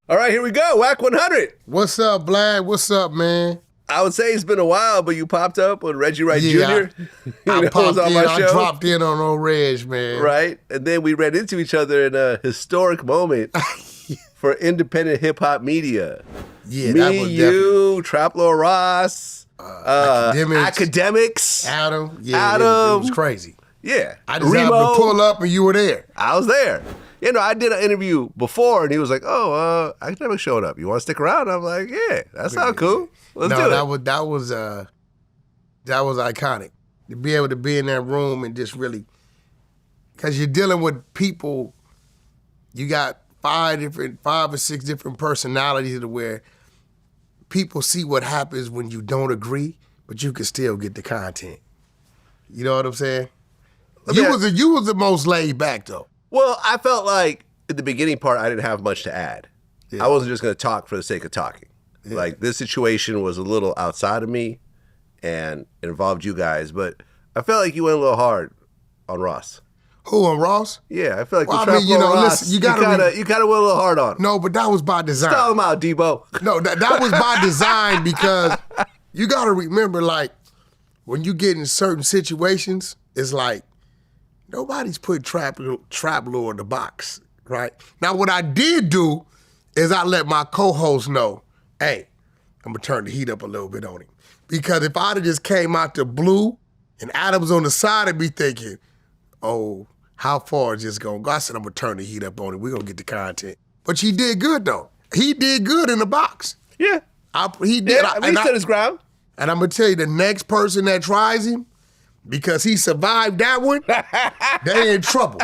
All right, here we go. Wack100. What's up, Vlad? What's up, man? I would say it's been a while, but you popped up with Reggie Wright Jr. I popped in. I dropped in on old Reg, man. Right, and then we ran into each other in a historic moment for independent hip hop media. Yeah, me, that was you, Trap Lord Ross, academics, Adam. Yeah, Adam. It was crazy. Yeah, I just happened to pull up and you were there. I was there. You know, I did an interview before, and he was like, "Oh, academics showing up. You want to stick around?" I'm like, "Yeah, that sounds cool. Let's do it." That was iconic to be able to be in that room and just really, because you're dealing with people. You got five or six different personalities to where people see what happens when you don't agree, but you can still get the content. You know what I'm saying? You was the most laid back though. Well, I felt like in the beginning part, I didn't have much to add. Yeah. I wasn't just going to talk for the sake of talking. Yeah. Like, this situation was a little outside of me, and it involved you guys, but I felt like you went a little hard on Ross. Who, on Ross? Yeah, I feel like Ross, listen, you kind of went a little hard on him. No, but that was by design. Stall him out, Debo. No, that was by design because you got to remember, like, when you get in certain situations, it's like, nobody's put Trap Lord in the box, right? Now, what I did do is I let my co-host know, hey, I'm going to turn the heat up a little bit on him. Because if I'd have just came out the blue and Adam's on the side, I'd be thinking, oh, how far is this going to go? I said, I'm going to turn the heat up on him. We're going to get the content. But he did good, though. He did good in the box. Yeah. He did. Yeah, he stood his ground. And I'm going to tell you, the next person that tries him, because he survived that one, they in trouble.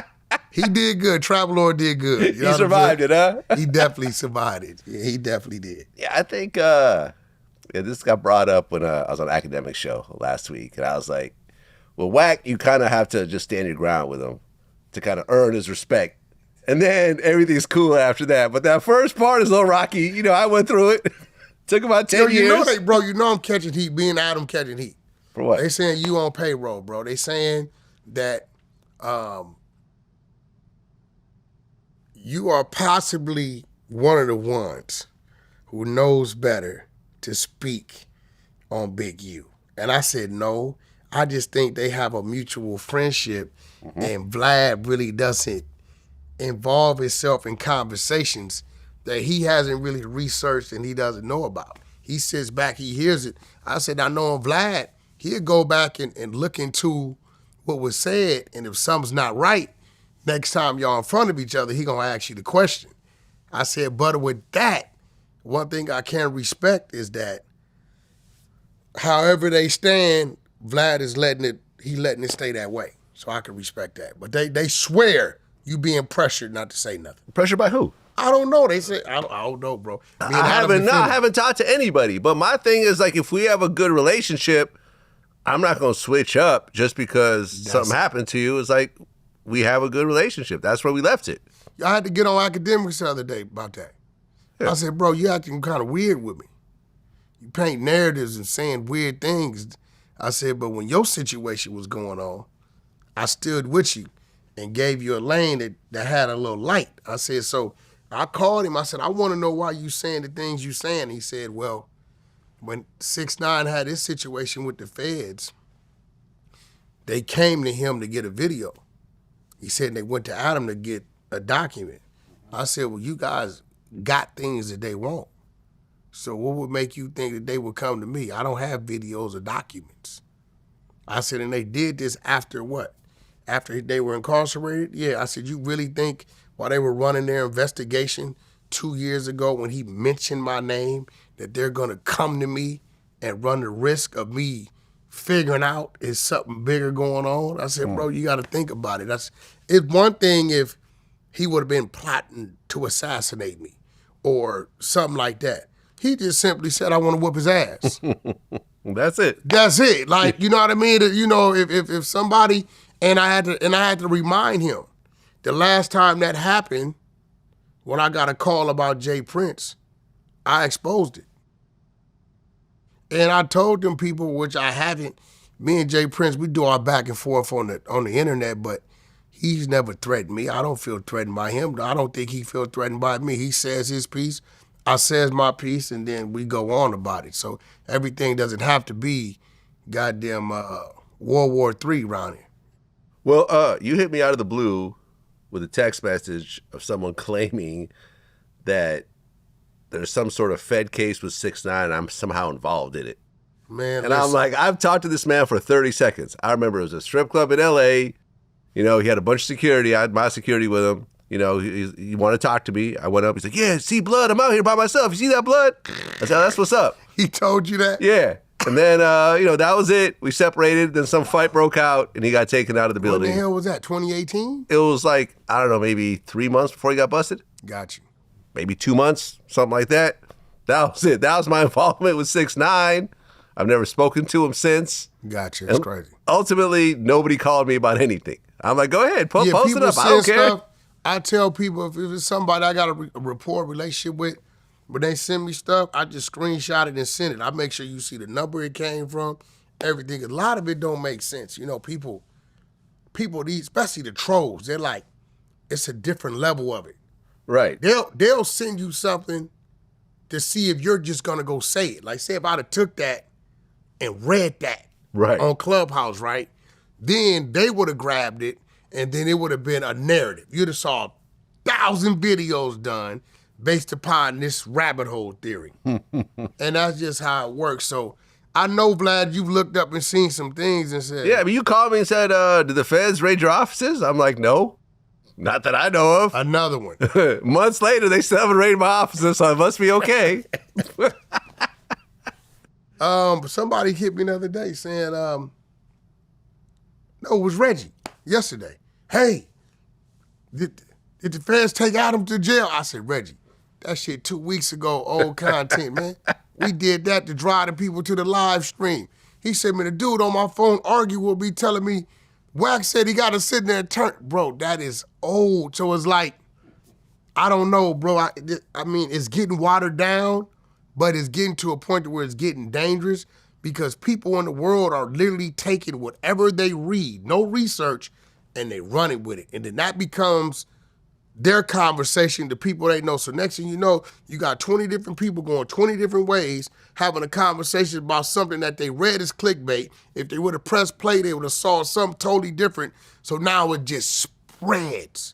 He did good. Trap Lord did good. You know he survived it, huh? He definitely survived it. Yeah, he definitely did. Yeah, I think this got brought up when I was on an academic show last week, and I was like, well, Wack, you kind of have to just stand your ground with him to kind of earn his respect. And then everything's cool after that. But that first part is a little rocky. You know, I went through it. Took about 10 years. You know I'm catching heat, being Adam catching heat. For what? They saying you on payroll, bro. They saying that you are possibly one of the ones who knows better to speak on Big U. And I said, no, I just think they have a mutual friendship and Vlad really doesn't involve himself in conversations that he hasn't really researched and he doesn't know about. He sits back, he hears it. I said, I know Vlad. He'll go back and look into what was said, and if something's not right, next time y'all in front of each other, he gonna ask you the question. I said, but with that, one thing I can respect is that however they stand, Vlad is letting it stay that way. So I can respect that. But they swear you being pressured not to say nothing. Pressured by who? I don't know. They say, I don't know, bro. I haven't talked to anybody. But my thing is, like, if we have a good relationship, I'm not going to switch up just because something happened to you. It's like, we have a good relationship. That's where we left it. I had to get on academics the other day about that. Yeah. I said, bro, you acting kind of weird with me. You paint narratives and saying weird things. I said, but when your situation was going on, I stood with you and gave you a lane that had a little light. I said, so I called him. I said, I want to know why you saying the things you saying. He said, well, when 6ix9ine had this situation with the feds, they came to him to get a video. He said they went to Adam to get a document. I said, well, you guys got things that they want. So what would make you think that they would come to me? I don't have videos or documents. I said, and they did this after what? After they were incarcerated? Yeah, I said, you really think while they were running their investigation 2 years ago when he mentioned my name that they're gonna come to me and run the risk of me figuring out is something bigger going on? I said, bro, you gotta think about it. It's one thing if he would have been plotting to assassinate me or something like that. He just simply said, I wanna whoop his ass. That's it. That's it. Like, you know what I mean? You know, if somebody, and I had to remind him, the last time that happened, when I got a call about Jay Prince, I exposed it. And I told them people, which I haven't, me and Jay Prince, we do our back and forth on the internet, but He's never threatened me. I don't feel threatened by him. I don't think he feels threatened by me. He says his piece, I says my piece, and then we go on about it. So everything doesn't have to be goddamn World War III around here. Well, you hit me out of the blue with a text message of someone claiming that there's some sort of Fed case with 6ix9ine and I'm somehow involved in it. Man, and I'm like, I've talked to this man for 30 seconds. I remember it was a strip club in LA. You know, he had a bunch of security. I had my security with him. You know, he wanted to talk to me. I went up. He's like, yeah, see blood. I'm out here by myself. You see that blood? I said, oh, that's what's up. He told you that? Yeah. And then, you know, that was it. We separated. Then some fight broke out, and he got taken out of the building. What the hell was that, 2018? It was like, I don't know, maybe 3 months before he got busted. Got you. Maybe 2 months, something like that. That was it. That was my involvement with 6ix9ine. I've never spoken to him since. Gotcha. It's crazy. Ultimately, nobody called me about anything. I'm like, go ahead, post it up. I don't care. I tell people if it's somebody I got a rapport relationship with, when they send me stuff, I just screenshot it and send it. I make sure you see the number it came from, everything. A lot of it don't make sense. You know, people, these, especially the trolls, they're like, it's a different level of it. Right. They'll send you something to see if you're just gonna go say it. Like, say if I'd have took that and read that on Clubhouse, right? Then they would have grabbed it, and then it would have been a narrative. You'd have saw 1,000 videos done based upon this rabbit hole theory. And that's just how it works. So I know, Vlad, you've looked up and seen some things and said... Yeah, but you called me and said, did the feds raid your offices? I'm like, no. Not that I know of. Another one. Months later, they still haven't raided my offices, so it must be okay. Somebody hit me the other day saying, no, it was Reggie yesterday. Hey, did the feds take Adam to jail? I said, Reggie, that shit 2 weeks ago, old content, man. We did that to drive the people to the live stream. He said, man, the dude on my phone argue will be telling me, Wack said he got to sit there and turn. Bro, that is old. So it's like, I don't know, bro. I mean, it's getting watered down, but it's getting to a point where it's getting dangerous because people in the world are literally taking whatever they read, no research, and they run it with it. And then that becomes their conversation to people they know. So next thing you know, you got 20 different people going 20 different ways, having a conversation about something that they read as clickbait. If they would have pressed play, they would have saw something totally different. So now it just spreads.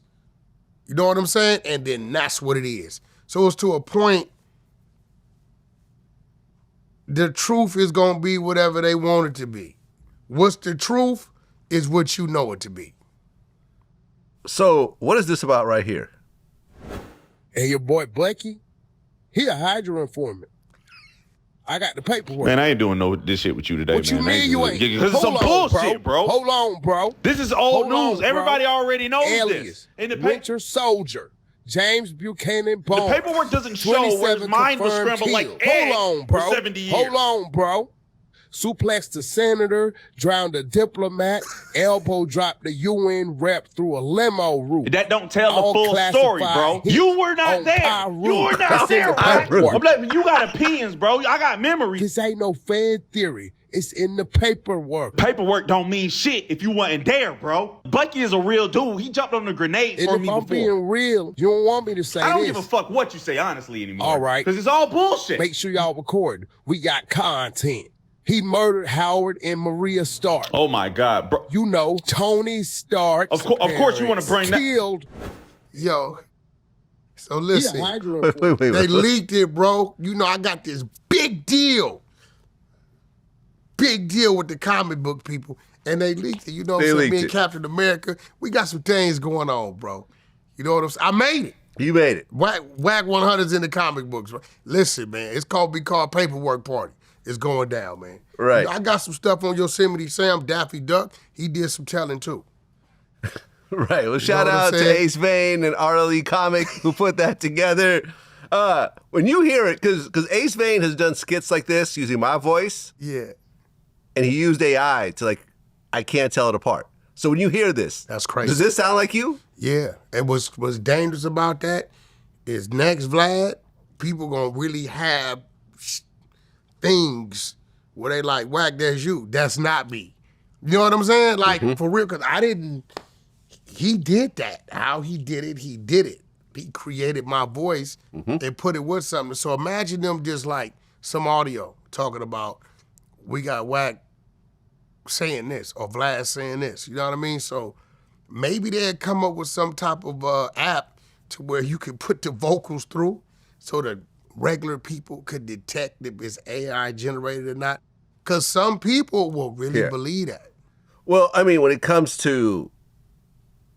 You know what I'm saying? And then that's what it is. So it's to a point, the truth is going to be whatever they want it to be. What's the truth is what you know it to be. So what is this about right here? And your boy Blakey, he a Hydra informant. I got the paperwork. Man, I ain't doing this shit with you today, what man. What you mean you ain't? Because it's some bullshit, bro. Hold on, bro. This is old news. Bro. Everybody already knows Alias, this. In the Winter Soldier, James Buchanan Bones. The paperwork doesn't show where his mind was scrambled like egg for 70 years. Hold on, bro. Suplexed the senator, drowned a diplomat, elbow dropped the UN rep through a limo route. That don't tell the full story, bro. You were not there. You were not there, bro. You got opinions, bro. I got memories. This ain't no fan theory. It's in the paperwork. Paperwork don't mean shit if you wasn't there, bro. Bucky is a real dude. He jumped on the grenade for me before. And if I'm being real, you don't want me to say this. I don't give a fuck what you say, honestly, anymore. All right. Because it's all bullshit. Make sure y'all record. We got content. He murdered Howard and Maria Stark. Oh my God, bro. You know, Tony Stark. Of course you want to bring killed. Yo, so listen, wait. They leaked it, bro. You know, I got this big deal with the comic book people, and they leaked it. You know what I'm saying? Me and Captain America, we got some things going on, bro. You know what I'm saying? I made it. You made it. Wack100's in the comic books. Right? Listen, man, it's called Paperwork Party. It's going down, man. Right. You know, I got some stuff on Yosemite Sam, Daffy Duck. He did some telling too. Right. Well, shout out to Ace Vane and RLE Comic who put that together. When you hear it, because Ace Vane has done skits like this using my voice. Yeah. And he used AI to I can't tell it apart. So when you hear this, that's crazy. Does this sound like you? Yeah. And what's dangerous about that is next, Vlad, people gonna really have things where they like, Wack, that's you. That's not me. You know what I'm saying? Like, for real, because I didn't he did that. How he did it, he did it. He created my voice and put it with something. So imagine them just like some audio talking about, we got Wack saying this or Vlad saying this. You know what I mean? So maybe they'd come up with some type of app to where you could put the vocals through so that regular people could detect if it's AI generated or not. Because some people will really believe that. Well, I mean, when it comes to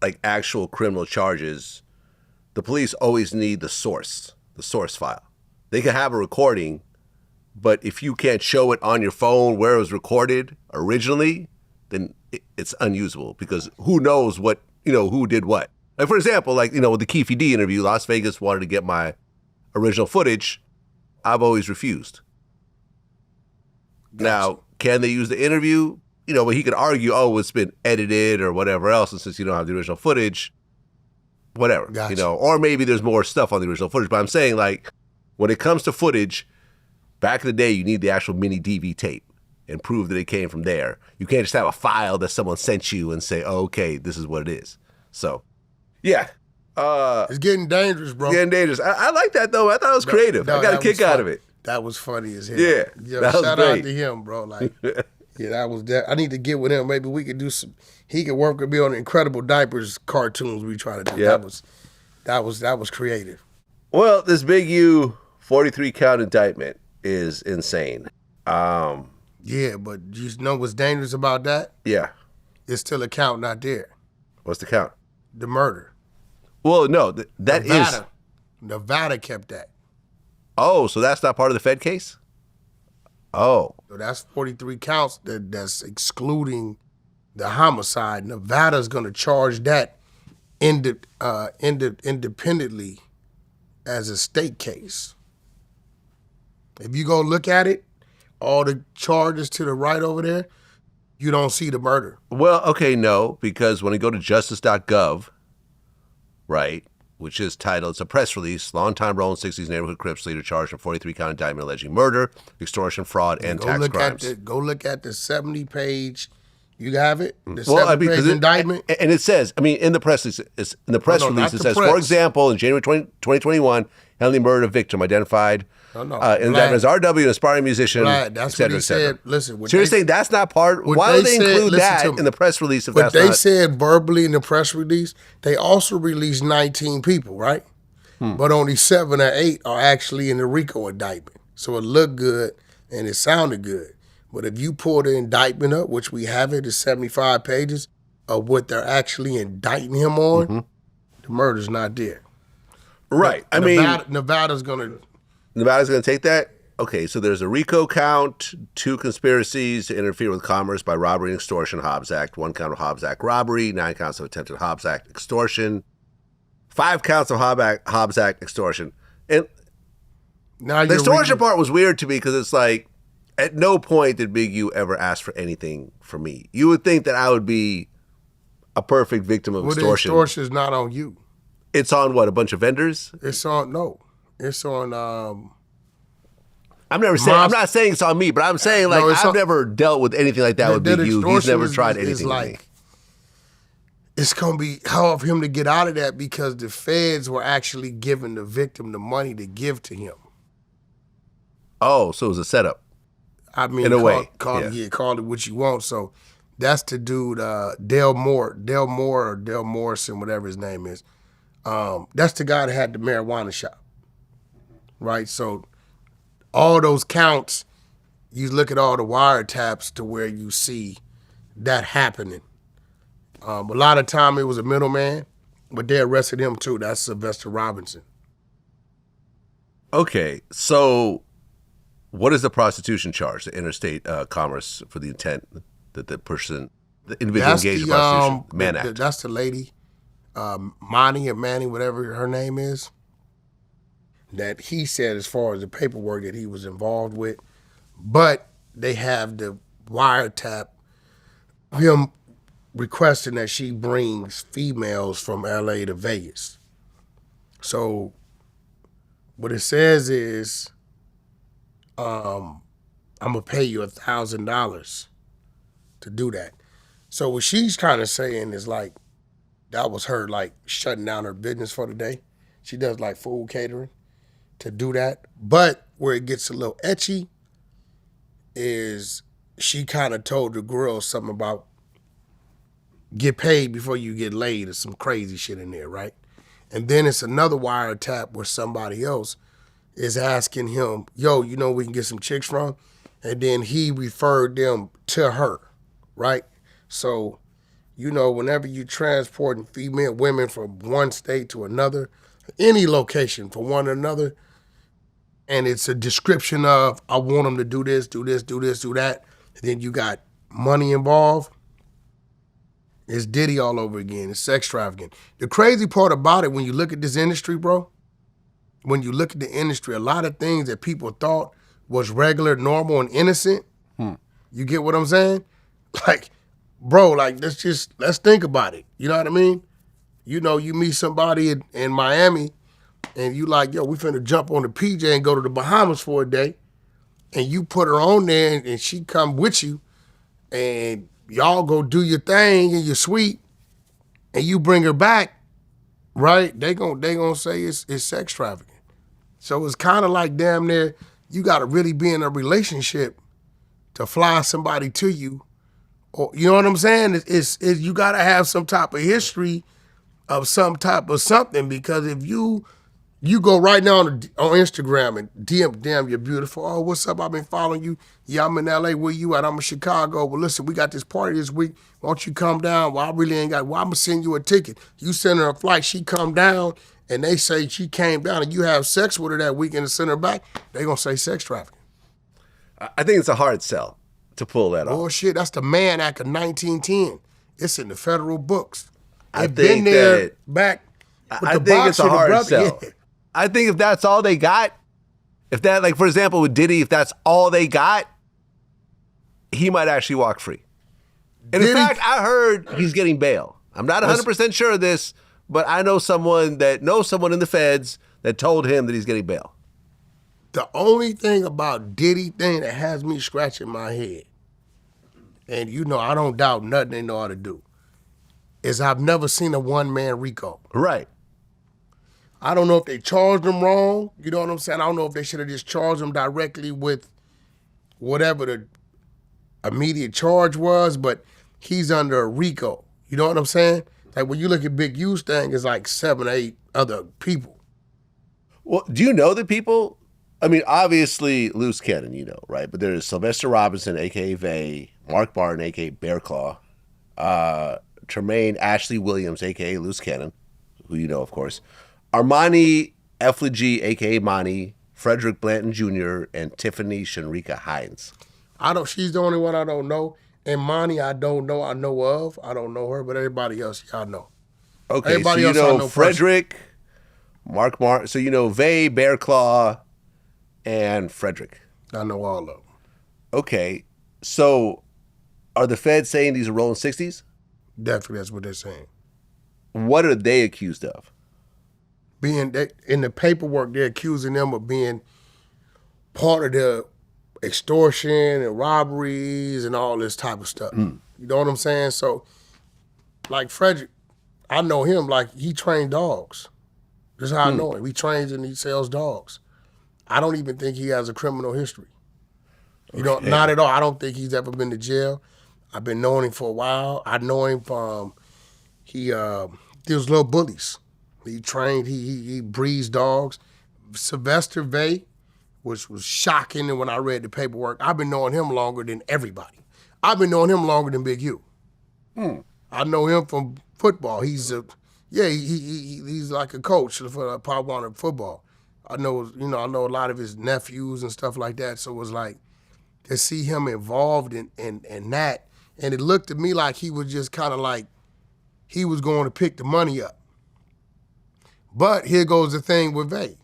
like actual criminal charges, the police always need the source file. They can have a recording, but if you can't show it on your phone where it was recorded originally, then it's unusable because who knows what, who did what. Like, for example, like, with the Keefe interview, Las Vegas wanted to get my original footage. I've always refused. Gotcha. Now, can they use the interview? But he could argue, it's been edited or whatever else, and since you don't have the original footage, whatever, gotcha. Or maybe there's more stuff on the original footage. But I'm saying, like, when it comes to footage, back in the day, you need the actual mini DV tape and prove that it came from there. You can't just have a file that someone sent you and say, okay, this is what it is. So, yeah. It's getting dangerous, bro. It's getting dangerous. I like that, though. I thought it was creative. I got a kick out of it. That was funny as hell. Yeah, that was shout great. out to him, bro. Like, yeah, that was that. I need to get with him. Maybe we could do some. He could work with me on the Incredible Diapers cartoons we try to do. Yep. That was creative. Well, this Big U 43 count indictment is insane. Yeah, but you know what's dangerous about that? Yeah. It's still a count not there. What's the count? The murder. Well, no, that is. Nevada kept that. Oh, so that's not part of the Fed case? Oh. So that's 43 counts that's excluding the homicide. Nevada's going to charge that independently as a state case. If you go look at it, all the charges to the right over there, you don't see the murder. Well, okay, no, because when you go to justice.gov, right, which is titled, it's a press release, longtime Rolling 60s neighborhood Crips leader charged in 43 count indictment alleging murder, extortion, fraud, and tax crimes. Go look at the 70-page. You have it? The 70-page indictment? And it says, in the press release, it says, for example, in January 2021, Henley murdered a victim identified in the indictment as RW, an aspiring musician, that's what he said. Listen, so you're saying that's not part? Why would they include that in the press release if that's not? What they said verbally in the press release, they also released 19 people, right? But only 7 or 8 are actually in the RICO indictment. So it looked good and it sounded good. But if you pull the indictment up, which we have it, is 75 pages of what they're actually indicting him on, the murder's not there. Right. Nevada's going to take that? Okay, so there's a RICO count, 2 conspiracies to interfere with commerce by robbery and extortion, Hobbs Act, 1 count of Hobbs Act robbery, 9 counts of attempted Hobbs Act extortion, 5 counts of Hobbs Act extortion. And the extortion part was weird to me because it's like, at no point did Big U ever ask for anything from me. You would think that I would be a perfect victim of extortion. The extortion is not on you. It's on what, a bunch of vendors? It's on I'm not saying it's on me, but I'm saying I've never dealt with anything like that with Big U. He's never tried anything with me. It's going to be hard for him to get out of that because the feds were actually giving the victim the money to give to him. Oh, so it was a setup. In a way. Call it what you want. So that's the dude, Dale Morrison, whatever his name is. That's the guy that had the marijuana shop, right? So all those counts, you look at all the wiretaps to where you see that happening. A lot of time it was a middleman, but they arrested him too. That's Sylvester Robinson. Okay, so what is the prostitution charge, the interstate commerce for the intent that the individual engaged in prostitution, Mann Act? That's the lady, Monty or Manny, whatever her name is, that he said as far as the paperwork that he was involved with, but they have the wiretap of him requesting that she brings females from LA to Vegas. So what it says is, I'm gonna pay you $1,000 to do that. So what she's kind of saying is like, that was her like shutting down her business for the day. She does like food catering to do that. But where it gets a little etchy is she kind of told the girls something about get paid before you get laid or some crazy shit in there, right? And then it's another wiretap where somebody else is asking him, yo, you know we can get some chicks from? And then he referred them to her, right? So, you know, whenever you transporting female women from one state to another, any location from one another, and it's a description of, I want them to do this, do this, do this, do that, and then you got money involved, it's Diddy all over again. It's sex trafficking. The crazy part about it, when you look at this industry, bro, when you look at the industry, a lot of things that people thought was regular, normal, and innocent, you get what I'm saying? Like, bro, like, let's think about it. You know what I mean? You know, you meet somebody in Miami, and you like, yo, we finna jump on the PJ and go to the Bahamas for a day, and you put her on there, and she come with you, and y'all go do your thing and your suite, and you bring her back, right? They gonna say it's sex trafficking. So it's kind of like damn near you gotta really be in a relationship to fly somebody to you, or you know what I'm saying? It's you gotta have some type of history of some type of something, because if you go right now on Instagram and DM, damn, you're beautiful. Oh, what's up? I've been following you. Yeah, I'm in LA. Where you at? I'm in Chicago. Well, listen, we got this party this week. Why don't you come down? Well, I really ain't got, well, I'm going to send you a ticket. You send her a flight. She come down, and they say she came down, and you have sex with her that weekend and send her back. They going to say sex trafficking. I think it's a hard sell to pull that off. Bullshit. That's the Mann Act of 1910. It's in the federal books. I They've been there back with I the think it's a boxer, hard sell. Yeah. I think if that's all they got, if that, like, for example, with Diddy, if that's all they got, he might actually walk free. And in fact, I heard he's getting bail. I'm not 100% sure of this, but I know someone that knows someone in the feds that told him that he's getting bail. The only thing about Diddy thing that has me scratching my head, and you know I don't doubt nothing they know how to do, is I've never seen a one-man RICO. Right. I don't know if they charged him wrong. You know what I'm saying? I don't know if they should have just charged him directly with whatever the immediate charge was, but he's under a RICO. You know what I'm saying? Like when you look at Big U's thing, it's like 7 or 8 other people. Well, do you know the people? I mean, obviously, Loose Cannon, you know, right? But there's Sylvester Robinson, a.k.a. Vay, Mark Barton, a.k.a. Bear Claw, Tremaine Ashley Williams, a.k.a. Loose Cannon, who you know, of course, Armani Effigy, a.k.a. Monty, Frederick Blanton Jr., and Tiffany Shanrika Hines. She's the only one I don't know. And Monty, I don't know. I know of. I don't know her, but everybody else, y'all know. Okay, everybody so you else know Frederick, Mark, so you know Vay, Bear Claw, and Frederick. I know all of them. Okay, so are the feds saying these are rolling 60s? Definitely, that's what they're saying. What are they accused of? In the paperwork, they're accusing them of being part of the extortion and robberies and all this type of stuff. You know what I'm saying? So, like Frederick, I know him like he trained dogs. That's how I know him. He trains and he sells dogs. I don't even think he has a criminal history. You know, not at all. I don't think he's ever been to jail. I've been knowing him for a while. I know him from, those little bullies. He trained, he breeds dogs. Sylvester Vay, which was shocking, and when I read the paperwork, I've been knowing him longer than everybody. I've been knowing him longer than Big U. I know him from football. He's like a coach for Pop Warner football. I know a lot of his nephews and stuff like that. So it was like to see him involved in that, and it looked to me like he was just kind of like he was going to pick the money up. But here goes the thing with Vay.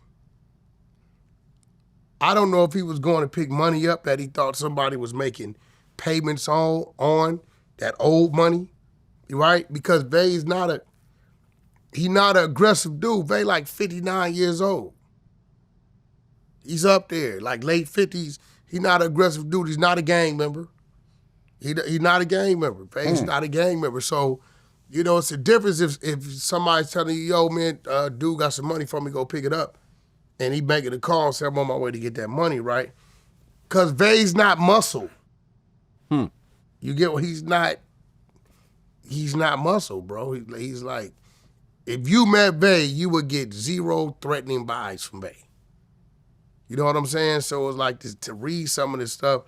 I don't know if he was going to pick money up that he thought somebody was making payments on that old money, right? Because Vay's not an aggressive dude. Vay like 59 years old. He's up there, like late 50s. He's not an aggressive dude. He's not a gang member. He's not a gang member. Vay's not a gang member. So You know, it's a difference if somebody's telling you, yo, man, dude got some money for me, go pick it up. And he making a call and say, I'm on my way to get that money, right? Because Vay's not muscle. You get what he's not muscle, bro. He's like, if you met Vay, you would get zero threatening vibes from Vay. You know what I'm saying? So it's like to read some of this stuff,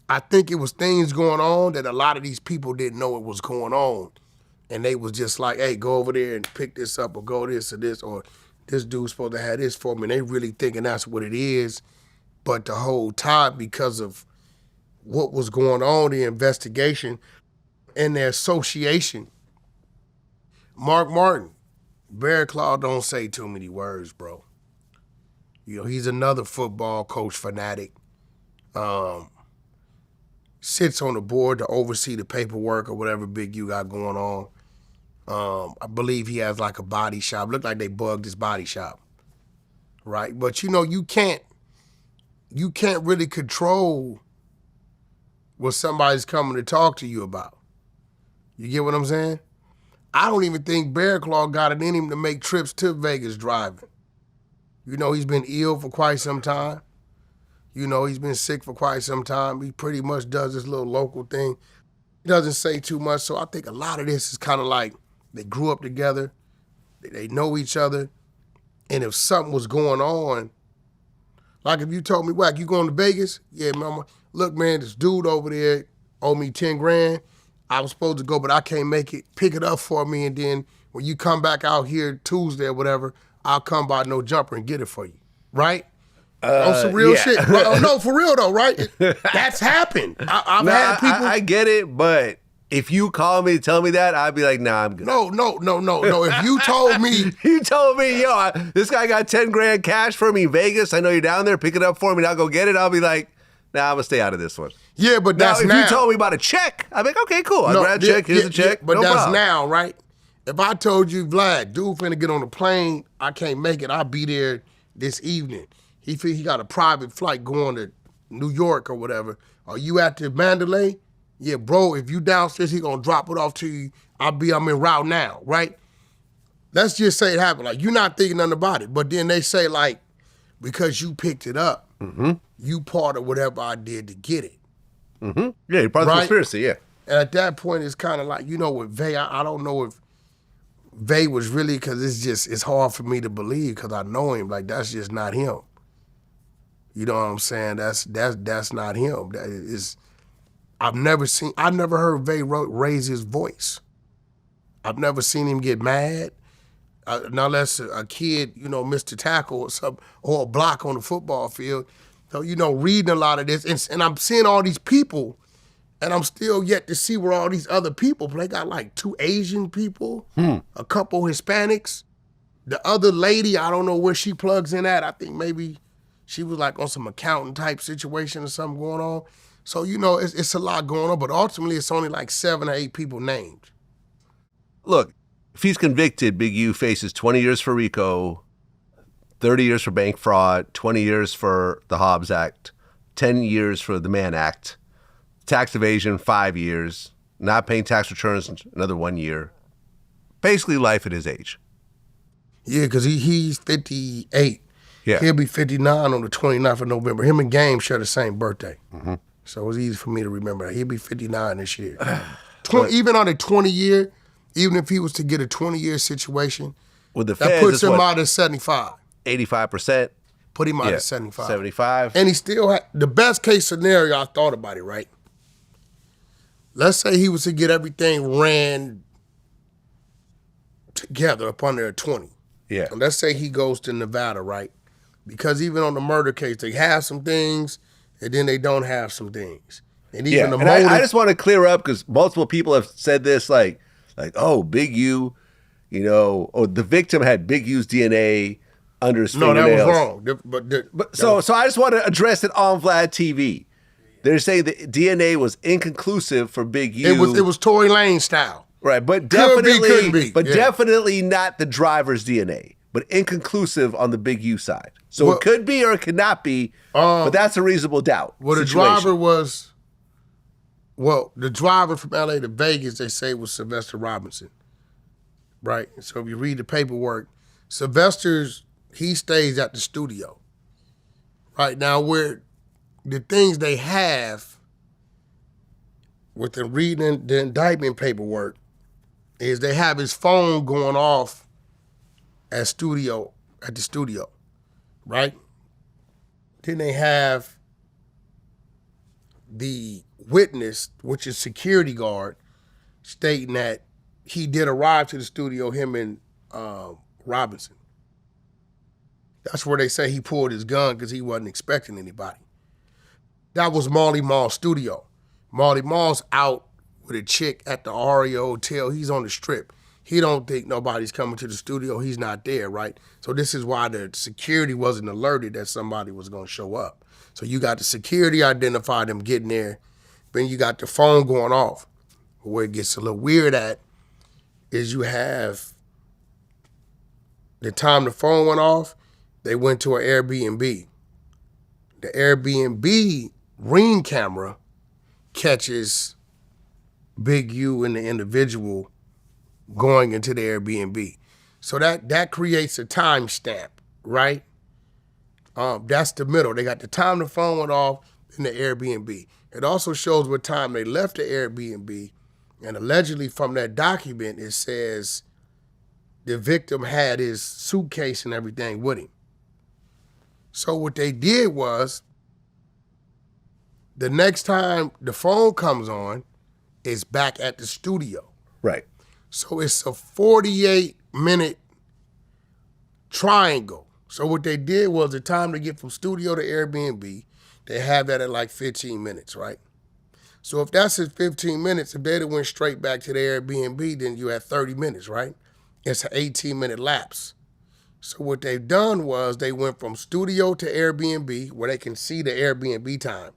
I think it was things going on that a lot of these people didn't know it was going on. And they was just like, hey, go over there and pick this up or go this or this, or this dude's supposed to have this for me. And they really thinking that's what it is. But the whole time, because of what was going on, the investigation and their association, Mark Martin, Bear Claw don't say too many words, bro. You know, he's another football coach fanatic. Sits on the board to oversee the paperwork or whatever Big U got going on. I believe he has like a body shop. Looked like they bugged his body shop, right? But you know, you can't really control what somebody's coming to talk to you about. You get what I'm saying? I don't even think Bear Claw got it in him to make trips to Vegas driving. You know, he's been ill for quite some time. You know, he's been sick for quite some time. He pretty much does this little local thing. He doesn't say too much, so I think a lot of this is kind of like they grew up together, they know each other, and if something was going on, like if you told me, Wack, you going to Vegas? Yeah, mama. Look, man, this dude over there owe me 10 grand. I was supposed to go, but I can't make it. Pick it up for me, and then when you come back out here Tuesday or whatever, I'll come by no jumper and get it for you, right? On some real shit. Well, no, for real though, right? That's happened. I've had people. I get it, but if you call me, tell me that, I'd be like, nah, I'm good. No. If you told me, yo, this guy got 10 grand cash for me in Vegas. I know you're down there. Pick it up for me. And I'll go get it. I'll be like, nah, I'm gonna stay out of this one. Yeah, but that's now. If you told me about a check, I'd be like, okay, cool. I'll grab a check. Here's a check. But no that's problem. now, right? If I told you, Vlad, dude finna get on the plane, I can't make it. I'll be there this evening. He got a private flight going to New York or whatever. Are you at the Mandalay? Yeah, bro, if you downstairs, he gonna drop it off to you. I'm in route now, right? Let's just say it happened. Like, you're not thinking nothing about it. But then they say, like, because you picked it up, you part of whatever I did to get it. Yeah, you're part of the conspiracy, yeah. And at that point, it's kind of like, you know, with Vay, I don't know if Vay was really, because it's hard for me to believe because I know him. Like, that's just not him. You know what I'm saying? That's not him. That is, I never heard Vay raise his voice. I've never seen him get mad. Not unless a kid, you know, missed a tackle or something, or a block on the football field. So, you know, reading a lot of this, and I'm seeing all these people, and I'm still yet to see where all these other people play. They got like 2 Asian people, a couple Hispanics. The other lady, I don't know where she plugs in at. I think maybe she was like on some accountant type situation or something going on. So, you know, it's a lot going on, but ultimately it's only like 7 or 8 people named. Look, if he's convicted, Big U faces 20 years for RICO, 30 years for bank fraud, 20 years for the Hobbs Act, 10 years for the Mann Act, tax evasion, 5 years, not paying tax returns, another 1 year. Basically life at his age. Yeah, because he's 58. Yeah. He'll be 59 on the 29th of November. Him and Game share the same birthday. So it's easy for me to remember that. He'll be 59 this year. Even on a 20-year, even if he was to get a 20-year situation, with the that feds, puts him out at 75. 85%. Put him out at 75. 75. And he still had, the best case scenario, I thought about it, right? Let's say he was to get everything ran together up under a 20. Yeah. And let's say he goes to Nevada, right? Because even on the murder case, they have some things, and then they don't have some things. And even the motive. I just want to clear up, because multiple people have said this, like, oh, Big U, you know, or the victim had Big U's DNA under his fingernails. No, that was wrong. So I just want to address it on Vlad TV. They're saying the DNA was inconclusive for Big U. It was Tory Lane style. Right, but definitely, be. Definitely not the driver's DNA, but inconclusive on the Big U side. So it could be or it could not be, but that's a reasonable doubt. Well, the driver from LA to Vegas, they say was Sylvester Robinson. right? So if you read the paperwork, Sylvester's, he stays at the studio. Right now, where the things they have within reading the indictment paperwork is they have his phone going off at the studio, right? Then they have the witness, which is security guard, stating that he did arrive to the studio, him and Robinson. That's where they say he pulled his gun because he wasn't expecting anybody. That was Marley Marl's studio. Marley Marl's out with a chick at the Aria Hotel. He's on the strip. He don't think nobody's coming to the studio. He's not there, right? So this is why the security wasn't alerted that somebody was going to show up. So you got the security identified them getting there. Then you got the phone going off. Where it gets a little weird at is you have the time the phone went off, they went to an Airbnb. The Airbnb Ring camera catches Big U and the individual going into the Airbnb. So that creates a timestamp, right? That's the middle. They got the time the phone went off in the Airbnb. It also shows what time they left the Airbnb, and allegedly from that document, it says the victim had his suitcase and everything with him. So what they did was, the next time the phone comes on, it's back at the studio. Right. So it's a 48-minute triangle. So what they did was the time to get from studio to Airbnb, they have that at like 15 minutes, right? So if that's at 15 minutes, if they'd have went straight back to the Airbnb, then you had 30 minutes, right? It's an 18-minute lapse. So what they've done was they went from studio to Airbnb where they can see the Airbnb time.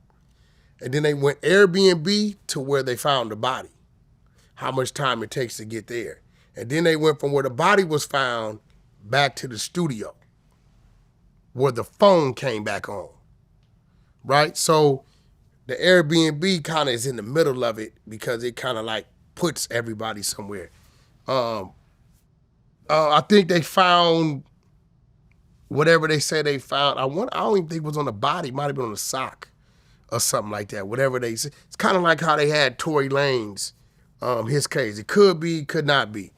And then they went Airbnb to where they found the body, how much time it takes to get there. And then they went from where the body was found back to the studio where the phone came back on, right? So the Airbnb kind of is in the middle of it because it kind of like puts everybody somewhere. I think they found whatever they say they found. I don't even think it was on the body. It might have been on the sock or something like that. Whatever they say. It's kind of like how they had Tory Lanez, his case. It could be, could not be.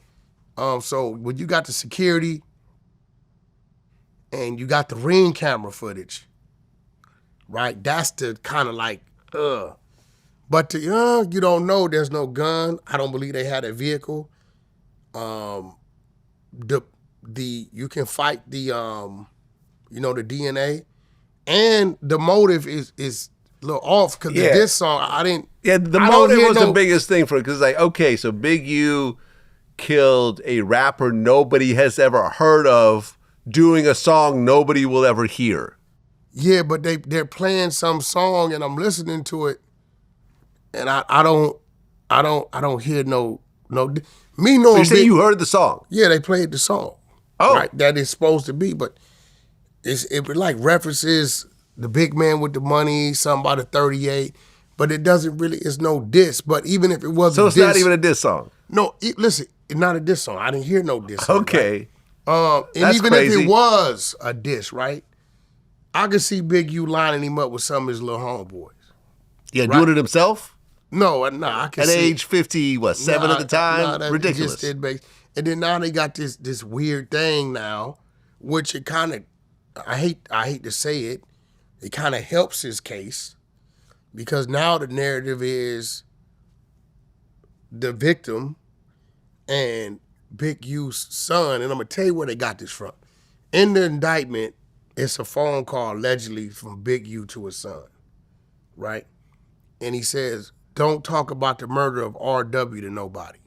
So when you got the security and you got the Ring camera footage, right? That's the kind of like, But you don't know, there's no gun. I don't believe they had a vehicle. You can fight the the DNA, and the motive is a little off because this song I didn't. Yeah, the motive was the biggest thing for it because like, okay, so Big U killed a rapper nobody has ever heard of doing a song nobody will ever hear. Yeah, but they're playing some song and I'm listening to it, and I don't hear no. Me knowing you say you heard the song? Yeah, they played the song. Oh, right, that is supposed to be, but it like references the big man with the money, something about a 38, but it doesn't really. It's no diss. But even if it was, so it's not even a diss song. No, listen, it's not a diss song. I didn't hear no diss song. Okay, right? And that's even crazy. if it was a diss, right? I could see Big U lining him up with some of his little homeboys. Yeah, right? Doing it himself? No, I can at see. Age 50, what, 7 at the time? Ridiculous. Just and then now they got this weird thing now, which it kind of, I hate to say it, it kind of helps his case because now the narrative is the victim and Big U's son, and I'm gonna tell you where they got this from. In the indictment, it's a phone call allegedly from Big U to his son, right? And he says, don't talk about the murder of RW to nobody.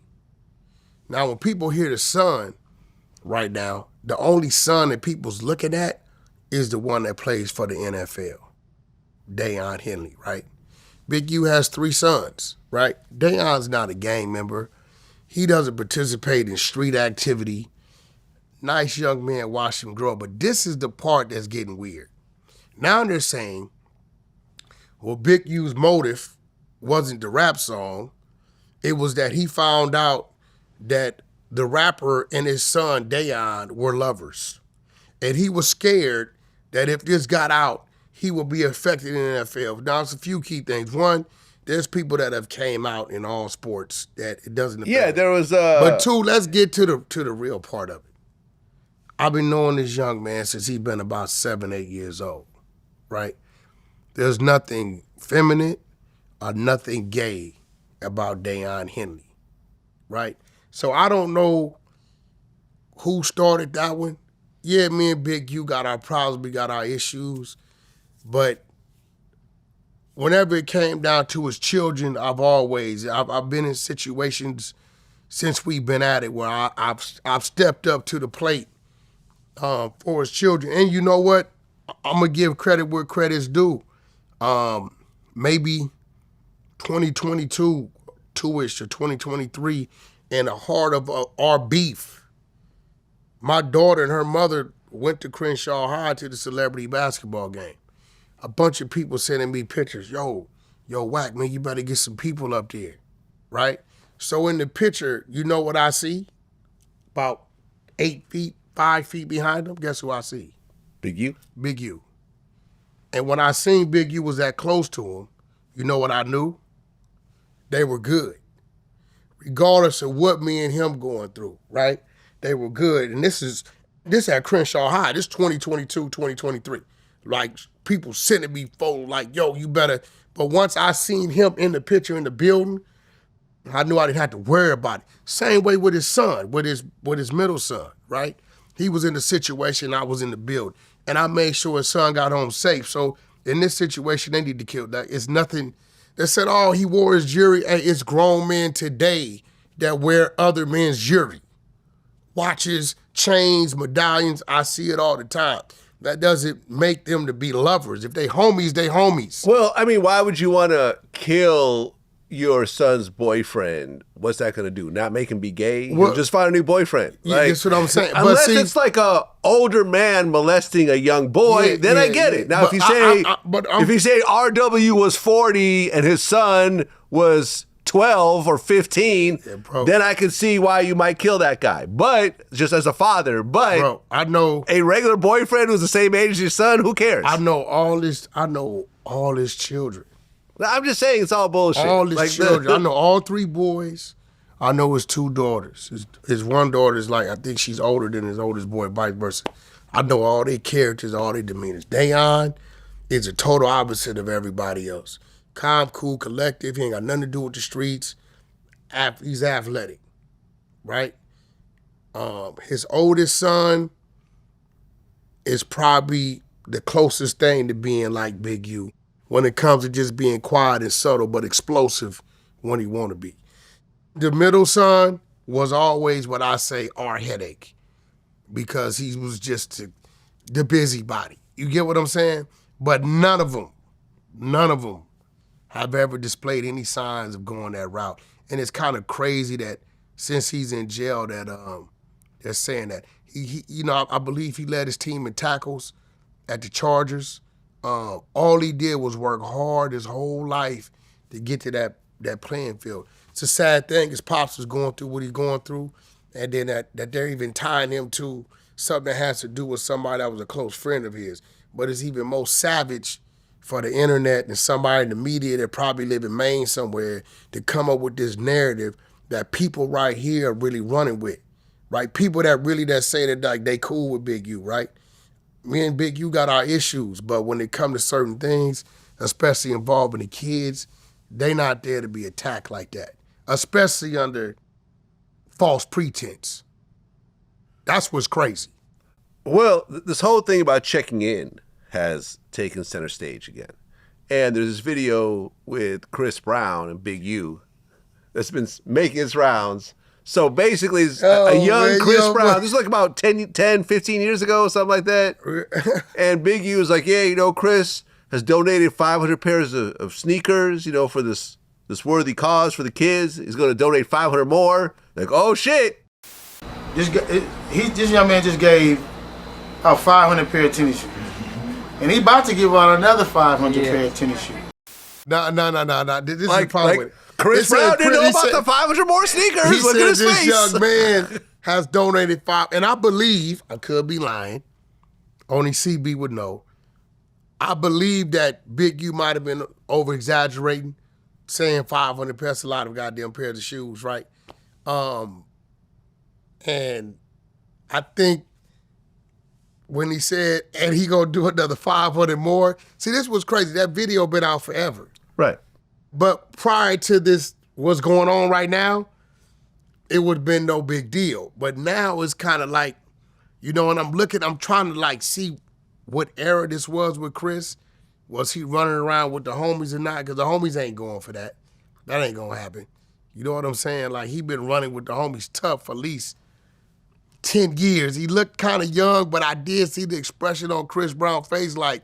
Now, when people hear the son right now, the only son that people's looking at is the one that plays for the NFL, Deion Henley, right? Big U has 3 sons, right? Deion's not a gang member. He doesn't participate in street activity. Nice young man, watch him grow. But this is the part that's getting weird. Now they're saying, well, Big U's motive wasn't the rap song. It was that he found out that the rapper and his son, Dayon, were lovers. And he was scared that if this got out, he would be affected in the NFL. Now, there's a few key things. One, there's people that have came out in all sports that it doesn't affect. Yeah, there was But two, let's get to the real part of it. I've been knowing this young man since he's been about 7, 8 years old, right? There's nothing feminine or nothing gay about Dayon Henley, right? So I don't know who started that one. Yeah, me and Big U got our problems, we got our issues, but whenever it came down to his children, I've been in situations since we've been at it where I've stepped up to the plate for his children. And you know what? I'm gonna give credit where credit's due. Maybe 2022, 2-ish or 2023, in the heart of our beef, my daughter and her mother went to Crenshaw High to the celebrity basketball game. A bunch of people sending me pictures. Yo, Wack, man, you better get some people up there, right? So in the picture, you know what I see? About 8 feet, 5 feet behind them, guess who I see? Big U? Big U. And when I seen Big U was that close to him, you know what I knew? They were good. Regardless of what me and him going through, right? They were good. And this at Crenshaw High. This 2022, 2023. Like, people sending me photos like, yo, you better. But once I seen him in the picture in the building, I knew I didn't have to worry about it. Same way with his son, with his middle son, right? He was in the situation, I was in the building. And I made sure his son got home safe. So in this situation, they need to kill that. It's nothing. They said, oh, he wore his jewelry. Hey, it's grown men today that wear other men's jewelry. Watches, chains, medallions, I see it all the time. That doesn't make them to be lovers. If they homies, they homies. Well, I mean, why would you want to kill your son's boyfriend? What's that going to do? Not make him be gay? Well, just find a new boyfriend. Yeah, like, that's what I'm saying. Unless it's like a older man molesting a young boy, then I get it. Now, if you say RW was 40 and his son was 12 or 15, then I can see why you might kill that guy. But just as a father, I know a regular boyfriend who's the same age as your son, who cares? I know all his children. I'm just saying it's all bullshit. All his children. I know all 3 boys. I know his 2 daughters. His one daughter is like, I think she's older than his oldest boy, vice versa. I know all their characters, all their demeanors. Dayon is a total opposite of everybody else. Calm, cool, collective. He ain't got nothing to do with the streets. He's athletic, right? His oldest son is probably the closest thing to being like Big U when it comes to just being quiet and subtle but explosive when he want to be. The middle son was always what I say our headache because he was just the busybody. You get what I'm saying? But none of them have ever displayed any signs of going that route. And it's kind of crazy that since he's in jail that they're saying that. He I believe he led his team in tackles at the Chargers. All he did was work hard his whole life to get to that playing field. It's a sad thing. His pops was going through what he's going through, and then that they're even tying him to something that has to do with somebody that was a close friend of his. But it's even more savage for the internet and somebody in the media that probably live in Maine somewhere to come up with this narrative that people right here are really running with, right? People that say that like they cool with Big U, right? Me and Big U got our issues, but when it comes to certain things, especially involving the kids, they not there to be attacked like that, especially under false pretense. That's what's crazy. Well, this whole thing about checking in has taken center stage again. And there's this video with Chris Brown and Big U that's been making its rounds. So basically, it's a young Chris Brown. This is like about 10, 15 years ago, something like that. And Big U is like, yeah, Chris has donated 500 pairs of sneakers, for this worthy cause for the kids. He's going to donate 500 more. Like, oh, shit. This young man just gave out 500 pair of tennis shoes. And he about to give out another 500 pair of tennis shoes. No. This is the problem with it. Chris Brown didn't know about the 500 more sneakers. He Look said at his this face. young man has donated 5, and I believe, I could be lying, only CB would know, I believe that Big U might have been over-exaggerating, saying 500 pairs, a lot of goddamn pairs of shoes, right? And I think when he said, and he gonna do another 500 more, see, this was crazy. That video been out forever. Right. But prior to this, what's going on right now, it would have been no big deal. But now it's kind of like, you know, and I'm trying to like see what era this was with Chris. Was he running around with the homies or not? Because the homies ain't going for that. That ain't gonna happen. You know what I'm saying? Like, he been running with the homies tough for at least 10 years. He looked kind of young, but I did see the expression on Chris Brown's face like,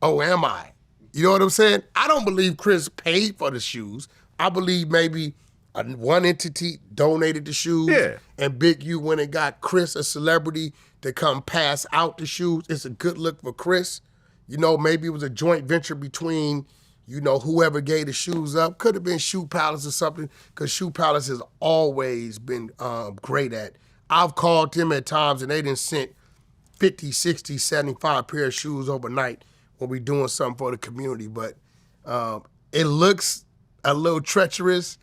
oh, am I? You know what I'm saying? I don't believe Chris paid for the shoes. I believe maybe one entity donated the shoes, and Big U went and got Chris, a celebrity, to come pass out the shoes. It's a good look for Chris. You know, maybe it was a joint venture between, you know, whoever gave the shoes up. Could have been Shoe Palace or something, because Shoe Palace has always been great at. I've called them at times, and they done sent 50, 60, 75 pair of shoes overnight when we doing something for the community. But it looks a little treacherous.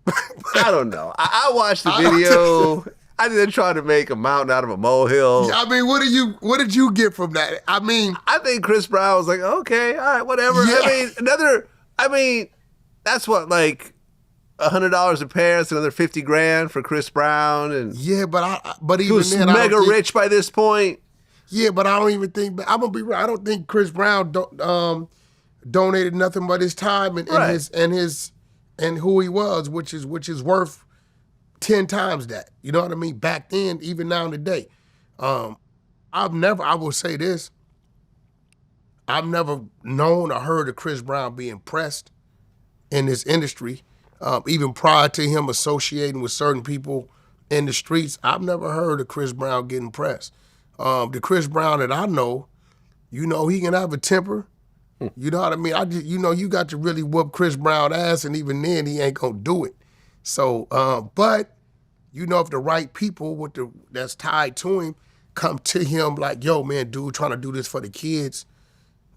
I don't know. I watched the video. I didn't try to make a mountain out of a molehill. I mean, what did you get from that? I mean, I think Chris Brown was like, okay, all right, whatever. Yeah. I mean, that's what, like $100 a pair. It's another $50,000 for Chris Brown, and yeah, but he even was then, mega rich by this point. Yeah, but I don't even think. I'm gonna be real. I don't think Chris Brown donated nothing but his time and who he was, which is worth 10 times that. You know what I mean? Back then, even now today, I will say this. I've never known or heard of Chris Brown being pressed in this industry. Even prior to him associating with certain people in the streets, I've never heard of Chris Brown getting pressed. The Chris Brown that I know, you know, he can have a temper. You know what I mean? You got to really whoop Chris Brown ass, and even then, he ain't gonna do it. So, but you know, if the right people that's tied to him come to him like, yo, man, dude, trying to do this for the kids,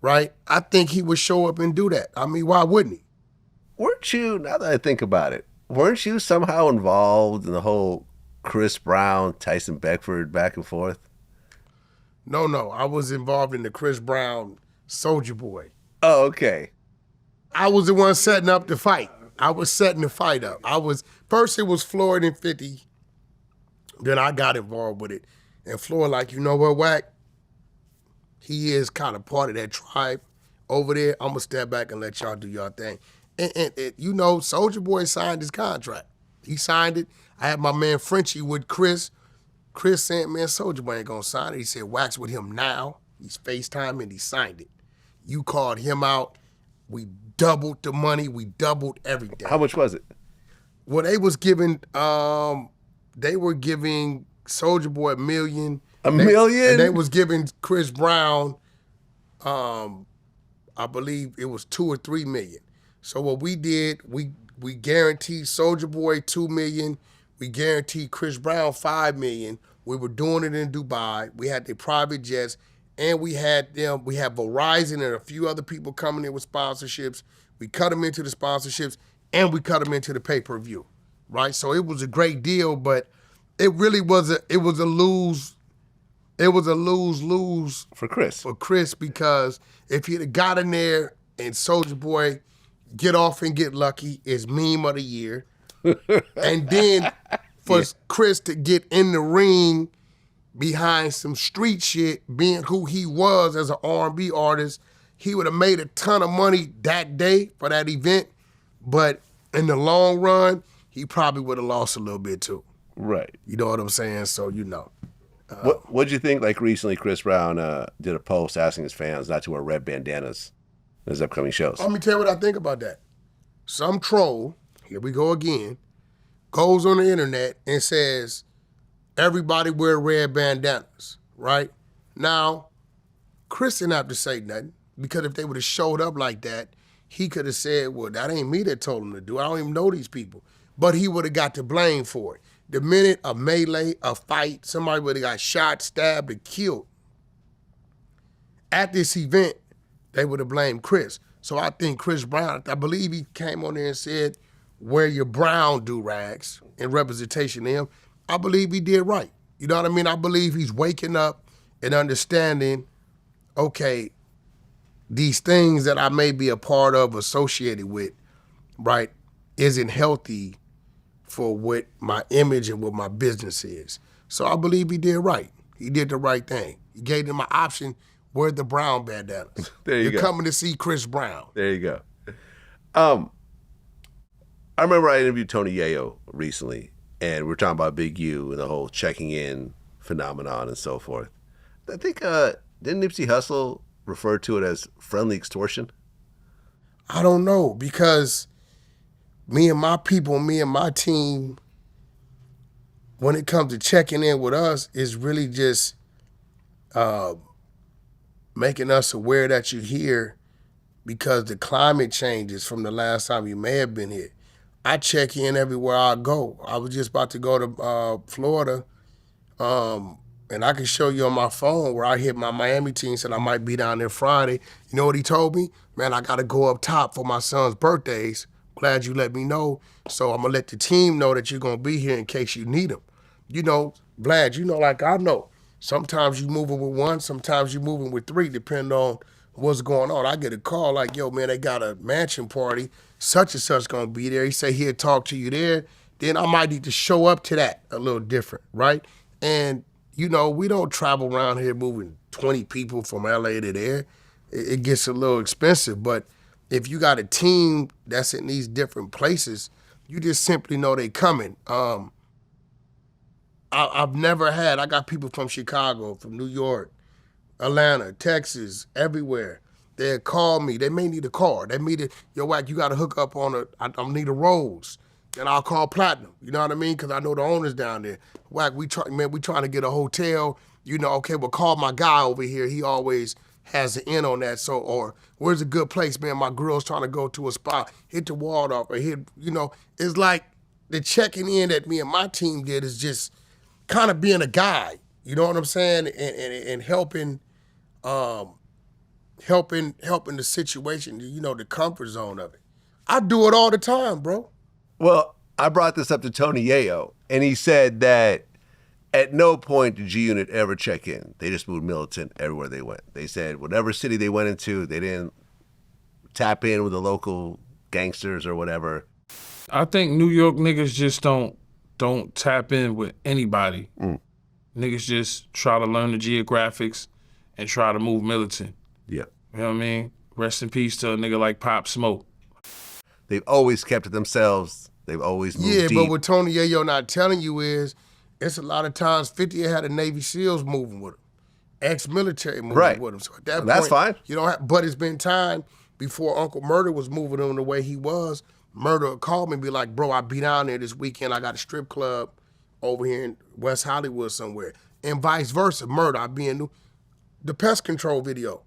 right? I think he would show up and do that. I mean, why wouldn't he? Weren't you, now that I think about it, weren't you somehow involved in the whole Chris Brown, Tyson Beckford back and forth? No, I was involved in the Chris Brown Soulja Boy. Oh, okay. I was the one setting up the fight. I was setting the fight up. First it was Floyd and 50. Then I got involved with it. And Floyd like, you know what, Wack? He is kind of part of that tribe over there. I'm going to step back and let y'all do y'all thing. And you know, Soulja Boy signed his contract. He signed it. I had my man Frenchie with Chris. Chris said, man, Soulja Boy ain't going to sign it. He said, Wax with him now. He's FaceTime, and he signed it. You called him out. We doubled the money. We doubled everything. How much was it? Well, they were giving Soulja Boy $1 million. $1 million? And they was giving Chris Brown, I believe it was $2 or $3 million. So what we did, we guaranteed Soulja Boy $2 million. We guaranteed Chris Brown $5 million. We were doing it in Dubai. We had the private jets, and we had Verizon and a few other people coming in with sponsorships. We cut them into the sponsorships, and we cut them into the pay-per-view, right? So it was a great deal, but it really was a lose. It was a lose-lose for Chris. Because if he'd have got in there and Soulja Boy get off and get lucky, is meme of the year. And then for Chris to get in the ring behind some street shit, being who he was as an R&B artist, he would have made a ton of money that day for that event. But in the long run, he probably would have lost a little bit too. Right. You know what I'm saying? So, you know. What'd you think, like recently Chris Brown did a post asking his fans not to wear red bandanas in his upcoming shows? Let me tell you what I think about that. Some troll, here we go again, goes on the internet and says, everybody wear red bandanas, right? Now, Chris didn't have to say nothing, because if they would have showed up like that, he could have said, well, that ain't me that told him to do it. I don't even know these people. But he would have got the blame for it. The minute a melee, a fight, somebody would have got shot, stabbed, or killed. At this event, they would have blamed Chris. So I think Chris Brown, I believe he came on there and said, wear your brown do-rags in representation of him. I believe he did right. You know what I mean? I believe he's waking up and understanding, okay, these things that I may be a part of, associated with, right, isn't healthy for what my image and what my business is. So I believe he did right. He did the right thing. He gave them an option, wear the brown bandanas. There you You're go. coming to see Chris Brown. There you go. I remember I interviewed Tony Yayo recently, and we were talking about Big U and the whole checking in phenomenon and so forth. I think, didn't Nipsey Hussle refer to it as friendly extortion? I don't know, because me and my people, me and my team, when it comes to checking in with us, is really just making us aware that you're here, because the climate changes from the last time you may have been here. I check in everywhere I go. I was just about to go to Florida, and I can show you on my phone where I hit my Miami team, said I might be down there Friday. You know what he told me? Man, I got to go up top for my son's birthdays. Glad you let me know. So I'm going to let the team know that you're going to be here in case you need them. You know, Vlad, you know, like I know. Sometimes you moving with one, sometimes you moving with three, depending on what's going on. I get a call like, yo, man, they got a mansion party. Such and such going to be there. He say he'll talk to you there. Then I might need to show up to that a little different, right? And, you know, we don't travel around here moving 20 people from LA to there. It gets a little expensive, but if you got a team that's in these different places, you just simply know they coming. I've never had, I got people from Chicago, from New York, Atlanta, Texas, everywhere. They'll call me. They may need a car. They need a, yo, Wack, you got to hook up on I need a Rose. Then I'll call Platinum. You know what I mean? Because I know the owners down there. Wack, we trying to get a hotel. You know, okay, well, call my guy over here. He always has an in on that. So, or where's a good place, man? My girl's trying to go to a spot. Hit the Waldorf or hit, you know. It's like the checking in that me and my team did is just kind of being a guide. You know what I'm saying? And helping, helping the situation, you know, the comfort zone of it. I do it all the time, bro. Well, I brought this up to Tony Yayo, and he said that at no point did G-Unit ever check in. They just moved militant everywhere they went. They said whatever city they went into, they didn't tap in with the local gangsters or whatever. I think New York niggas just don't tap in with anybody. Niggas just try to learn the geographics and try to move militant. Yeah. You know what I mean? Rest in peace to a nigga like Pop Smoke. They've always kept it themselves. They've always moved deep. Yeah, but what Tony Yayo not telling you is, it's a lot of times 50 had a Navy SEALs moving with him, ex-military moving with him. So at that point, that's fine. You don't have, but it's been time before Uncle Murder was moving him the way he was. Murder would call me and be like, bro, I be down there this weekend. I got a strip club over here in West Hollywood somewhere. And vice versa. Murder, I be in the pest control video.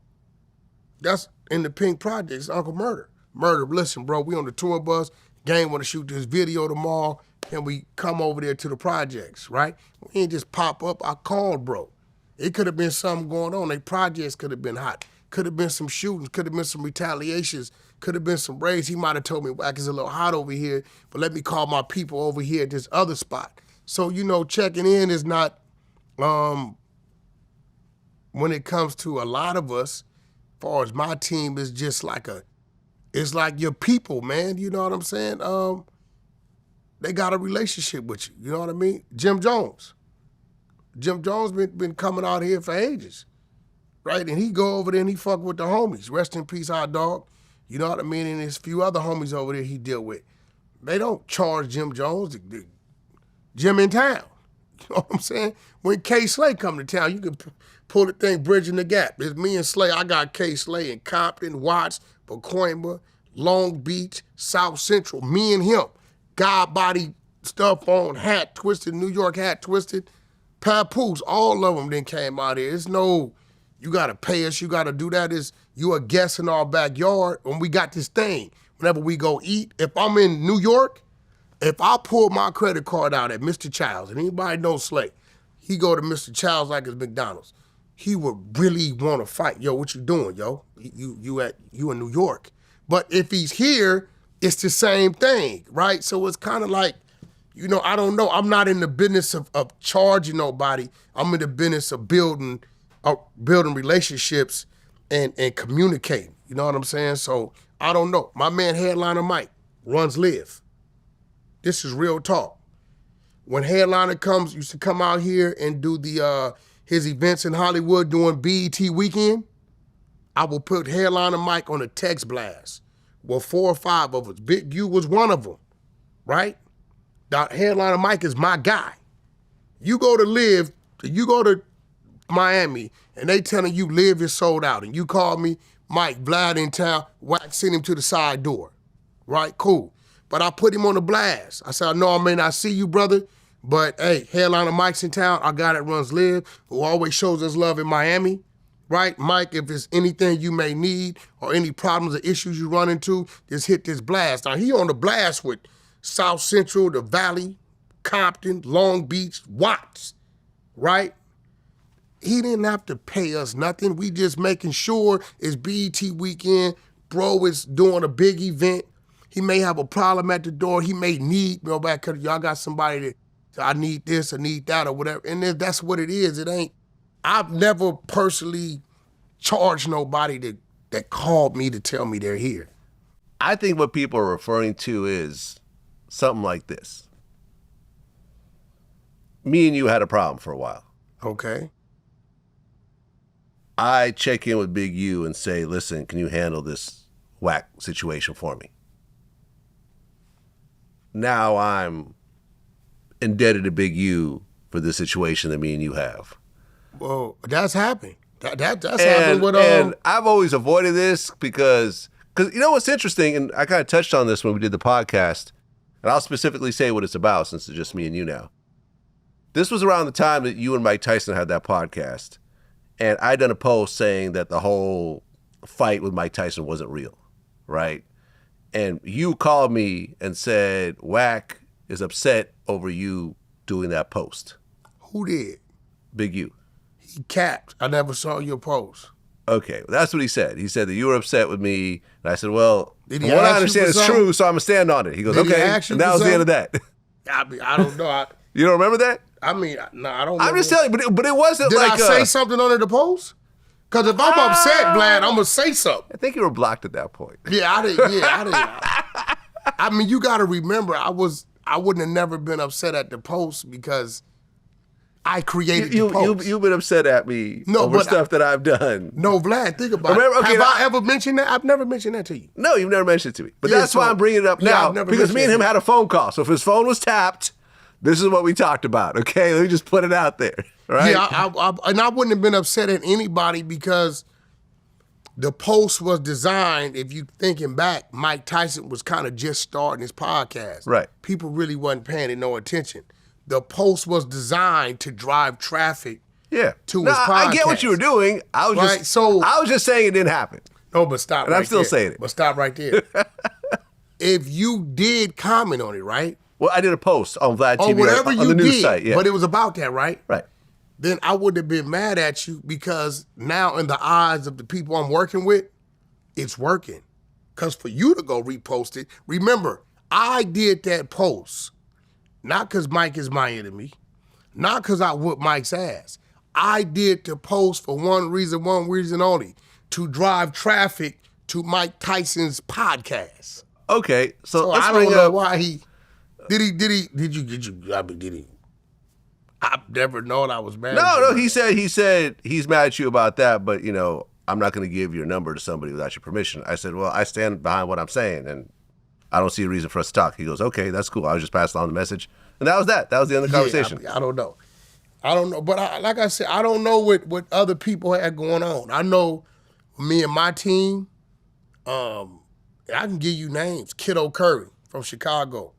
That's in the Pink Projects, Uncle Murder. Murder, listen, bro, we on the tour bus. Gang want to shoot this video tomorrow. And we come over there to the projects, right? We ain't just pop up. I called, bro. It could have been something going on. They projects could have been hot. Could have been some shootings. Could have been some retaliations. Could have been some raids. He might have told me, Wack, it's a little hot over here, but let me call my people over here at this other spot. So, you know, checking in is not, when it comes to a lot of us, as far as my team, is just like it's like your people, man. You know what I'm saying? They got a relationship with you. You know what I mean? Jim Jones been coming out here for ages, right? And he go over there and he fuck with the homies. Rest in peace, our dog. You know what I mean? And there's a few other homies over there he deal with. They don't charge Jim Jones. Jim in town. You know what I'm saying? When K Slay come to town, you can pull the thing, bridging the gap. It's me and Slay. I got K Slay in Compton, Watts, Pacoima, Long Beach, South Central. Me and him. God body stuff on, hat twisted, New York hat twisted, papoose, all of them then came out here. It's no you gotta pay us, you gotta do that, is you a guest in our backyard when we got this thing. Whenever we go eat, if I'm in New York, if I pull my credit card out at Mr. Childs, and anybody knows Slay, he go to Mr. Childs like it's McDonald's, he would really want to fight. Yo, what you doing, yo? You in New York. But if he's here, it's the same thing, right? So it's kind of like, you know, I don't know. I'm not in the business of charging nobody. I'm in the business of building relationships and communicating. You know what I'm saying? So I don't know. My man Headliner Mike runs Live. This is real talk. When Headliner used to come out here and do his events in Hollywood doing BET weekend, I will put Headliner Mike on a text blast. Well, 4 or 5 of us. Big U was one of them, right? Headliner Mike is my guy. You go to Miami, and they telling you Live is sold out, and you call me, Mike, Vlad in town, Wack, send him to the side door, right? Cool. But I put him on the blast. I said, I know I may not see you, brother, but hey, Headliner Mike's in town. Our guy that runs Live, who always shows us love in Miami, right? Mike, if there's anything you may need or any problems or issues you run into, just hit this blast. Now, he on the blast with South Central, the Valley, Compton, Long Beach, Watts, right? He didn't have to pay us nothing. We just making sure it's BET weekend. Bro is doing a big event. He may have a problem at the door. He may need, y'all got somebody that, I need this, I need that, or whatever. And then that's what it is. It ain't, I've never personally charged nobody that called me to tell me they're here. I think what people are referring to is something like this. Me and you had a problem for a while. Okay. I check in with Big U and say, listen, can you handle this Wack situation for me? Now I'm indebted to Big U for the situation that me and you have. Well, that's happened. That's happened with And I've always avoided this because you know what's interesting, and I kind of touched on this when we did the podcast, and I'll specifically say what it's about since it's just me and you now. This was around the time that you and Mike Tyson had that podcast, and I'd done a post saying that the whole fight with Mike Tyson wasn't real, right? And you called me and said, Wack is upset over you doing that post. Who did? Big U. He capped. I never saw your post. Okay, that's what he said. He said that you were upset with me, and I said, well, Did from he what I ask you understand for is something? true, so I'm going to stand on it. He goes, Did he okay, ask you and that for was the end of that. I don't know. You don't remember that? I mean, no, I don't. I'm just telling you, but it wasn't Did like I say something under the post? Because if I'm upset, Vlad, I'm gonna say something. I think you were blocked at that point. Yeah, I didn't. I mean, you got to remember, I wouldn't have never been upset at the post because I created the post. You've been upset at me over stuff that I've done. No, Vlad, think about it. Okay, have I ever mentioned that? I've never mentioned that to you. No, you've never mentioned it to me. But that's why I'm bringing it up now, because me and him had a phone call. So if his phone was tapped, this is what we talked about, okay? Let me just put it out there, right? Yeah, and I wouldn't have been upset at anybody because the post was designed, if you thinking back, Mike Tyson was kind of just starting his podcast. Right. People really wasn't paying it no attention. The post was designed to drive traffic to his podcast. I get what you were doing. I was just saying it didn't happen. No, but stop and right I'm still there. saying it. But stop right there. If you did comment on it, right? Well, I did a post on Vlad TV whatever on you the news did, site. Yeah. But it was about that, right? Right. Then I wouldn't have been mad at you because now in the eyes of the people I'm working with, it's working. Because for you to go repost it, remember, I did that post, not because Mike is my enemy, not because I whooped Mike's ass. I did the post for one reason only, to drive traffic to Mike Tyson's podcast. Okay, so let's I don't know why he... Did he? I've never known I was mad at you. No, he said he's mad at you about that, but, you know, I'm not going to give your number to somebody without your permission. I said, well, I stand behind what I'm saying, and I don't see a reason for us to talk. He goes, okay, that's cool. I was just passing on the message. And that was that. That was the end of the conversation. I don't know. But like I said, I don't know what other people had going on. I know me and my team, I can give you names. Kiddo Curry from Chicago.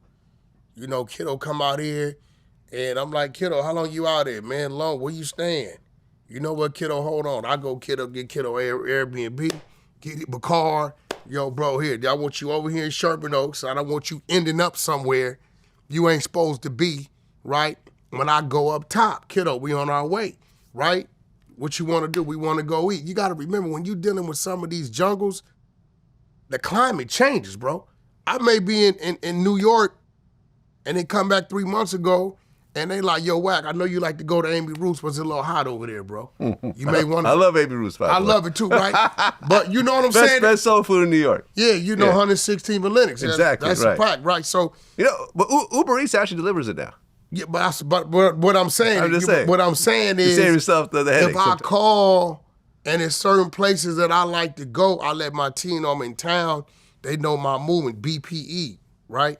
You know, Kiddo come out here, and I'm like, Kiddo, how long you out here, man? Long, where you staying? You know what, kiddo, hold on. I go, kiddo, get kiddo Airbnb, get him a car. Yo, bro, here, I want you over here in Sherman Oaks. I don't want you ending up somewhere you ain't supposed to be, right? When I go up top, kiddo, we on our way, right? What you want to do? We want to go eat. You got to remember, when you dealing with some of these jungles, the climate changes, bro. I may be in New York and then come back 3 months ago and they like, yo, Wack, I know you like to go to Amy Root's, but it's a little hot over there, bro. You may want to. I love Amy Root's. I love it too, right? But you know what I'm saying? Best soul food in New York. Yeah, you know 116 Linux. Exactly, That's right. a fact, right? So, You know, but Uber Eats actually delivers it now. yeah, but what I'm saying, I'm just saying. what I'm saying You is, save yourself the headache. if I sometimes. call and there's certain places that I like to go, I let my team know I'm in town. They know my movement, BPE, right?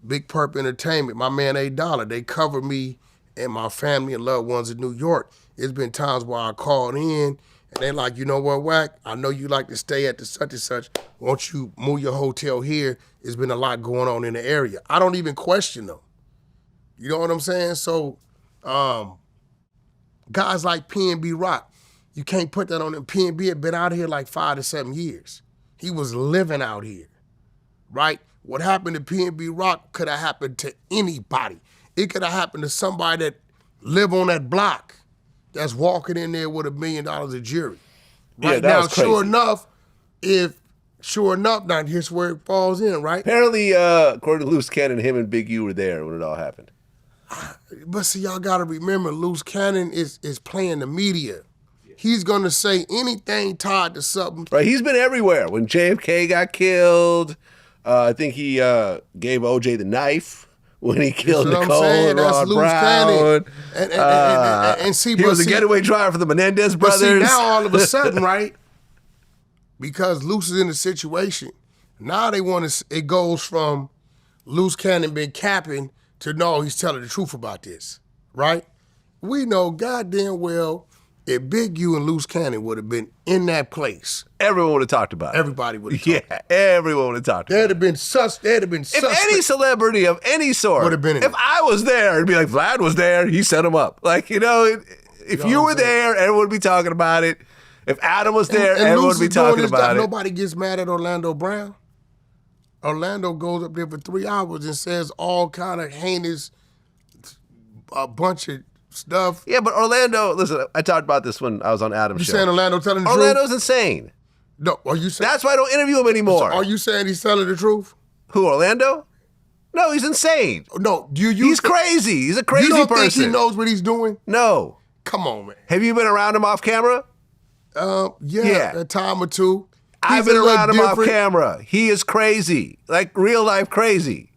Big Purp Entertainment, my man $8. They cover me and my family and loved ones in New York. It's been times where I called in and they like, you know what, Wack? I know you like to stay at the such and such. Won't you move your hotel here? There's been a lot going on in the area. I don't even question them. You know what I'm saying? So, guys like PNB Rock, you can't put that on him. PNB had been out here like 5 to 7 years. He was living out here, right? What happened to PNB Rock could have happened to anybody. It could have happened to somebody that live on that block that's walking in there with $1 million of jewelry. Right that now, was crazy. sure enough, now here's where it falls in, right? Apparently, according to Loose Cannon, him and Big U were there when it all happened. But see, y'all gotta remember, Loose Cannon is playing the media. He's gonna say anything tied to something. Right, he's been everywhere. When JFK got killed, I think he gave OJ the knife when he killed That's what I'm Nicole saying. and That's Rod Loose Brown. Cannon. And see, he was a getaway driver for the Menendez but brothers. see, now all of a sudden, right? Because Loose is in a situation. Now they want to. It goes from Loose Cannon been capping to no, he's telling the truth about this, right? We know goddamn well if Big U and Loose Cannon would have been in that place, Everyone would have talked about it. everybody would have. Yeah, everyone would have talked about it. There'd have been If any celebrity of any sort Would have been in if it. I was there, it'd be like, Vlad was there, he set him up. Like, if know you what were I'm saying? there, everyone would be talking about it. If Adam was there, and everyone Loose would be is doing talking this, about it. Nobody gets mad at Orlando Brown. Orlando goes up there for 3 hours and says all kind of heinous, a bunch of stuff. Yeah, but Orlando, listen, I talked about this when I was on Adam's You show. saying Orlando telling the Orlando's truth? insane. No, are you saying? That's why I don't interview him anymore. Are you saying he's telling the truth? Who, Orlando? No, he's insane. No, do you? He's crazy. He's a crazy You don't person. think he knows what he's doing? No. Come on, man. Have you been around him off camera? Yeah, a time or two. I've He's been a little around him off different. camera. He is crazy. Like real life crazy.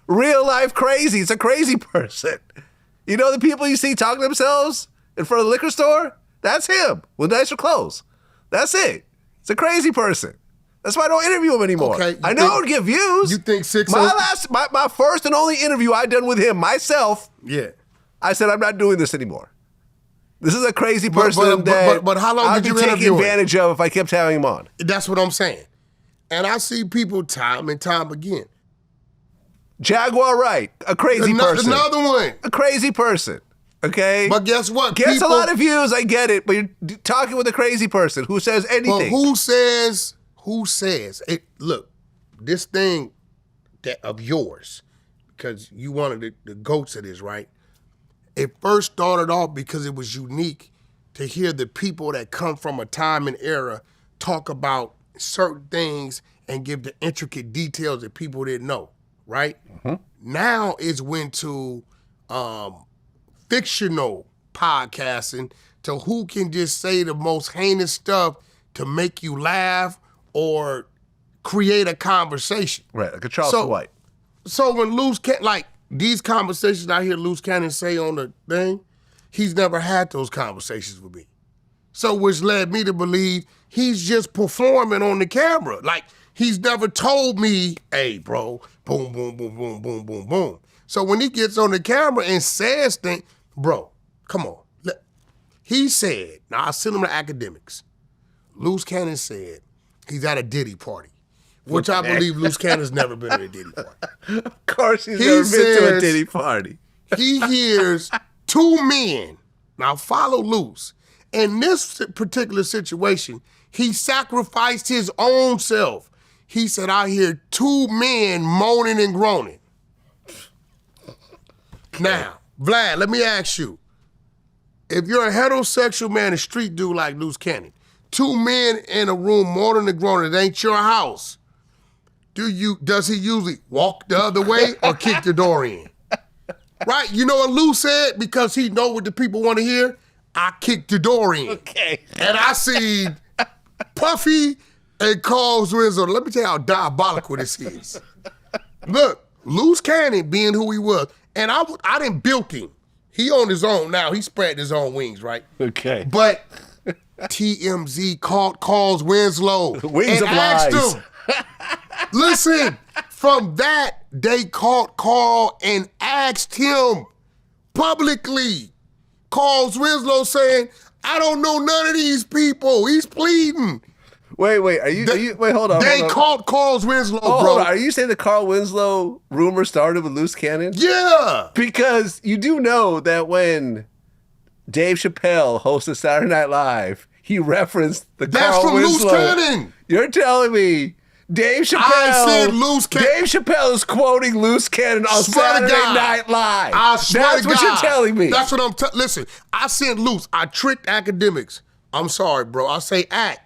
Real life crazy. It's a crazy person. You know the people you see talking to themselves in front of the liquor store? That's him with nicer clothes. That's it. It's a crazy person. That's why I don't interview him anymore. Okay, I know it would get views. You think 6 my first and only interview I done with him myself, Yeah. I said I'm not doing this anymore. This is a crazy person but how long I'd did you be taking interview him? advantage of if I kept having him on. That's what I'm saying. And I see people time and time again. Jaguar Wright, a crazy person. Another one. A crazy person. Okay? But guess what? Gets People- a lot of views, I get it, but you're talking with a crazy person who says But anything. who says? It, look, this thing of yours, because you wanted the goats of this, right? It first started off because it was unique to hear the people that come from a time and era talk about certain things and give the intricate details that people didn't know, right? Mm-hmm. Now it's went to fictional podcasting to who can just say the most heinous stuff to make you laugh or create a conversation. Right, like a Charleston White. So when like these conversations I hear Loose Cannon say on the thing, he's never had those conversations with me. So which led me to believe he's just performing on the camera. Like he's never told me, hey bro, boom, boom, boom, boom, boom, boom, boom. So when he gets on the camera and says things, bro, come on. He said, now I send him to academics. Loose Cannon said he's at a Diddy party, which I believe Loose Cannon's never been at a Diddy party. Of course he's He never been to a says- Diddy party. He hears 2 men, now follow Loose, In this particular situation, he sacrificed his own self. He said, I hear two men moaning and groaning. Now, Vlad, let me ask you. If you're a heterosexual man, a street dude like Loose Cannon, two men in a room moaning and groaning, it ain't your house. Does he usually walk the other way or kick the door in? Right? You know what Lou said? Because he know what the people want to hear, I kicked the door in. Okay. And I see Puffy and Carl's Winslow. Let me tell you how diabolical this is. Look, Loose Cannon being who he was, and I didn't build him. He on his own now. He spread his own wings, right? Okay. But TMZ called Carl's Winslow Wings and of asked lies. him. Listen, from that, they called Carl and asked him publicly. Carl's Winslow saying, I don't know none of these people. He's pleading. Wait, wait, hold on. They called Carl's Winslow, bro. bro. Are you saying the Carl Winslow rumor started with Loose Cannon? Yeah. Because you do know that when Dave Chappelle hosted Saturday Night Live, he referenced the That's Carl from Winslow. Loose Cannon. You're telling me Dave Chappelle. I said Loose Cannon. Dave Chappelle is quoting Loose Cannon on Swear to Saturday God. Night Live. I swear That's to what God. you're telling me. That's what I'm listen, I sent Loose. I tricked academics. I'm sorry, bro. I say act.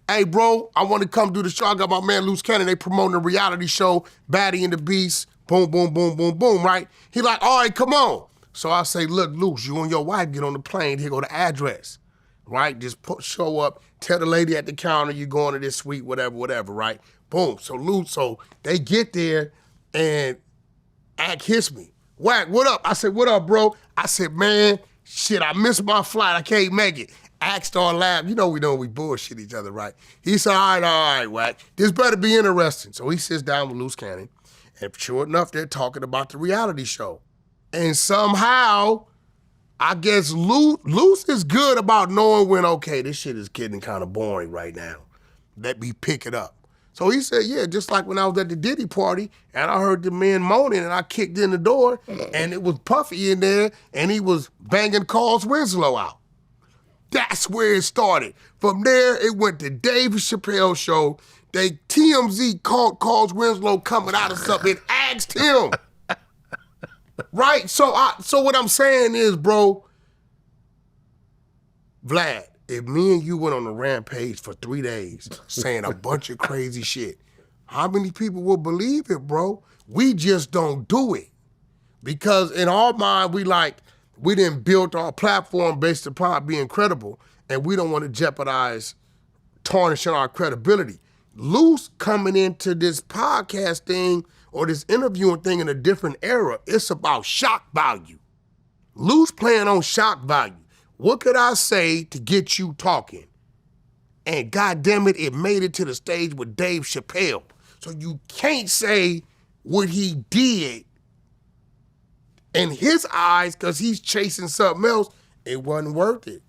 Hey, bro, I want to come do the show. I got my man Loose Cannon. They promoting a reality show, Baddie and the Beast. Boom, boom, boom, boom, boom, right? He like, all right, come on. So I say, look, Loose, you and your wife get on the plane. Here go the address, right? Just show up. Tell the lady at the counter you going to this suite, whatever, right? Boom. So Loose, so they get there and Ack hits me. Wack, what up? I said, what up, bro? I said, man, shit, I missed my flight. I can't make it. Ack started laughing. You know we bullshit each other, right? He said, all right, Wack. This better be interesting. So he sits down with Loose Cannon, and sure enough, they're talking about the reality show. And somehow, I guess Loose is good about knowing when, okay, this shit is getting kind of boring right now. Let me pick it up. So he said, yeah, just like when I was at the Diddy party, and I heard the men moaning, and I kicked in the door, and it was Puffy in there, and he was banging Carl's Winslow out. That's where it started. From there, it went to Dave Chappelle show. They TMZ called Carl's Winslow coming out of something and asked him. Right? So what I'm saying is, bro, Vlad, if me and you went on a rampage for 3 days saying a bunch of crazy shit, how many people will believe it, bro? We just don't do it. Because in our mind, we didn't build our platform based upon being credible, and we don't want to jeopardize tarnishing our credibility. Loose coming into this podcast thing or this interviewing thing in a different era, it's about shock value. Loose playing on shock value. What could I say to get you talking? And goddamn it made it to the stage with Dave Chappelle. So you can't say what he did in his eyes, because he's chasing something else, it wasn't worth it.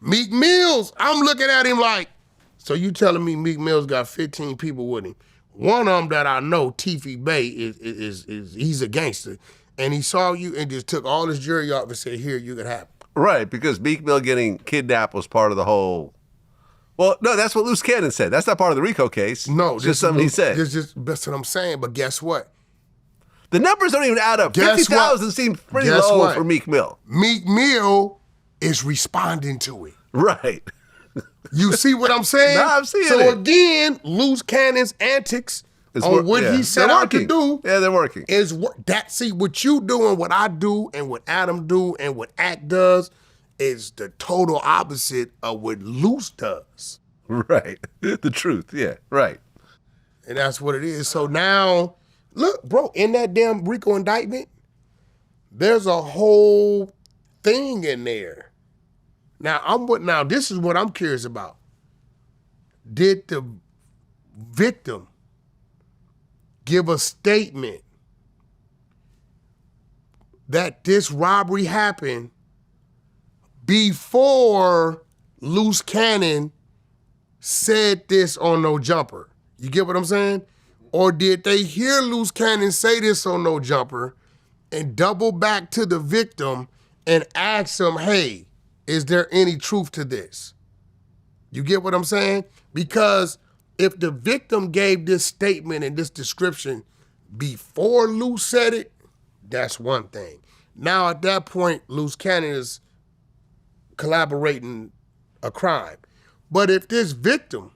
Meek Mills, I'm looking at him like, so you telling me Meek Mills got 15 people with him? One of them that I know, Keefe Bay, is he's a gangster. And he saw you and just took all his jury off and said, here, you can have it. Right, because Meek Mill getting kidnapped was part of the whole. Well, no, that's what Loose Cannon said. That's not part of the RICO case. No, it's just something he said. That's what I'm saying, but guess what? The numbers don't even add up. 50,000 seems pretty low for Meek Mill. Meek Mill is responding to it. Right. You see what I'm saying? No, I'm seeing it. So again, Loose Cannon's antics on what he set out to do. Yeah, they're working. Is what that see what you do and what I do and what Adam do and what Act does is the total opposite of what Loose does. Right. The truth. Yeah. Right. And that's what it is. So now, look, bro, in that damn RICO indictment, there's a whole thing in there. Now this is what I'm curious about. Did the victim give a statement that this robbery happened before Loose Cannon said this on No Jumper? You get what I'm saying? Or did they hear Loose Cannon say this on No Jumper and double back to the victim and ask him, hey, is there any truth to this? You get what I'm saying? Because if the victim gave this statement and this description before Lou said it, that's one thing. Now at that point, Loose Cannon is collaborating a crime. But if this victim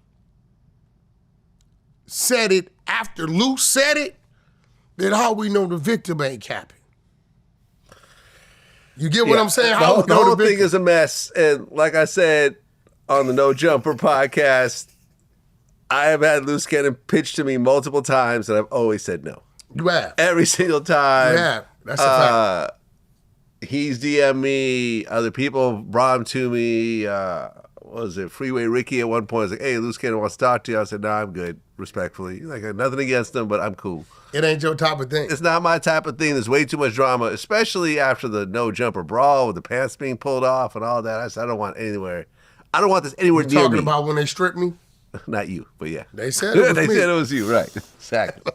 said it after Lou said it, then how we know the victim ain't capping? You get what I'm saying? How the whole thing is a mess. And like I said on the No Jumper podcast, I have had Loose Cannon pitched to me multiple times, and I've always said no. You have. Every single time. You have. That's a fact. He's DM'd me. Other people brought him to me. What was it? Freeway Ricky at one point was like, hey, Loose Cannon wants to talk to you. I said, no, I'm good, respectfully. Like, I got nothing against him, but I'm cool. It ain't your type of thing. It's not my type of thing. There's way too much drama, especially after the No Jumper brawl with the pants being pulled off and all that. I said, I don't want this anywhere near me. Talking about when they stripped me? Not you, but yeah. They said it was They me. said it was you, right. Exactly.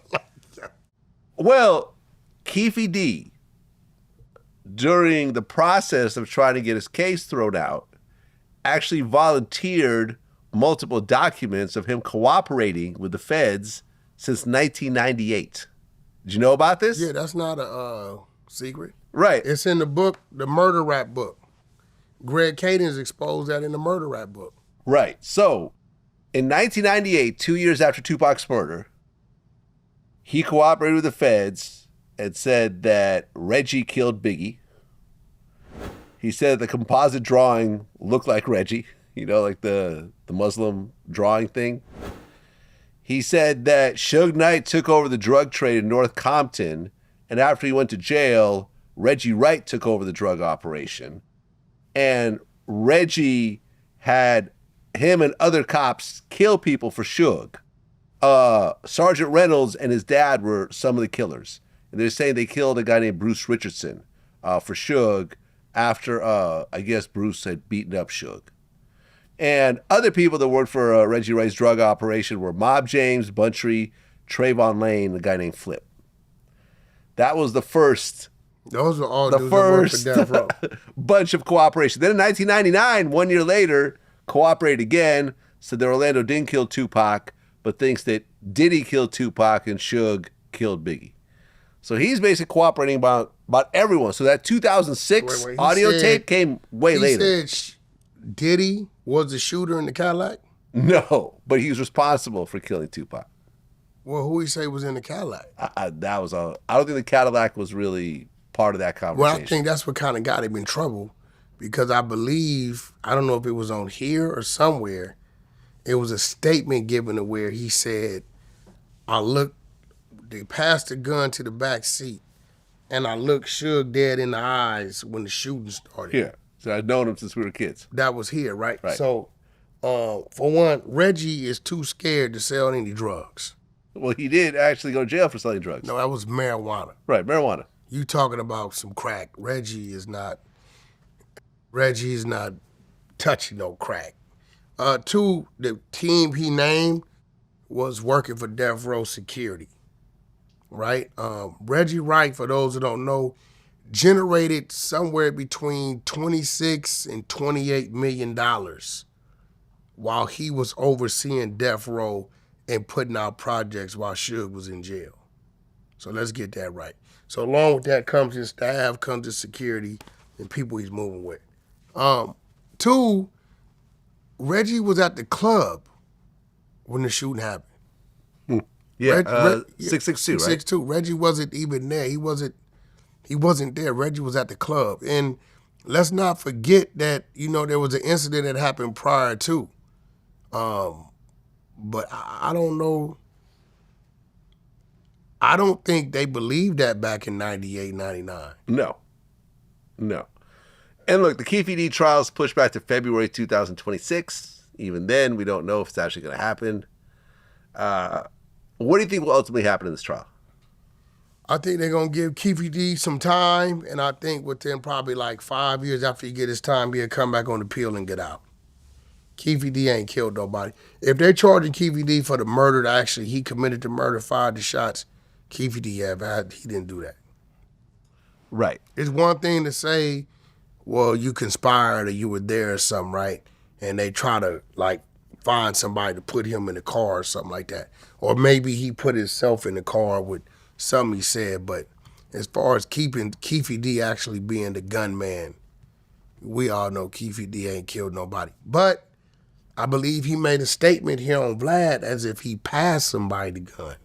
Well, Keefe D, during the process of trying to get his case thrown out, actually volunteered multiple documents of him cooperating with the feds since 1998. Did you know about this? Yeah, that's not a secret. Right. It's in the book, the murder rap book. Greg Cadens exposed that in the murder rap book. Right. So, in 1998, 2 years after Tupac's murder, he cooperated with the feds and said that Reggie killed Biggie. He said the composite drawing looked like Reggie, like the Muslim drawing thing. He said that Suge Knight took over the drug trade in North Compton, and after he went to jail, Reggie Wright took over the drug operation. And Reggie had him and other cops kill people for Suge. Sergeant Reynolds and his dad were some of the killers. And they're saying they killed a guy named Bruce Richardson for Suge after, I guess, Bruce had beaten up Suge. And other people that worked for Reggie Wright's drug operation were Mob James, Buntry, Trayvon Lane, and a guy named Flip. That was the first. Those are all dudes that worked for Death Row. Bunch of cooperation. Then in 1999, 1 year later, cooperated again, said that Orlando didn't kill Tupac, but thinks that Diddy killed Tupac and Suge killed Biggie. So he's basically cooperating about everyone. So that 2006 audio tape came way later. He said Diddy was the shooter in the Cadillac? No, but he was responsible for killing Tupac. Well, who he say was in the Cadillac? That was all. I don't think the Cadillac was really part of that conversation. Well, I think that's what kind of got him in trouble because I believe, I don't know if it was on here or somewhere, it was a statement given to where he said, they passed the gun to the back seat and I looked Suge dead in the eyes when the shooting started. Yeah. So I'd known him since we were kids. That was here, right? So, for one, Reggie is too scared to sell any drugs. Well, he did actually go to jail for selling drugs. No, that was marijuana. Right, marijuana. You talking about some crack. Reggie's not touching no crack. Two, the team he named was working for Death Row Security, right? Reggie Wright, for those who don't know, generated somewhere between $26 and $28 million while he was overseeing Death Row and putting out projects while Suge was in jail. So let's get that right. So along with that comes his staff, comes his security, and people he's moving with. Two, Reggie was at the club when the shooting happened. Yeah, 662, right? 662. Reggie wasn't even there. He wasn't there. Reggie was at the club. And let's not forget that, there was an incident that happened prior to. But I don't know. I don't think they believed that back in 98, 99. No. And look, the Keefe D trial is pushed back to February 2026. Even then, we don't know if it's actually going to happen. What do you think will ultimately happen in this trial? I think they're going to give Keefe D some time, and I think within probably like 5 years after he get his time, he'll come back on the appeal and get out. Keefe D ain't killed nobody. If they're charging Keefe D for the murder, actually he committed the murder, fired the shots, Keefe D, he didn't do that. Right. It's one thing to say, well, you conspired or you were there or something, right? And they try to like find somebody to put him in the car or something like that. Or maybe he put himself in the car with something he said. But as far as Keefe D actually being the gunman, we all know Keefe D ain't killed nobody. But I believe he made a statement here on Vlad as if he passed somebody the gun.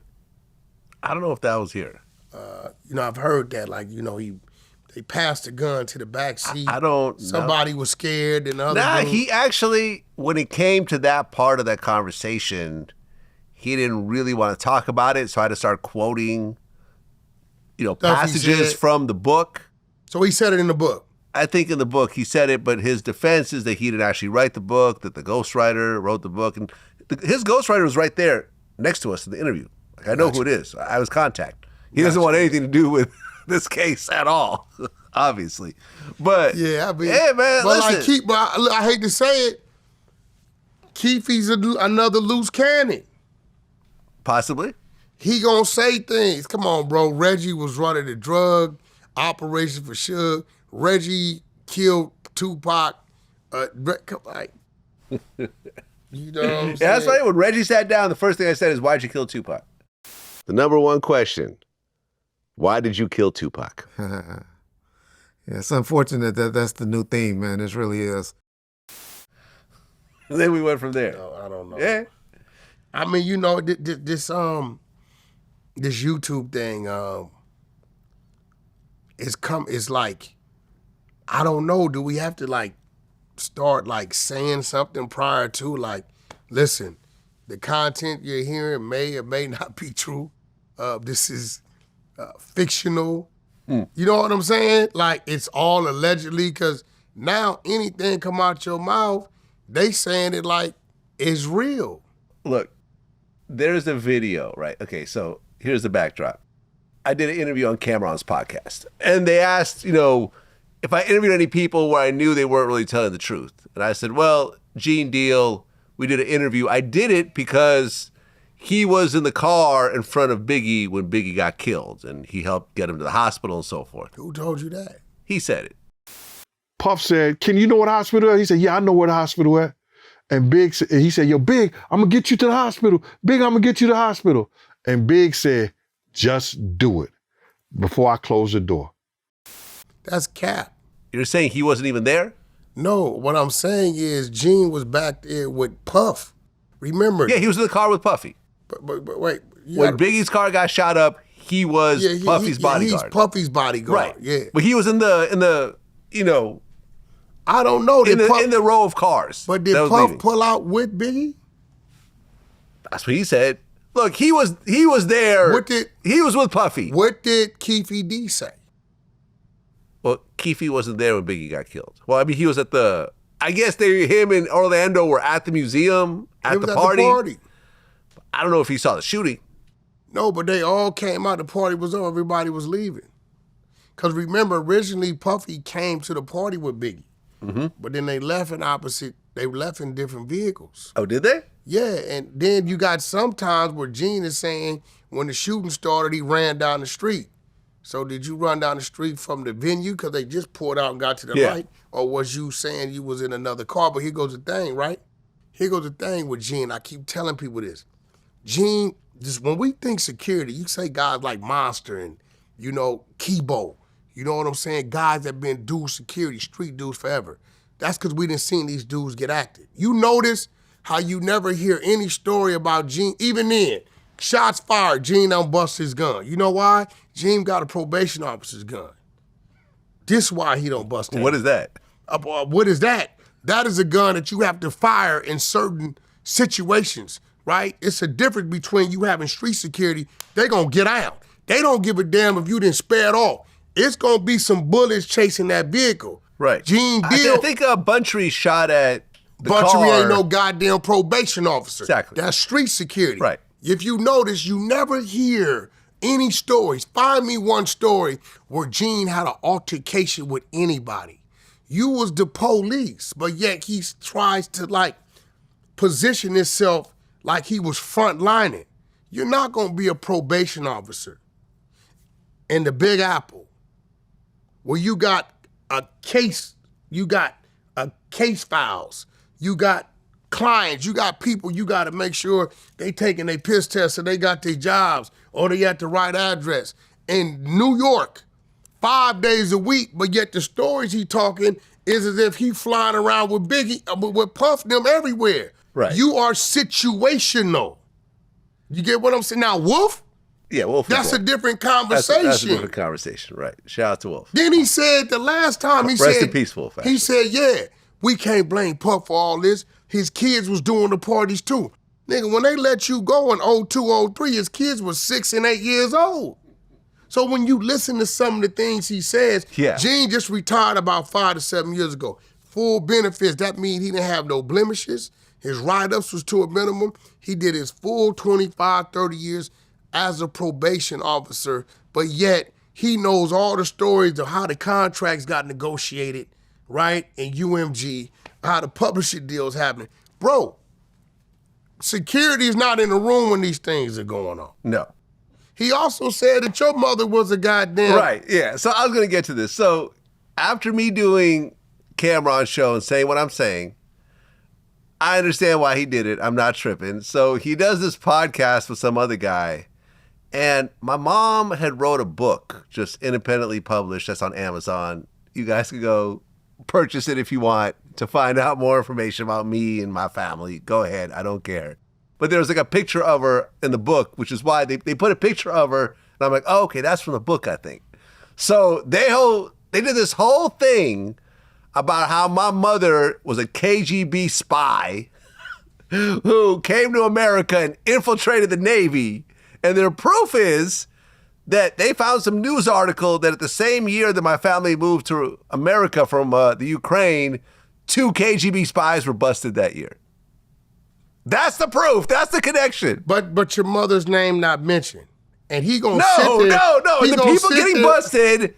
I don't know if that was here. I've heard that, like, they passed the gun to the back seat. I don't know. Somebody was scared and the other dude. He actually, when it came to that part of that conversation, he didn't really want to talk about it, so I had to start quoting, passages from the book. So he said it in the book? I think in the book he said it, but his defense is that he didn't actually write the book, that the ghostwriter wrote the book. And his ghostwriter was right there next to us in the interview. Like, I know who it is. I was contact. He doesn't want anything to do with this case at all, obviously. But yeah, man, but listen. I hate to say it, Keefe's another loose cannon. Possibly. He gonna say things. Come on, bro. Reggie was running the drug operation for Suge. Reggie killed Tupac. You know what I'm saying? Yeah, that's right. When Reggie sat down, the first thing I said is, why'd you kill Tupac? The number one question, why did you kill Tupac? Yeah, it's unfortunate that that's the new theme, man. It really is. And then we went from there. No, I don't know. Yeah. I mean, this YouTube thing, it's like, I don't know, do we have to like start like saying something prior to, like, listen, the content you're hearing may or may not be true. This is fictional. You know what I'm saying? Like, it's all allegedly, because now anything come out your mouth, they saying it like it's real. Look, there's a video, right? Okay, so here's the backdrop. I did an interview on Cameron's podcast, and they asked, if I interviewed any people where I knew they weren't really telling the truth. And I said, well, Gene Deal, we did an interview. I did it because he was in the car in front of Biggie when Biggie got killed, and he helped get him to the hospital and so forth. Who told you that? He said it. Puff said, can you know what hospital is? He said, yeah, I know where the hospital is. And he said, yo, Big, I'm going to get you to the hospital. Big, I'm going to get you to the hospital. And Big said, just do it before I close the door. That's cap. You're saying he wasn't even there? No, what I'm saying is Gene was back there with Puff. Remember? Yeah, he was in the car with Puffy. But wait. When Biggie's car got shot up, he was Puffy's bodyguard. He's Puffy's bodyguard. Right. Yeah. But he was in the I don't know. in the row of cars. But did Puff pull out with Biggie? That's what he said. Look, he was there. He was with Puffy. What did Keefe D say? Well, Keefe wasn't there when Biggie got killed. Well, I mean, he was at I guess him and Orlando were at the museum at the party. I don't know if he saw the shooting. No, but they all came out. The party was over. Everybody was leaving. Because remember, originally Puffy came to the party with Biggie. Mm-hmm. But then they left they left in different vehicles. Oh, did they? Yeah, and then you got sometimes where Gene is saying when the shooting started, he ran down the street. So did you run down the street from the venue because they just pulled out and got to the light? Or was you saying you was in another car? But here goes the thing, right? Here goes the thing with Gene. I keep telling people this. Gene, just when we think security, you say guys like Monster and, Kibo. You know what I'm saying? Guys that been dudes security, street dudes forever. That's because we done seen these dudes get active. You notice how you never hear any story about Gene, even then. Shots fired, Gene don't bust his gun. You know why? Gene got a probation officer's gun. This why he don't bust it. What is that? What is that? That is a gun that you have to fire in certain situations, right? It's a difference between you having street security. They gonna get out. They don't give a damn if you didn't spare it off. It's gonna be some bullets chasing that vehicle. Right. Gene Deal. I think Buntry shot at the car. Buntry ain't no goddamn probation officer. Exactly. That's street security. Right. If you notice, you never hear any stories. Find me one story where Gene had an altercation with anybody. You was the police, but yet he tries to position himself like he was frontlining. You're not gonna be a probation officer in the Big Apple where you got a case You got case files. You got clients. You got people. You got to make sure they taking their piss test so they got their jobs or they at the right address. In New York, 5 days a week, but yet the stories he talking is as if he flying around with Biggie, with Puff them everywhere. Right. You are situational. You get what I'm saying? Now, Wolf? Yeah, Wolf. That's a different conversation. That's a different conversation, right. Shout out to Wolf. Then he said the last time, Rest in peace, Wolf. He said, yeah, we can't blame Puff for all this. His kids was doing the parties too. Nigga, when they let you go in 02, 03, his kids was 6 and 8 years old. So when you listen to some of the things he says, Gene just retired about 5 to 7 years ago. Full benefits, that means he didn't have no blemishes. His write-ups was to a minimum. He did his full 25, 30 years as a probation officer, but yet he knows all the stories of how the contracts got negotiated, right, in UMG, how the publishing deals happening. Bro, security is not in the room when these things are going on. No. He also said that your mother was a goddamn... Right, yeah. So I was going to get to this. So after me doing Cameron's show and saying what I'm saying, I understand why he did it. I'm not tripping. So he does this podcast with some other guy. And my mom had wrote a book, just independently published, that's on Amazon. You guys can go purchase it if you want to find out more information about me and my family. Go ahead. I don't care. But there was like a picture of her in the book, which is why they put a picture of her. And I'm like, oh, okay, that's from the book, I think. So they did this whole thing about how my mother was a KGB spy who came to America and infiltrated the Navy. And their proof is that they found some news article that at the same year that my family moved to America from the Ukraine, 2 KGB spies were busted that year. That's the proof. That's the connection. But your mother's name not mentioned. And he gonna sit there. No. And the people getting busted,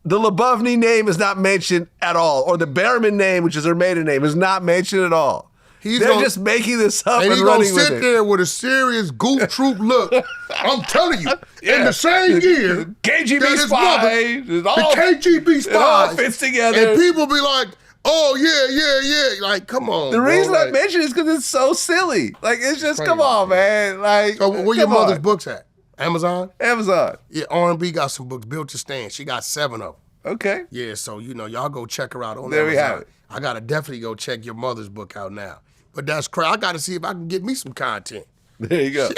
the Lebovny name is not mentioned at all. Or the Behrman name, which is her maiden name, is not mentioned at all. They're just making this up and running with it. And he gonna sit there with a serious goof troop look. I'm telling you, in the same year, KGB spy, the KGB spies, it all fits together. And people be like, oh, yeah. Like, come on. The reason I mention it is because it's so silly. Like, it's just, crazy. Come on, man. Like, so where your mother's books at? Amazon? Amazon. Yeah, R&B got some books. Built to Stand. She got 7 of them. Okay. Yeah, so, y'all go check her out on there Amazon. We have it. I got to definitely go check your mother's book out now. But that's crazy. I got to see if I can get me some content. There you go.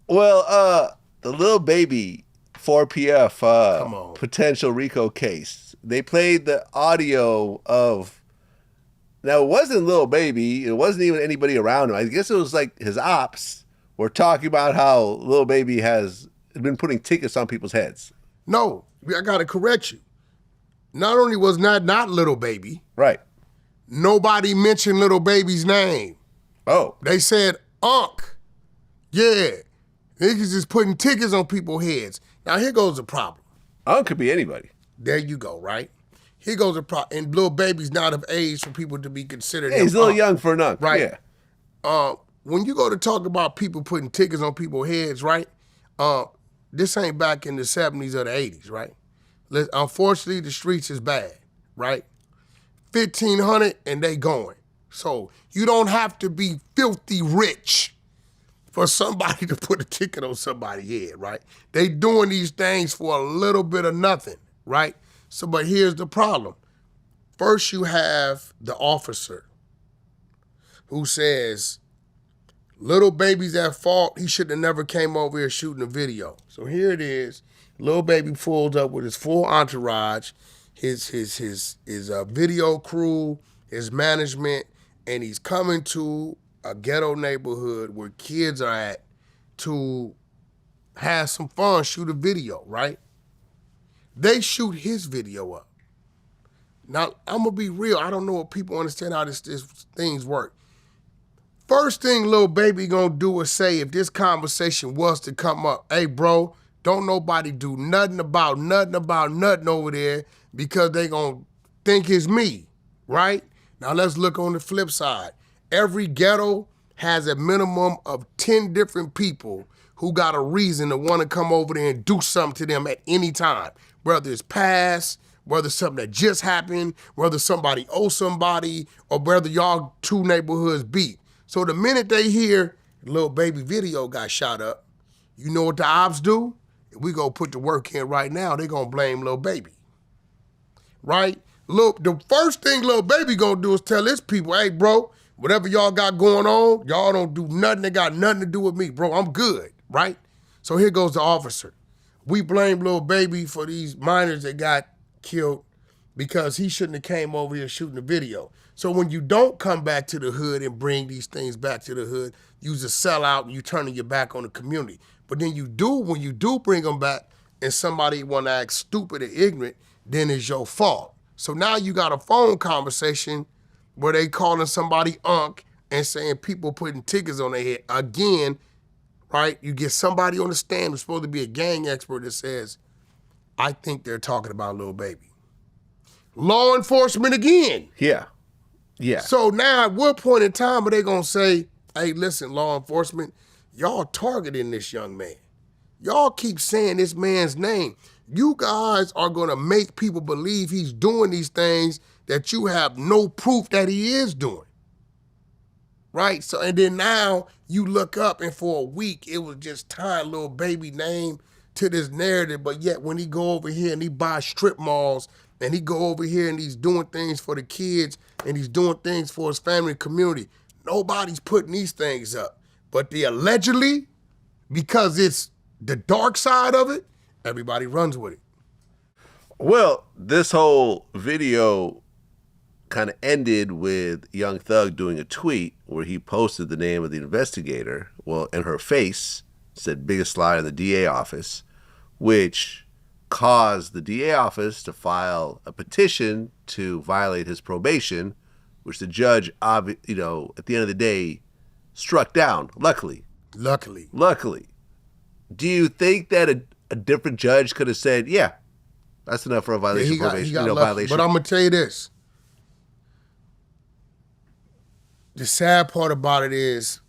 Well, the Lil Baby 4PF potential RICO case. They played the audio of... Now, it wasn't Lil Baby. It wasn't even anybody around him. I guess it was like his ops were talking about how Lil Baby has been putting tickets on people's heads. No, I got to correct you. Not only was not Lil Baby... Right. Nobody mentioned Lil Baby's name. Oh. They said, Unc. Yeah. Niggas just putting tickets on people's heads. Now, here goes the problem. Unc could be anybody. There you go, right? Here goes the problem. And Lil Baby's not of age for people to be considered. Yeah, he's a little young for an Unc. Right. Yeah. When you go to talk about people putting tickets on people's heads, right? This ain't back in the 70s or the 80s, right? Unfortunately, the streets is bad, right? 1,500 and they going. So you don't have to be filthy rich for somebody to put a ticket on somebody's head, right? They doing these things for a little bit of nothing, right? So, but here's the problem. First you have the officer who says, Lil Baby's at fault. He should have never came over here shooting a video. So here it is. Lil Baby pulls up with his full entourage, his video crew, his management, and he's coming to a ghetto neighborhood where kids are at to have some fun, shoot a video, right? They shoot his video up. Now, I'm gonna be real. I don't know if people understand how this things work. First thing Lil Baby gonna do is say, if this conversation was to come up, hey, bro, don't nobody do nothing about nothing over there because they gonna think it's me, right? Now let's look on the flip side. Every ghetto has a minimum of 10 different people who got a reason to want to come over there and do something to them at any time, whether it's past, whether something that just happened, whether somebody owes somebody, or whether y'all two neighborhoods beat. So the minute they hear Lil Baby video got shot up, you know what the ops do? If we go put the work in right now, they gonna blame Lil Baby, right? Look, the first thing Lil Baby gonna do is tell his people, hey, bro, whatever y'all got going on, y'all don't do nothing that got nothing to do with me, bro. I'm good, right? So here goes the officer. We blame Lil Baby for these minors that got killed because he shouldn't have came over here shooting the video. So when you don't come back to the hood and bring these things back to the hood, you's a sellout and you turning your back on the community. But then you do, when you do bring them back and somebody want to act stupid or ignorant, then it's your fault. So now you got a phone conversation where they calling somebody unk and saying people putting tickets on their head. Again, right? You get somebody on the stand who's supposed to be a gang expert that says, I think they're talking about Lil Baby. Law enforcement again. Yeah. Yeah. So now at what point in time are they gonna say, hey, listen, law enforcement, y'all targeting this young man. Y'all keep saying this man's name. You guys are gonna make people believe he's doing these things that you have no proof that he is doing. Right? So, and then now you look up and for a week, it was just tying Lil Baby name to this narrative, but yet when he go over here and he buy strip malls and he go over here and he's doing things for the kids and he's doing things for his family and community, nobody's putting these things up. But the allegedly, because it's the dark side of it, everybody runs with it. Well, this whole video kind of ended with Young Thug doing a tweet where he posted the name of the investigator, well, in her face, said biggest lie in the DA office, which caused the DA office to file a petition to violate his probation, which the judge, at the end of the day, struck down, luckily. Luckily. Do you think that a different judge could have said, yeah, that's enough for a violation of probation, violation? But I'm going to tell you this. The sad part about it is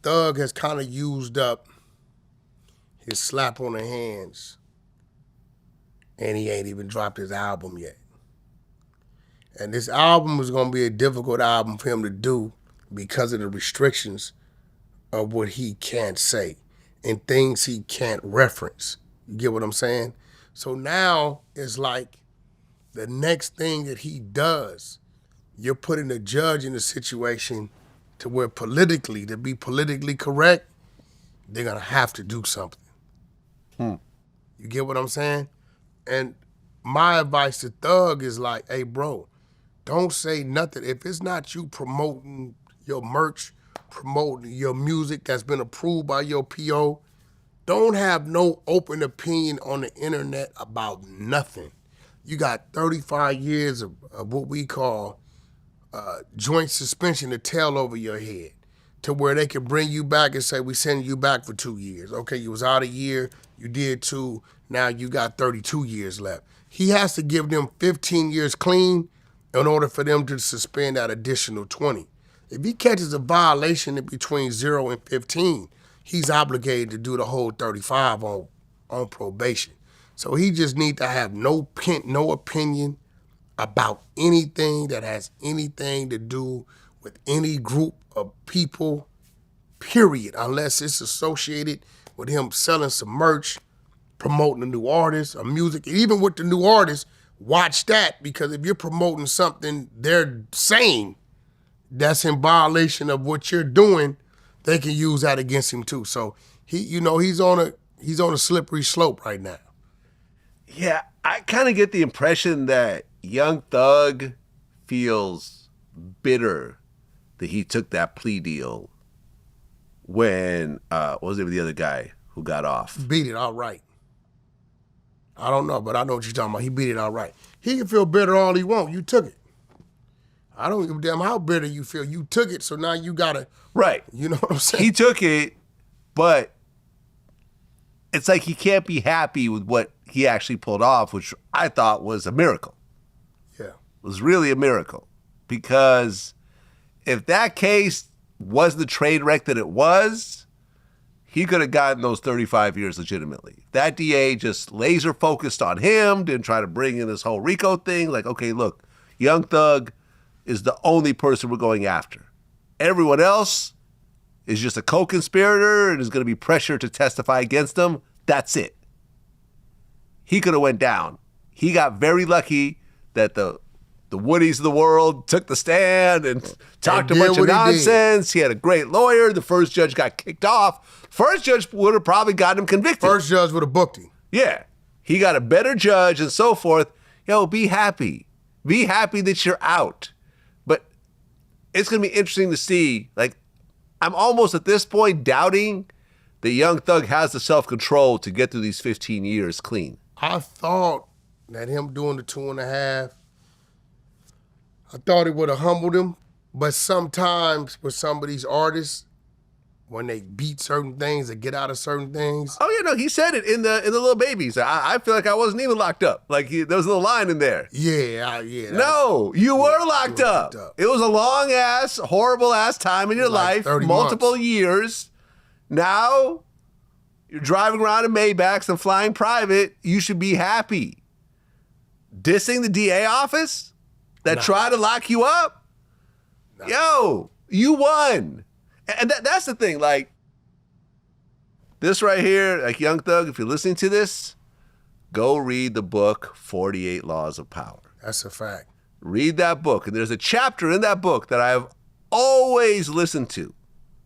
Thug has kind of used up his slap on the hands and he ain't even dropped his album yet. And this album is going to be a difficult album for him to do because of the restrictions of what he can't say and things he can't reference. You get what I'm saying? So now it's like the next thing that he does, you're putting the judge in a situation to where politically, to be politically correct, they're gonna have to do something. You get what I'm saying? And my advice to Thug is like, hey bro, don't say nothing. If it's not you promoting your merch, promoting your music that's been approved by your PO, don't have no open opinion on the internet about nothing. You got 35 years of what we call joint suspension, to tail over your head, to where they can bring you back and say, we sending you back for 2 years. Okay, you was out a year, you did 2, now you got 32 years left. He has to give them 15 years clean in order for them to suspend that additional 20. If he catches a violation in between 0 and 15, he's obligated to do the whole 35 on probation. So he just need to have no opinion about anything that has anything to do with any group of people, period, unless it's associated with him selling some merch, promoting a new artist, or music. Even with the new artist, watch that, because if you're promoting something they're saying that's in violation of what you're doing, they can use that against him too. So he's on a slippery slope right now. Yeah, I kind of get the impression that Young Thug feels bitter that he took that plea deal when, what was it with the other guy who got off? Beat it outright. I don't know, but I know what you're talking about. He beat it outright. He can feel bitter all he wants. You took it. I don't give a damn how bitter you feel. You took it, so now you gotta. Right. You know what I'm saying? He took it, but it's like he can't be happy with what he actually pulled off, which I thought was a miracle. Yeah. It was really a miracle. Because if that case was the train wreck that it was, he could have gotten those 35 years legitimately. That DA just laser focused on him, didn't try to bring in this whole RICO thing. Like, okay, look, Young Thug is the only person we're going after. Everyone else is just a co-conspirator and is going to be pressured to testify against him. That's it. He could have went down. He got very lucky that the Woodies of the world took the stand and talked a bunch of nonsense. He had a great lawyer. The first judge got kicked off. First judge would have probably gotten him convicted. First judge would have booked him. Yeah. He got a better judge and so forth. Yo, be happy. Be happy that you're out. But it's going to be interesting to see. Like, I'm almost at this point doubting that Young Thug has the self-control to get through these 15 years clean. I thought that him doing the 2.5, I thought it would have humbled him. But sometimes with some of these artists, when they beat certain things or get out of certain things. Oh, yeah, no, he said it in the Lil Babies. I feel like I wasn't even locked up. Like, there was a little line in there. Yeah. No, you were locked up. It was a long-ass, horrible-ass time in your life, multiple years. Now, you're driving around in Maybachs and flying private. You should be happy. Dissing the DA office that tried to lock you up? Yo, you won. And that's the thing, like, this right here, like, Young Thug, if you're listening to this, go read the book, 48 Laws of Power. That's a fact. Read that book. And there's a chapter in that book that I've always listened to,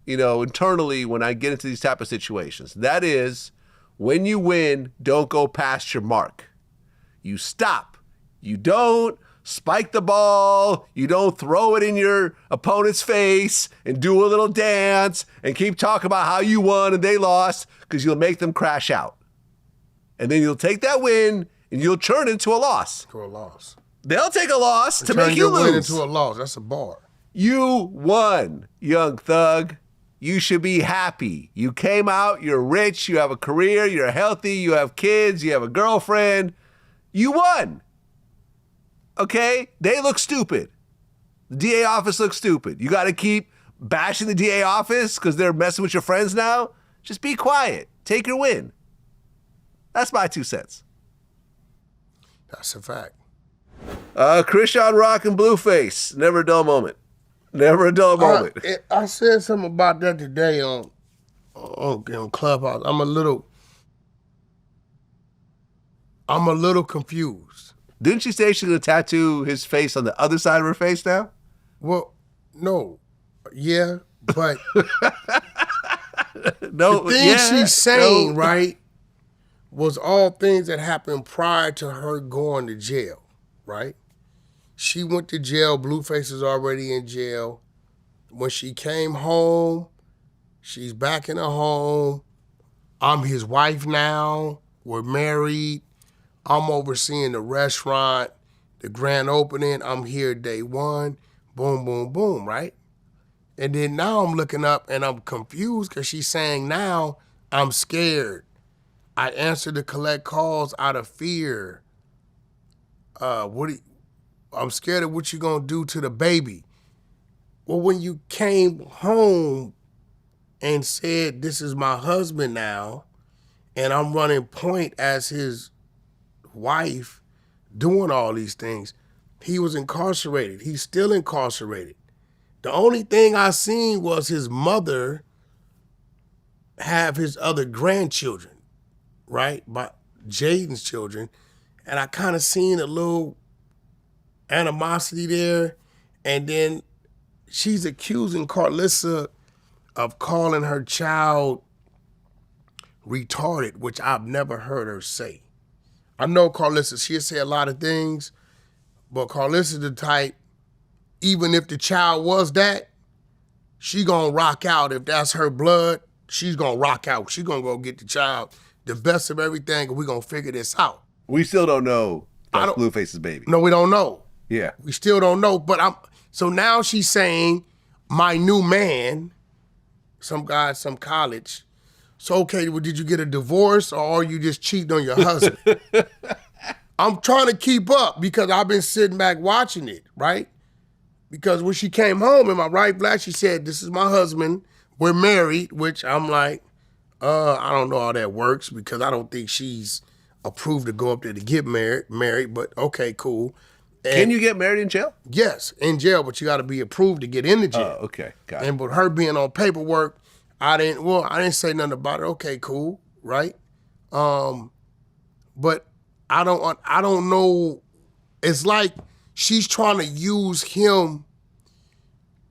you know, internally when I get into these type of situations. That is, when you win, don't go past your mark. You stop. You don't spike the ball, you don't throw it in your opponent's face and do a little dance and keep talking about how you won and they lost, because you'll make them crash out. And then you'll take that win and you'll turn it into a loss. To a loss. They'll take a loss to make you lose. Turn your win into a loss. That's a bar. You won, Young Thug. You should be happy. You came out, you're rich, you have a career, you're healthy, you have kids, you have a girlfriend. You won. Okay? They look stupid. The DA office looks stupid. You got to keep bashing the DA office because they're messing with your friends now? Just be quiet. Take your win. That's my 2 cents. That's a fact. Chrisean Rock and Blueface. Never a dull moment. Never a dull moment. I said something about that today on Clubhouse. I'm a little confused. Didn't she say she's going to tattoo his face on the other side of her face now? Well, no. Yeah, but no, the thing she's saying, right, was all things that happened prior to her going to jail, right? She went to jail. Blueface is already in jail. When she came home, she's back in her home. I'm his wife now. We're married. I'm overseeing the restaurant, the grand opening. I'm here day one. Boom, boom, boom, right? And then now I'm looking up and I'm confused because she's saying now I'm scared. I answer to collect calls out of fear. I'm scared of what you're gonna do to the baby. Well, when you came home and said, this is my husband now, and I'm running point as his wife doing all these things, he was incarcerated. He's still incarcerated. The only thing I seen was his mother have his other grandchildren, right? By Jaden's children. And I kind of seen a little animosity there. And then she's accusing Carlissa of calling her child retarded, which I've never heard her say. I know Carlissa, she'll say a lot of things, but Carlissa's the type, even if the child was that, she gonna rock out. If that's her blood, she's gonna rock out. She's gonna go get the child the best of everything, and we're gonna figure this out. We still don't know that's Blueface's baby. No, we don't know. Yeah. We still don't know, but so now she's saying, my new man, some guy at some college, so okay, well, did you get a divorce or are you just cheating on your husband? I'm trying to keep up because I've been sitting back watching it, right? Because when she came home, am I right, Black? She said, this is my husband, we're married, which I'm like, I don't know how that works because I don't think she's approved to go up there to get married, but okay, cool. And Can you get married in jail? yes, in jail, but you got to be approved to get into jail. Oh, okay, got it. And with her being on paperwork, I didn't say nothing about it. Okay, cool, right? But I don't know. It's like she's trying to use him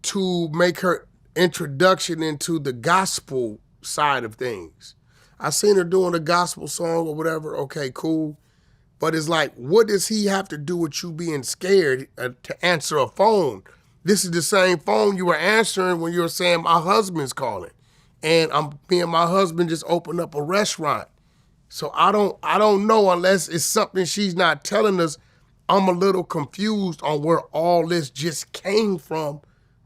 to make her introduction into the gospel side of things. I seen her doing a gospel song or whatever. Okay, cool. But it's like, what does he have to do with you being scared to answer a phone? This is the same phone you were answering when you were saying my husband's calling. And me and my husband just opened up a restaurant. So I don't know unless it's something she's not telling us. I'm a little confused on where all this just came from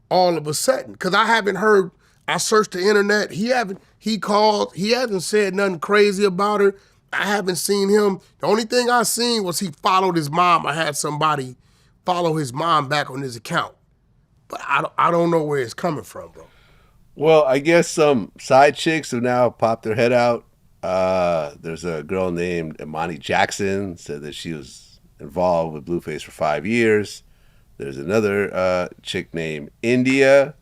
all of a sudden. Cause I haven't heard, I searched the internet, he hasn't said nothing crazy about her. I haven't seen him. The only thing I seen was he followed his mom. I had somebody follow his mom back on his account. But I don't know where it's coming from, bro. Well, I guess some side chicks have now popped their head out. There's a girl named Imani Jackson, said that she was involved with Blueface for 5 years. There's another chick named India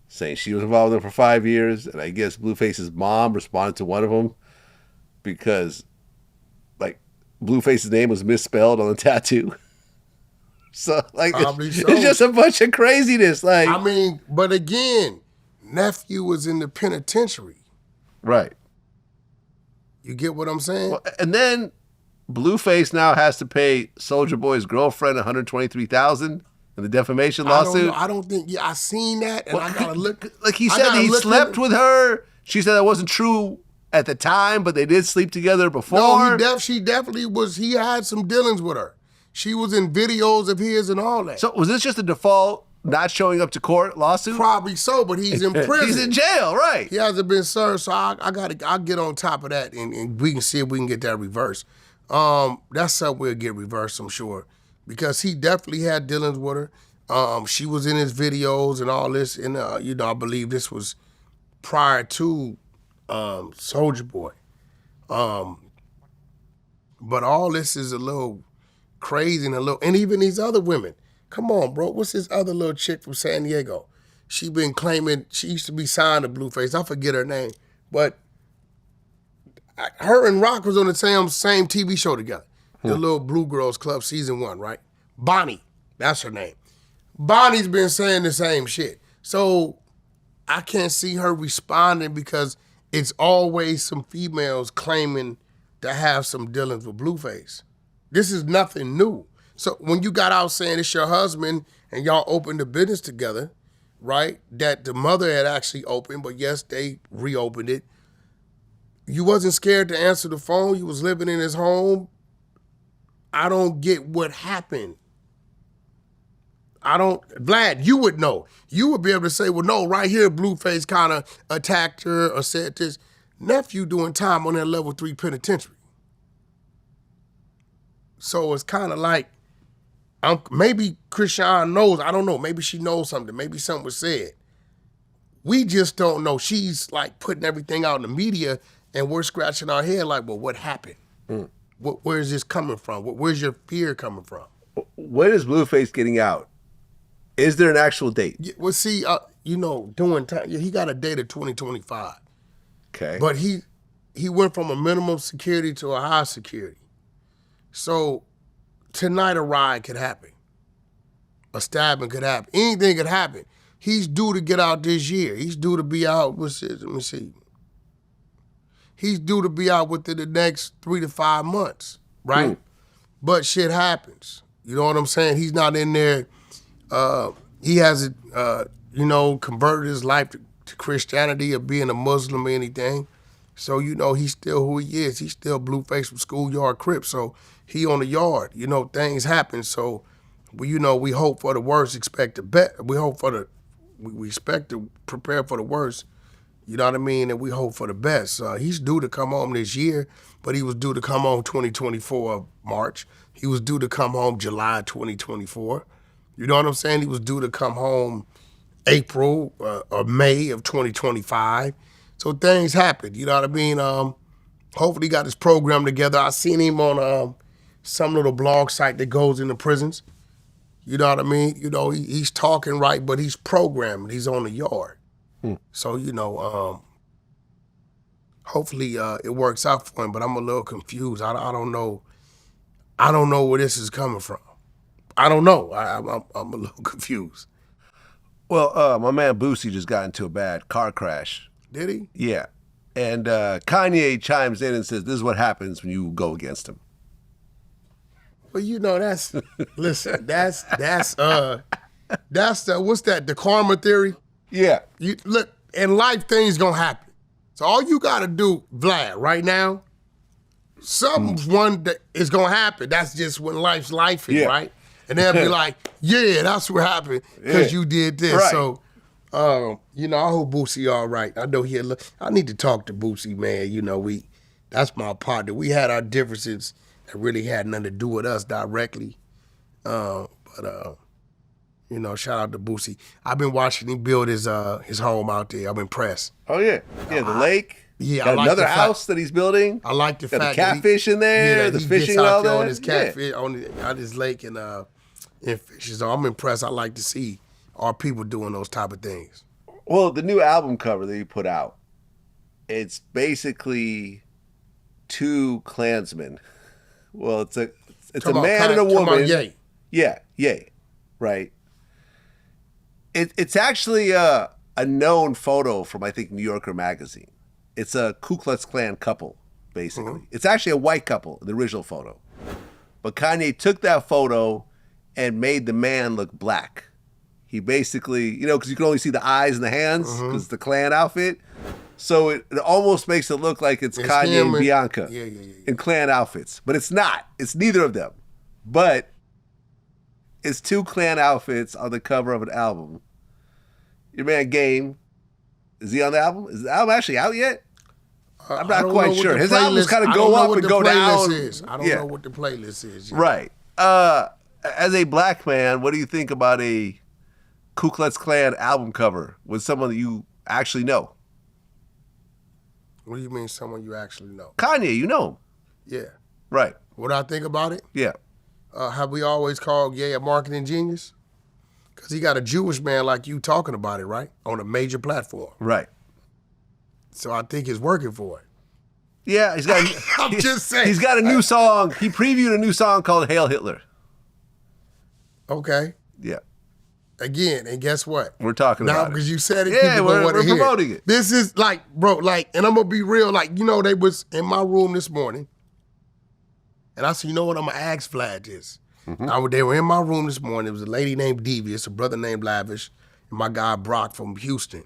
saying she was involved with him for 5 years. And I guess Blueface's mom responded to one of them because, like, Blueface's name was misspelled on the tattoo. So, like, it's just a bunch of craziness. Like, I mean, but again, nephew was in the penitentiary. Right. You get what I'm saying? Well, and then Blueface now has to pay Soulja Boy's girlfriend $123,000 in the defamation lawsuit. I don't think. Yeah, I seen that, and I gotta look. Like he said, he slept with her. She said that wasn't true at the time, but they did sleep together before. No, she definitely was. He had some dealings with her. She was in videos of his and all that. So was this just a default not showing up to court lawsuit? Probably so, but he's in prison. He's in jail, right? He hasn't been served, so I'll get on top of that, and we can see if we can get that reversed. That's something we'll get reversed, I'm sure, because he definitely had dealings with her. She was in his videos and all this, and I believe this was prior to Soulja Boy. But all this is a little crazy and even these other women. Come on, bro. What's this other little chick from San Diego? She been claiming she used to be signed to Blueface. I forget her name, but her and Rock was on the same TV show together. The Little Blue Girls Club season 1, right? Bonnie, that's her name. Bonnie's been saying the same shit. So I can't see her responding because it's always some females claiming to have some dealings with Blueface. This is nothing new. So when you got out saying it's your husband and y'all opened the business together, right, that the mother had actually opened, but yes, they reopened it. You wasn't scared to answer the phone. You was living in his home. I don't get what happened. Vlad, you would know. You would be able to say, well, no, right here, Blueface kind of attacked her or said this. Nephew doing time on that level 3 penitentiary. So it's kind of like, maybe Chrisean knows, I don't know, maybe she knows something, maybe something was said. We just don't know. She's like putting everything out in the media and we're scratching our head like, well, what happened? Where is this coming from? Where's your fear coming from? When is Blueface getting out? Is there an actual date? Yeah, well, see, doing time, he got a date of 2025. Okay. But he went from a minimum security to a high security. So tonight a riot could happen. A stabbing could happen. Anything could happen. He's due to get out this year. He's due to be out, let me see. He's due to be out within the next 3 to 5 months, right? But shit happens. You know what I'm saying? He's not in there. He hasn't, converted his life to Christianity or being a Muslim or anything. So, he's still who he is. He's still Blueface from Schoolyard Crip. So he on the yard. Things happen. So, we hope for the worst, expect the best. We expect to prepare for the worst. You know what I mean? And we hope for the best. He's due to come home this year, but he was due to come home 2024 March. He was due to come home July 2024. You know what I'm saying? He was due to come home April or May of 2025. So things happen, you know what I mean? Hopefully he got his program together. I seen him on some little blog site that goes into prisons. You know what I mean? You know, he's talking right, but he's programming. He's on the yard. So, you know, hopefully it works out for him, but I'm a little confused. I don't know. I don't know where this is coming from. I don't know. I'm a little confused. Well, my man Boosie just got into a bad car crash. Did he? Yeah. And Kanye chimes in and says, this is what happens when you go against him. Well, you know, listen, that's the, what's that, the karma theory? Yeah. You look, in life, things gonna happen. So all you gotta do, Vlad, right now, one that is gonna happen. That's just when life's life is, right? And they'll be like, yeah, that's what happened because you did this. Right. So, you know, I hope Boosie all right. I know I need to talk to Boosie, man. You know, that's my partner. We had our differences that really had nothing to do with us directly. But you know, shout out to Boosie. I've been watching him build his home out there. I'm impressed. Oh, yeah. Yeah, the lake. Yeah, got I like another the fact- house that he's building. I like the Got fact the catfish in there, the he fishing gets and out all there that. on his catfish on his lake and fishes. So I'm impressed. I like to see our people doing those type of things. Well, the new album cover that he put out, it's basically two Klansmen. Well, it's a man and a woman. Yay. Yeah, yay, right. It's actually a known photo from, I think, New Yorker magazine. It's a Ku Klux Klan couple, basically. Mm-hmm. It's actually a white couple, the original photo. But Kanye took that photo and made the man look black. He basically, you know, because you can only see the eyes and the hands because it's the Klan outfit. So it almost makes it look like it's Kanye and Bianca in Klan outfits. But it's not. It's neither of them. But it's two Klan outfits on the cover of an album. Your man Game, is he on the album? Is the album actually out yet? I'm not quite sure. His albums kind of go up and go down. I don't know what the playlist is. Yet. Right. As a black man, what do you think about a Ku Klux Klan album cover with someone that you actually know? What do you mean someone you actually know? Kanye, you know him. Yeah. Right. What I think about it? Yeah. Have we always called Ye a marketing genius? Because he got a Jewish man like you talking about it, right? On a major platform. Right. So I think it's working for it. Yeah, he's got. I'm just saying. He's got a new song. He previewed a new song called "Hail Hitler." Okay. Yeah. Again, and guess what? We're talking about it. Now, because you said it, yeah, people we're want to hear promoting it. This is like, bro, like, and I'm going to be real, like, you know, they was in my room this morning, and I said, you know what, I'm going to ask Vlad this. Mm-hmm. They were in my room this morning. There was a lady named Devious, a brother named Lavish, and my guy Brock from Houston.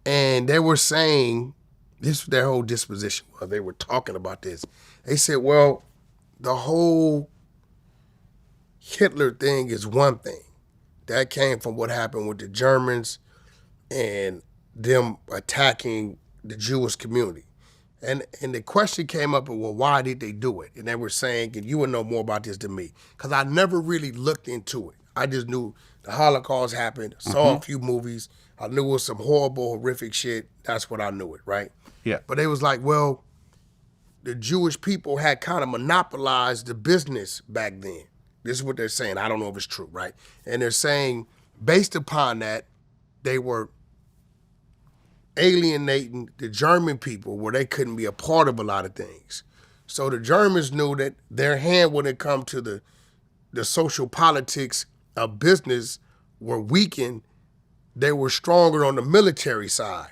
And they were saying, this was their whole disposition. Well, they were talking about this. They said, well, the whole Hitler thing is one thing. That came from what happened with the Germans and them attacking the Jewish community. And the question came up, well, why did they do it? And they were saying, and you would know more about this than me, because I never really looked into it. I just knew the Holocaust happened, saw a few movies. I knew it was some horrible, horrific shit. That's what I knew it, right? Yeah. But they was like, well, the Jewish people had kind of monopolized the business back then. This is what they're saying. I don't know if it's true, right? And they're saying, based upon that, they were alienating the German people where they couldn't be a part of a lot of things. So the Germans knew that their hand when it come to the social politics of business were weakened. They were stronger on the military side.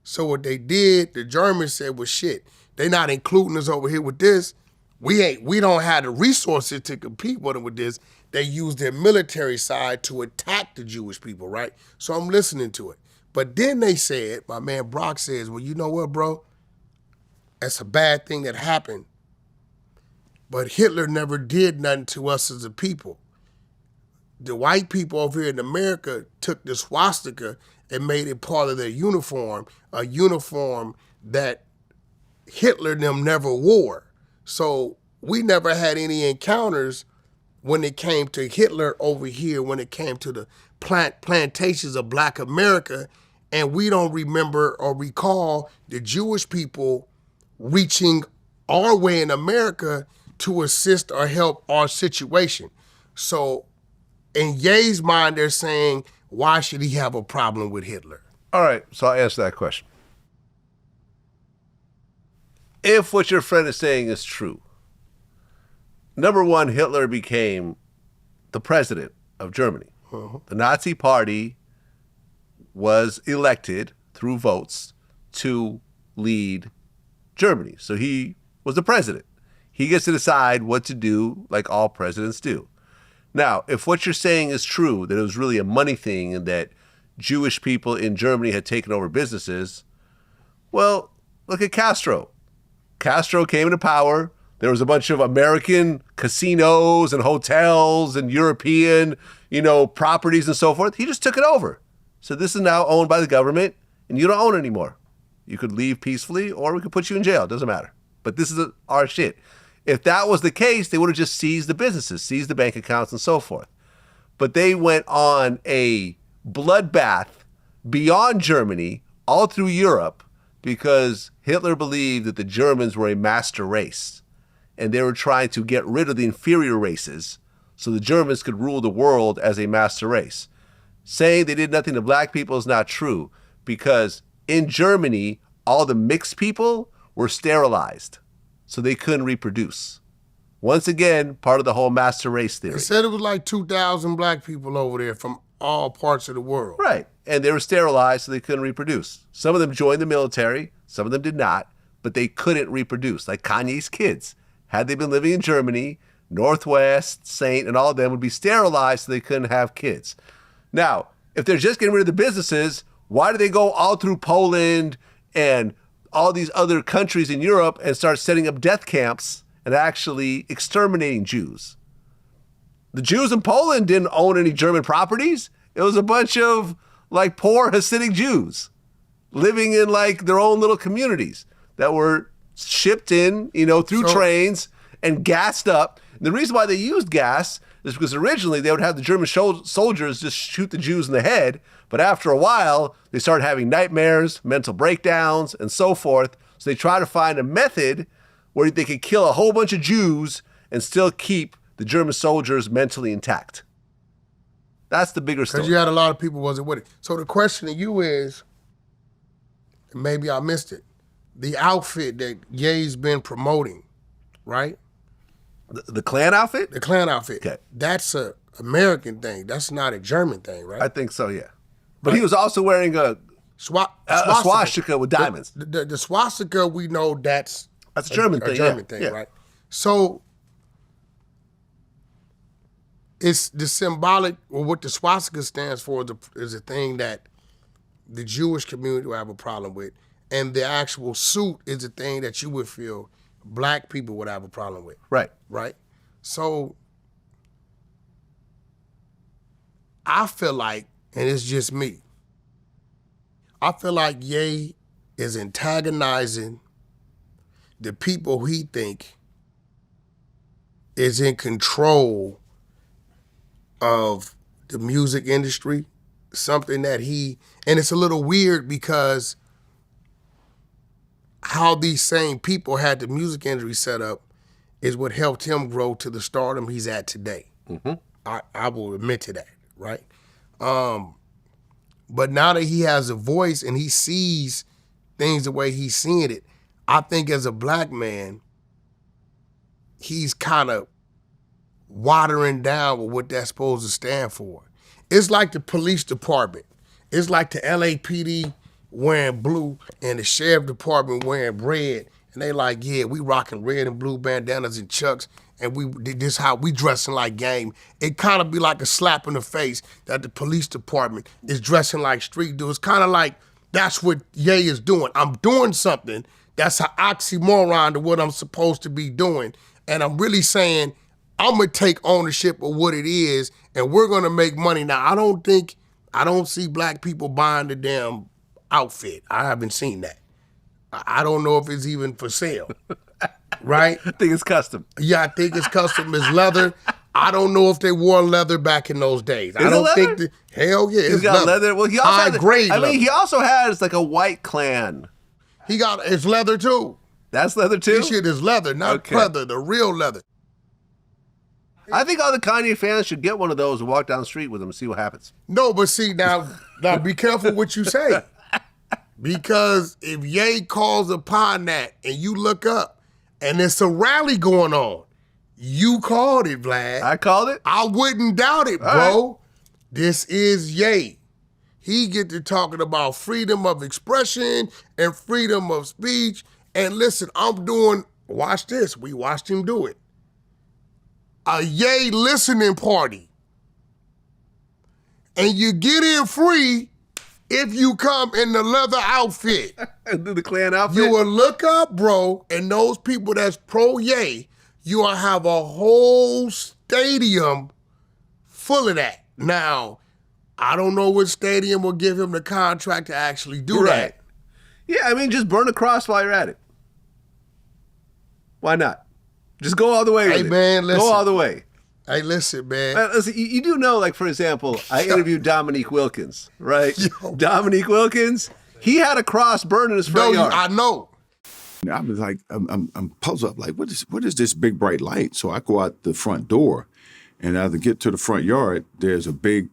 So what they did, the Germans said, well, shit, they not including us over here with this. We don't have the resources to compete with them with this. They use their military side to attack the Jewish people, right? So I'm listening to it. But then they said, my man Brock says, well, you know what, bro? That's a bad thing that happened. But Hitler never did nothing to us as a people. The white people over here in America took the swastika and made it part of their uniform, a uniform that Hitler and them never wore. So we never had any encounters when it came to Hitler over here, when it came to the plantations of Black America and we don't remember or recall the Jewish people reaching our way in America to assist or help our situation. So in Ye's mind, they're saying, why should he have a problem with Hitler? All right, so I'll answer that question. If what your friend is saying is true, number one, Hitler became the president of Germany. The Nazi Party was elected through votes to lead Germany. So he was the president. He gets to decide what to do, like all presidents do. Now, if what you're saying is true, that it was really a money thing and that Jewish people in Germany had taken over businesses, well, look at Castro. Castro came into power. There was a bunch of American casinos and hotels and European, properties and so forth. He just took it over. So this is now owned by the government, and you don't own it anymore. You could leave peacefully, or we could put you in jail. It doesn't matter. But this is our shit. If that was the case, they would have just seized the businesses, seized the bank accounts, and so forth. But they went on a bloodbath beyond Germany, all through Europe, because Hitler believed that the Germans were a master race, and they were trying to get rid of the inferior races so the Germans could rule the world as a master race. Saying they did nothing to black people is not true, because in Germany, all the mixed people were sterilized, so they couldn't reproduce. Once again, part of the whole master race theory. They said it was like 2,000 black people over there from all parts of the world. Right, and they were sterilized so they couldn't reproduce. Some of them joined the military, some of them did not, but they couldn't reproduce, like Kanye's kids. Had they been living in Germany, Northwest, Saint, and all of them would be sterilized so they couldn't have kids. Now, if they're just getting rid of the businesses, why do they go all through Poland and all these other countries in Europe and start setting up death camps and actually exterminating Jews? The Jews in Poland didn't own any German properties. It was a bunch of poor Hasidic Jews living in their own little communities that were shipped in, through trains and gassed up. And the reason why they used gas is because originally they would have the German soldiers just shoot the Jews in the head. But after a while, they started having nightmares, mental breakdowns, and so forth. So they tried to find a method where they could kill a whole bunch of Jews and still keep the German soldiers mentally intact. That's the bigger story. Because you had a lot of people wasn't with it. So the question to you is, and maybe I missed it, the outfit that Ye's been promoting, right? The Klan outfit? The Klan outfit. Okay. That's a American thing. That's not a German thing, right? I think so, yeah. But he was also wearing a swastika with diamonds. The swastika, we know that's a German thing, thing, right? So it's the symbolic, or what the swastika stands for is a thing that the Jewish community will have a problem with. And the actual suit is a thing that you would feel black people would have a problem with. Right. Right? So I feel like, and it's just me, I feel like Ye is antagonizing the people he think is in control of the music industry, something that and it's a little weird because how these same people had the music industry set up is what helped him grow to the stardom he's at today. Mm-hmm. I will admit to that, right? But now that he has a voice and he sees things the way he's seeing it, I think as a black man, he's kind of watering down with what that's supposed to stand for. It's like the police department. It's like the LAPD wearing blue and the sheriff department wearing red. And they like, yeah, we rocking red and blue bandanas and chucks, and this how we dressing like game. It kind of be like a slap in the face that the police department is dressing like street dudes. Kind of like that's what Ye is doing. I'm doing something that's an oxymoron to what I'm supposed to be doing. And I'm really saying, I'm gonna take ownership of what it is, and we're gonna make money. Now, I don't see black people buying the damn outfit. I haven't seen that. I don't know if it's even for sale, right? I think it's custom. Yeah, I think it's custom. It's leather. I don't know if they wore leather back in those days. I don't think hell yeah, He's got leather. Well, he also high grade. I mean, he also has like a white clan. It's leather too. That's leather too? This shit is leather, not leather, the real leather. I think all the Kanye fans should get one of those and walk down the street with them and see what happens. No, but see, now be careful what you say. Because if Ye calls upon that and you look up and it's a rally going on, you called it, Vlad. I called it? I wouldn't doubt it, bro. Right. This is Ye. He get to talking about freedom of expression and freedom of speech. And listen, watch this. We watched him do it. A Ye listening party. And you get in free if you come in the leather outfit. The clan outfit? You will look up, bro, and those people that's pro-Ye, you will have a whole stadium full of that. Now, I don't know which stadium will give him the contract to actually do that. Yeah, I mean, just burn a cross while you're at it. Why not? Just go all the way with it. Man, listen. Go all the way. Hey, listen, man. Listen, you do know, like, for example, I interviewed Dominique Wilkins, right? Dominique Wilkins, he had a cross burned in his front yard. I know. I was like, I'm puzzled. Like, what is this big bright light? So I go out the front door, and as I get to the front yard, there's a big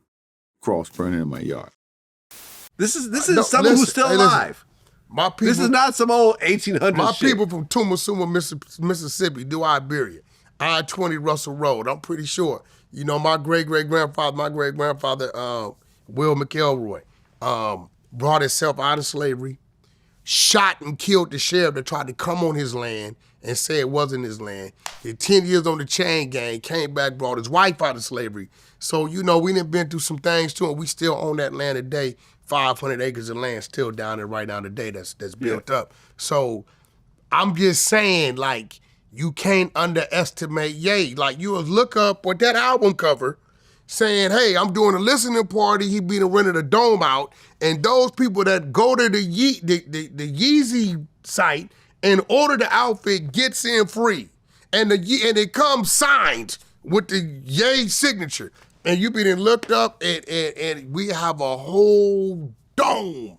cross burning in my yard. This is someone who's still alive. My people, this is not some old 1800s My shit. people from Tumasuma, Mississippi, do Iberia. I-20 Russell Road, I'm pretty sure. You know, my great-great-grandfather, Will McElroy, brought himself out of slavery, shot and killed the sheriff that tried to come on his land and say it wasn't his land. Did 10 years on the chain gang, came back, brought his wife out of slavery. So, you know, we done been through some things too, and we still own that land today. 500 acres of land still down there right now today that's built up. So I'm just saying, like, you can't underestimate Ye. Like, you look up with that album cover saying, hey, I'm doing a listening party. He been rented a dome out. And those people that go to the Yeezy site and order the outfit gets in free. And it comes signed with the Ye signature. And you been looked up and we have a whole dome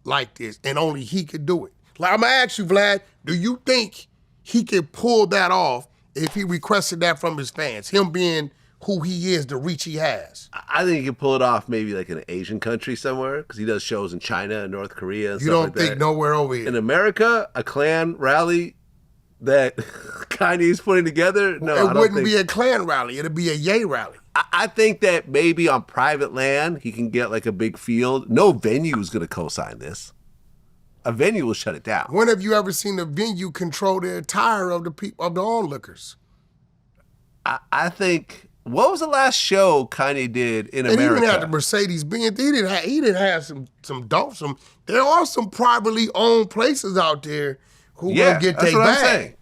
like this. And only he could do it. Like, I'm going to ask you, Vlad, do you think he could pull that off if he requested that from his fans, him being who he is, the reach he has? I think he can pull it off maybe like in an Asian country somewhere, because he does shows in China and North Korea and stuff like that. You don't think nowhere over here? In America, a Klan rally that Kanye's putting together? No, it wouldn't be a Klan rally. It'd be a Ye rally. I think that maybe on private land, he can get like a big field. No venue is going to co-sign this. A venue will shut it down. When have you ever seen a venue control the attire of the people, of the onlookers? I think, what was the last show Kanye did in America? And even at the Mercedes-Benz, he didn't have some dope. There are some privately owned places out there who will get their bag.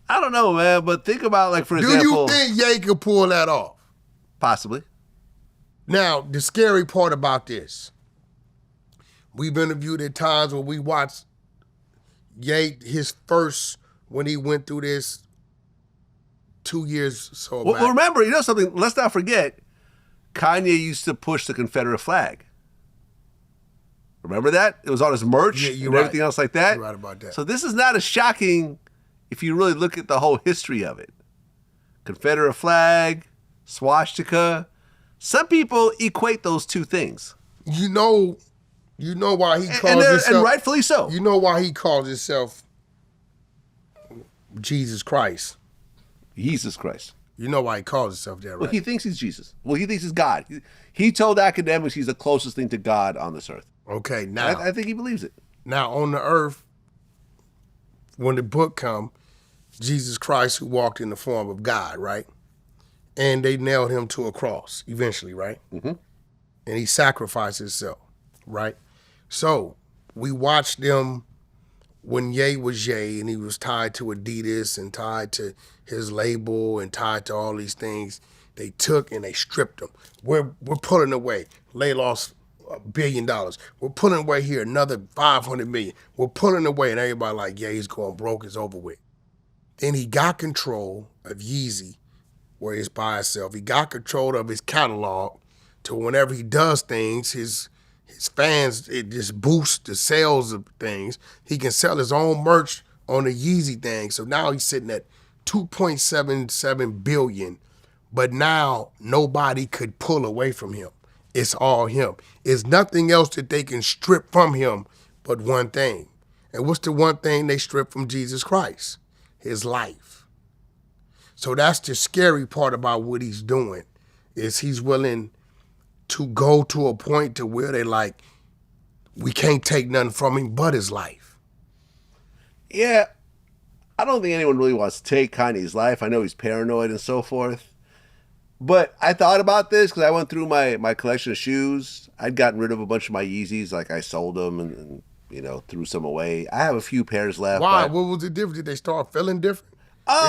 I don't know, man, but think about, like, for example. Do you think Ye could pull that off? Possibly. Now, the scary part about this, we've interviewed at times when we watched Ye, his first, when he went through this 2 years or so back. Well, remember, you know something, let's not forget, Kanye used to push the Confederate flag. Remember that? It was on his merch and everything else like that. You're right about that. So this is not as shocking if you really look at the whole history of it. Confederate flag, swastika. Some people equate those two things. You know why he calls himself... And rightfully so. You know why he calls himself Jesus Christ. Jesus Christ. You know why he calls himself that, right? Well, he thinks he's Jesus. Well, he thinks he's God. He told academics he's the closest thing to God on this earth. Okay, now... I think he believes it. Now, on the earth, when the book come, Jesus Christ who walked in the form of God, right? And they nailed him to a cross eventually, right? Mm-hmm. And he sacrificed himself, right? So we watched them when Ye was Ye and he was tied to Adidas and tied to his label and tied to all these things. They took and they stripped him. We're pulling away. They lost $1 billion. We're pulling away here another 500 million. We're pulling away and everybody like, yeah, he's going broke, it's over with. Then he got control of Yeezy where it's by itself. He got control of his catalog to whenever he does things, his fans, it just boosts the sales of things. He can sell his own merch on the Yeezy thing. So now he's sitting at 2.77 billion, but now nobody could pull away from him. It's all him. It's nothing else that they can strip from him but one thing. And what's the one thing they strip from Jesus Christ? His life. So that's the scary part about what he's doing, is he's willing to go to a point to where they like, we can't take nothing from him but his life. Yeah, I don't think anyone really wants to take Kanye's life. I know he's paranoid and so forth. But I thought about this because I went through my collection of shoes. I'd gotten rid of a bunch of my Yeezys. Like, I sold them and threw some away. I have a few pairs left. Why? What was the difference? Did they start feeling different?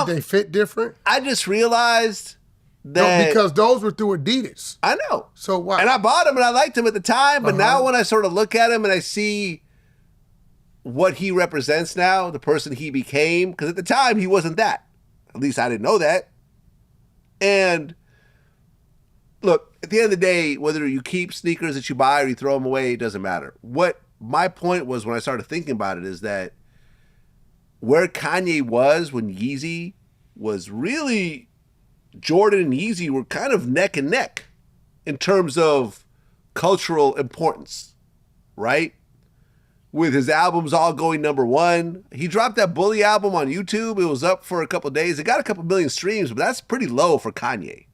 Did they fit different? I just realized that... No, because those were through Adidas. I know. So why? And I bought them and I liked them at the time. But now when I sort of look at him and I see what he represents now, the person he became, because at the time he wasn't that. At least I didn't know that. And... look, at the end of the day, whether you keep sneakers that you buy or you throw them away, it doesn't matter. What my point was when I started thinking about it is that where Kanye was when Yeezy was really, Jordan and Yeezy were kind of neck and neck in terms of cultural importance, right? With his albums all going #1. He dropped that Bully album on YouTube. It was up for a couple of days. It got a couple million streams, but that's pretty low for Kanye.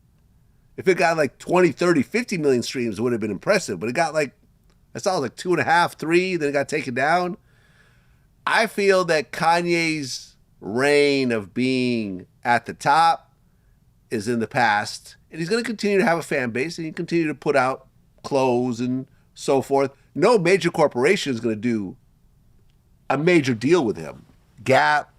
If it got like 20, 30, 50 million streams, it would have been impressive. But it got like, I saw like 2.5, 3, then it got taken down. I feel that Kanye's reign of being at the top is in the past. And he's going to continue to have a fan base and he continue to put out clothes and so forth. No major corporation is going to do a major deal with him. Gap,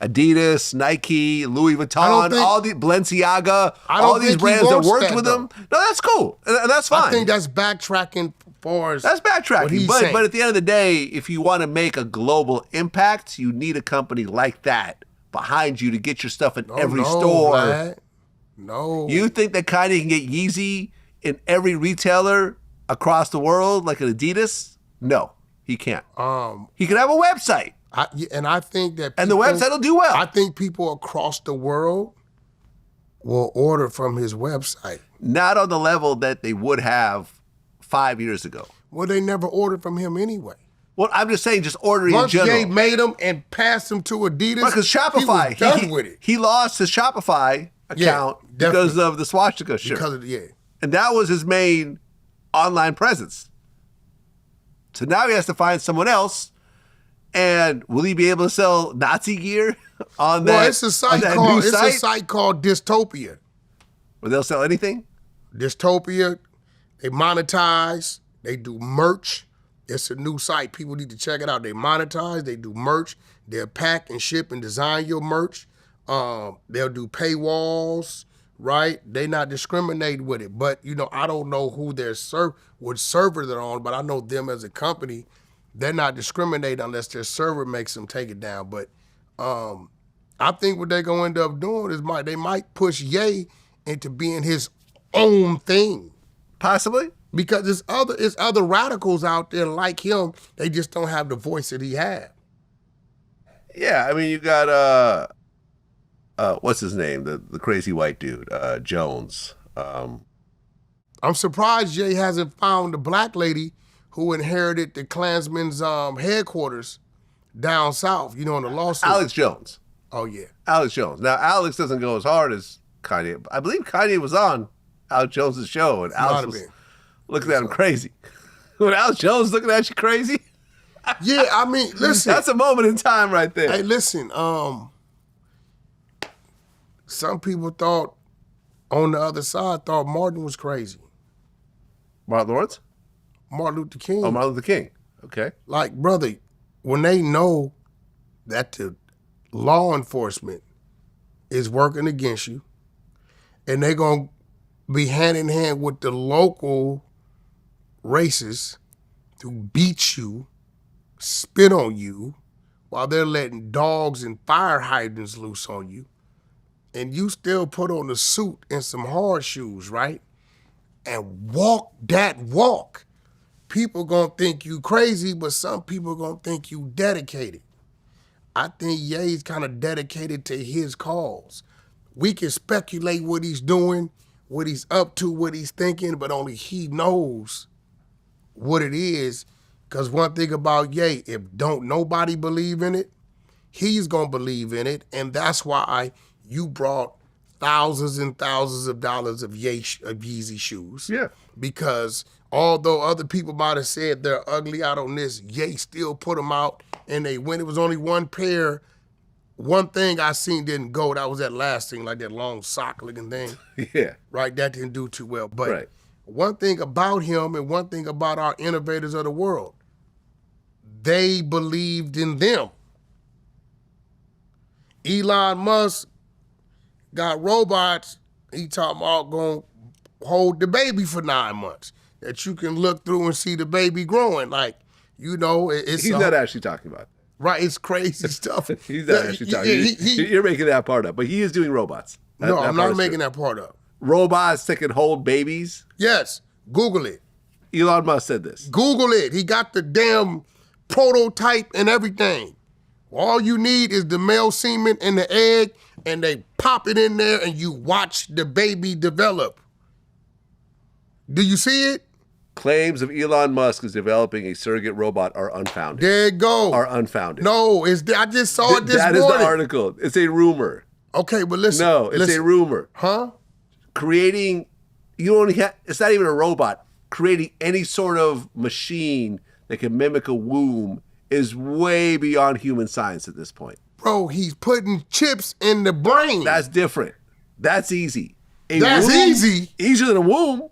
Adidas, Nike, Louis Vuitton, all the Balenciaga, all these brands that worked with him. No, that's cool. And that's fine. I think that's backtracking for That's backtracking. But at the end of the day, if you want to make a global impact, you need a company like that behind you to get your stuff in every store. Man. No. You think that Kanye can get Yeezy in every retailer across the world like an Adidas? No, he can't. He can have a website. I think that and the website will do well. I think people across the world will order from his website. Not on the level that they would have 5 years ago. Well, they never ordered from him anyway. Well, I'm just saying, just ordering in general. Once Ye made them and passed them to Adidas, because Shopify, he was done with it. He lost his Shopify account because of the swastika shirt. And that was his main online presence. So now he has to find someone else. And will he be able to sell Nazi gear on that? Well, it's a site called Dystopia. Where they'll sell anything? Dystopia. They monetize. They do merch. It's a new site. People need to check it out. They monetize. They do merch. They'll pack and ship and design your merch. They'll do paywalls, right? They not discriminate with it. But, I don't know who what server they're on, but I know them as a company. They're not discriminating unless their server makes them take it down. But I think what they're going to end up doing is they might push Ye into being his own thing. Possibly. Because there's other radicals out there like him. They just don't have the voice that he had. Yeah, I mean, you got, what's his name? The crazy white dude, Jones. I'm surprised Ye hasn't found the black lady who inherited the Klansmen's headquarters down south, in the lawsuit. Alex Jones. Oh, yeah. Alex Jones. Now, Alex doesn't go as hard as Kanye. I believe Kanye was on Alex Jones' show, and Alex was looking at him crazy. When Alex Jones looking at you crazy? Yeah, I mean, listen. That's a moment in time right there. Hey, listen, some people on the other side thought Martin was crazy. Martin Lawrence? Martin Luther King. Oh, Martin Luther King. Okay. Like, brother, when they know that the law enforcement is working against you and they're going to be hand in hand with the local racists to beat you, spit on you, while they're letting dogs and fire hydrants loose on you, and you still put on a suit and some hard shoes, right? And walk that walk, people gonna think you crazy, but some people gonna think you dedicated. I think Ye's kind of dedicated to his cause. We can speculate what he's doing, what he's up to, what he's thinking, but only he knows what it is. Because one thing about Ye, if don't nobody believe in it, he's gonna believe in it, and that's why you brought thousands and thousands of dollars of Yeezy shoes. Yeah. Because although other people might have said they're ugly out on this, Ye still put them out, and they went. It was only one pair. One thing I seen didn't go. That was that last thing, like that long sock looking thing. Yeah. Right, that didn't do too well. But Right. one thing about him and one thing about our innovators of the world, they believed in them. Elon Musk got robots, he talking about going to hold the baby for 9 months, that you can look through and see the baby growing. Like, you know, it's... He's not actually talking about it. Right, it's crazy stuff. He's not actually talking. You're making that part up, but he is doing robots. No, I'm not making that part up. Robots that can hold babies? Yes, Google it. Elon Musk said this. Google it. He got the damn prototype and everything. All you need is the male semen and the egg, and they pop it in there and you watch the baby develop. Do you see it? Claims of Elon Musk is developing a surrogate robot are unfounded. There you go. Are unfounded. No, I just saw it this morning. That is the article. It's a rumor. Okay, but listen. No, it's a rumor. Huh? Creating, you only have, it's not even a robot. Creating any sort of machine that can mimic a womb is way beyond human science at this point. Bro, he's putting chips in the brain. That's different. That's easy. That's easy. Easier than a womb.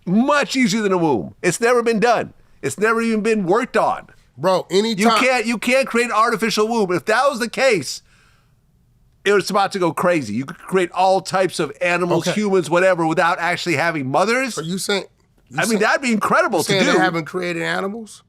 Much easier than a womb. It's never been done. It's never even been worked on. Bro, anytime. You can't create an artificial womb. If that was the case, it was about to go crazy. You could create all types of animals, humans, whatever, without actually having mothers. Are you saying? That'd be incredible to do. They haven't created animals?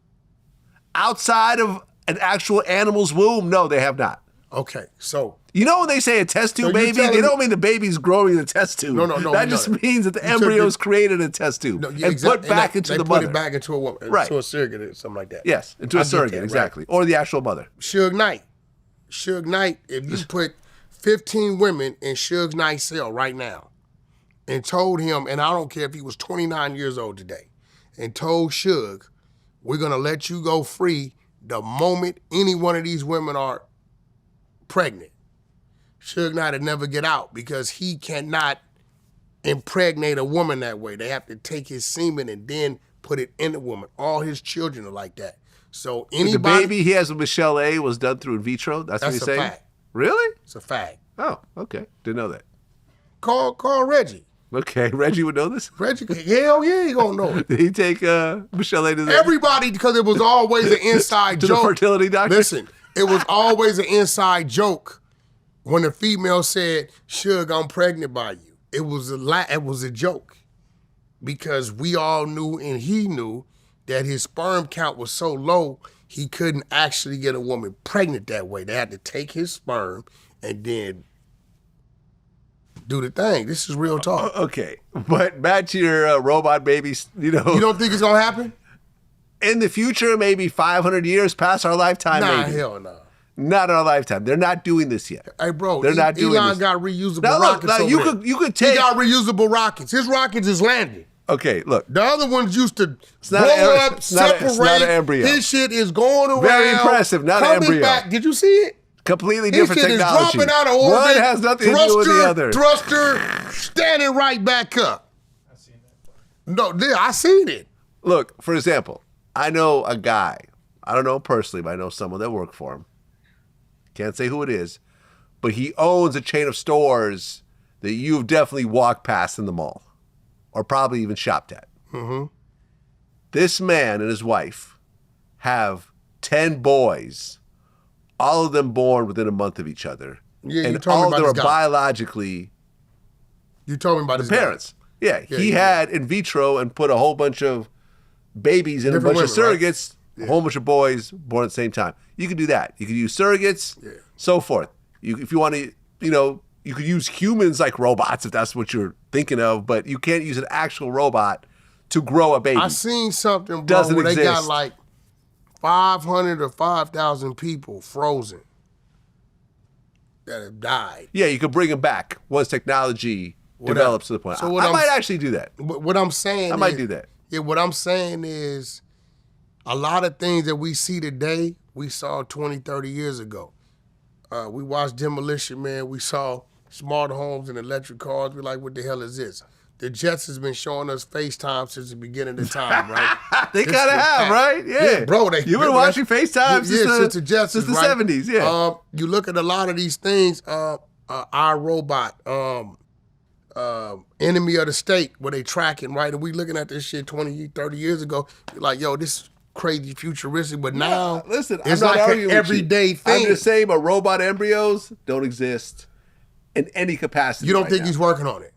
Outside of an actual animal's womb, no, they have not. Okay, so. You know when they say a test tube baby, they don't mean the baby's growing in the test tube. No. That just means that the embryo's created in a test tube and put back into the mother. They put it back into a woman, right. into a surrogate or something like that. Yes, into a surrogate, exactly. Right. Or the actual mother. Suge Knight, if you put 15 women in Suge Knight's cell right now and told him, and I don't care if he was 29 years old today, and told Suge, we're going to let you go free the moment any one of these women are pregnant. Suge Knight would never get out because he cannot impregnate a woman that way. They have to take his semen and then put it in the woman. All his children are like that. So anybody... The baby he has with Michelle A was done through in vitro? That's what you're saying? That's a fact. Really? It's a fact. Oh, okay. Didn't know that. Call Reggie. Okay, Reggie would know this? Reggie, hell yeah, he gonna know it. Did he take Michelle A to the... Everybody, because it was always an inside to joke. The fertility doctor? Listen, it was always an inside joke when the female said, Suge, I'm pregnant by you. It was a joke because we all knew and he knew that his sperm count was so low, he couldn't actually get a woman pregnant that way. They had to take his sperm and then do the thing. This is real talk. Okay, but back to your robot babies, You don't think it's gonna happen? In the future, maybe 500 years past our lifetime, nah, maybe. Hell no. Not in our lifetime. They're not doing this yet. Hey, bro, they're not doing Elon this. got reusable rockets over there. You could take... He got reusable rockets. His rockets is landing. Okay, look. The other ones used to blow up, separate. It's not an embryo. His shit is going around. Very impressive, not an embryo. Back. Did you see it? Completely different technology. His shit is dropping out of orbit. One has nothing to do with the other. Thruster, standing right back up. I seen that. No, I seen it. Look, for example, I know a guy. I don't know him personally, but I know someone that worked for him. Can't say who it is, but he owns a chain of stores that you've definitely walked past in the mall, or probably even shopped at. Mm-hmm. This man and his wife have 10 boys, all of them born within a month of each other. Yeah, and all of them are biologically you told me about the his parents. Guy. Yeah, he had in vitro and put a whole bunch of babies in different a bunch women, of surrogates, right? a whole bunch of boys born at the same time. You can do that. You can use surrogates, so forth. If you want to, you could use humans like robots if that's what you're thinking of, but you can't use an actual robot to grow a baby. I seen something, bro, Doesn't where they got exist. like 500 or 5,000 people frozen that have died. Yeah, you could bring them back once technology develops to the point. So I might actually do that. What I'm saying I might do that. Yeah, what I'm saying is a lot of things that we see today, we saw 20, 30 years ago. We watched Demolition Man. We saw smart homes and electric cars. We're like, what the hell is this? The Jets has been showing us FaceTime since the beginning of time, right? They gotta have, right? Yeah, bro. You've been watching FaceTime since the Jets, since the right? 70s. Yeah. You look at a lot of these things. iRobot, Enemy of the State, where they tracking, right? And we looking at this shit 20, 30 years ago. You're like, yo, this is crazy futuristic, but now listen, it's I'm not like arguing an with you. everyday thing. I'm just saying, but robot embryos don't exist in any capacity. You don't right think now. he's working on it?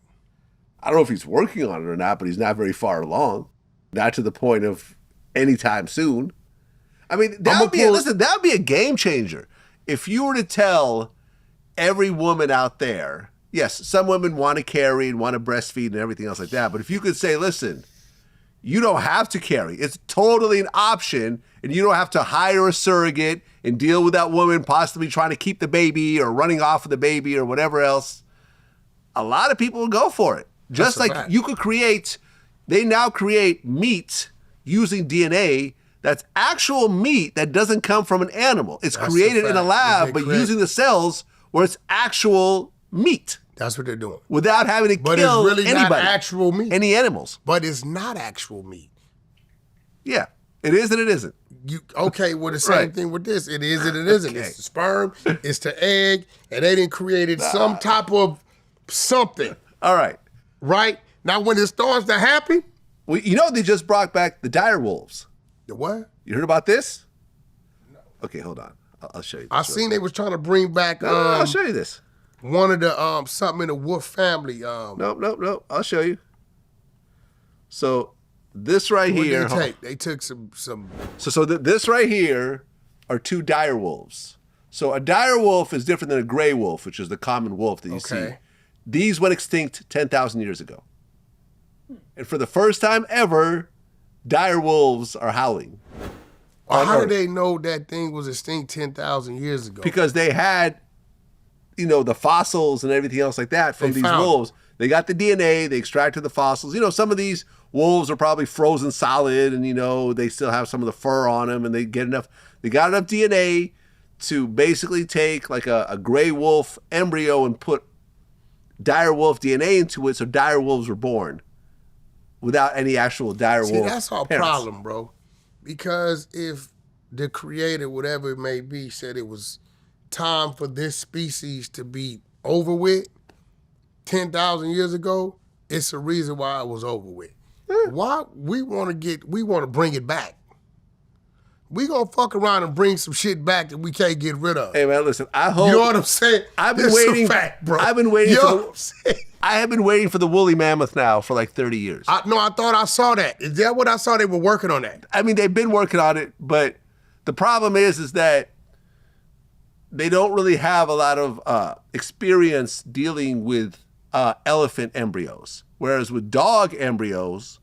I don't know if he's working on it or not, but he's not very far along. Not to the point of anytime soon. I mean, that would be a game changer. If you were to tell every woman out there, yes, some women want to carry and want to breastfeed and everything else like that, but if you could say, listen, you don't have to carry. It's totally an option, and you don't have to hire a surrogate and deal with that woman possibly trying to keep the baby or running off with the baby or whatever else. A lot of people will go for it. Just like you could create, they now create meat using DNA that's actual meat that doesn't come from an animal. It's created in a lab, but using the cells where it's actual meat. That's what they're doing. Without having to But kill it's really anybody, not actual meat. any animals. But it's not actual meat. Yeah, it is and it isn't. Well, the same thing with this. It is and it isn't. Okay. It's the sperm, it's the egg, and they done created some type of something. All right. Right? Now, when it starts to happen. Well, you know they just brought back the dire wolves. The what? You heard about this? No. Okay, hold on. I'll show you this. I seen they was trying to bring back I'll show you this. One of the something in the wolf family. Nope. I'll show you. So this right here. They took some. So this right here are two dire wolves. So a dire wolf is different than a gray wolf, which is the common wolf that you see. These went extinct 10,000 years ago. And for the first time ever, dire wolves are howling. How did they know that thing was extinct 10,000 years ago? Because they had, the fossils and everything else like that from these wolves. They got the DNA, they extracted the fossils. Some of these wolves are probably frozen solid and, they still have some of the fur on them and they got enough DNA to basically take like a gray wolf embryo and put dire wolf DNA into it, so dire wolves were born without any actual dire wolf. See, that's our parents. problem, bro. Because if the creator, whatever it may be, said it was time for this species to be over with 10,000 years ago, it's a reason why it was over with. Why we want to bring it back. We gonna fuck around and bring some shit back that we can't get rid of. Hey man, listen, I hope. You know what I'm saying? I've been waiting. A fact, bro. I've been waiting. I have been waiting for the woolly mammoth now for like 30 years. I thought I saw that. Is that what I saw? They were working on that. I mean, they've been working on it, but the problem is that they don't really have a lot of experience dealing with elephant embryos, whereas with dog embryos,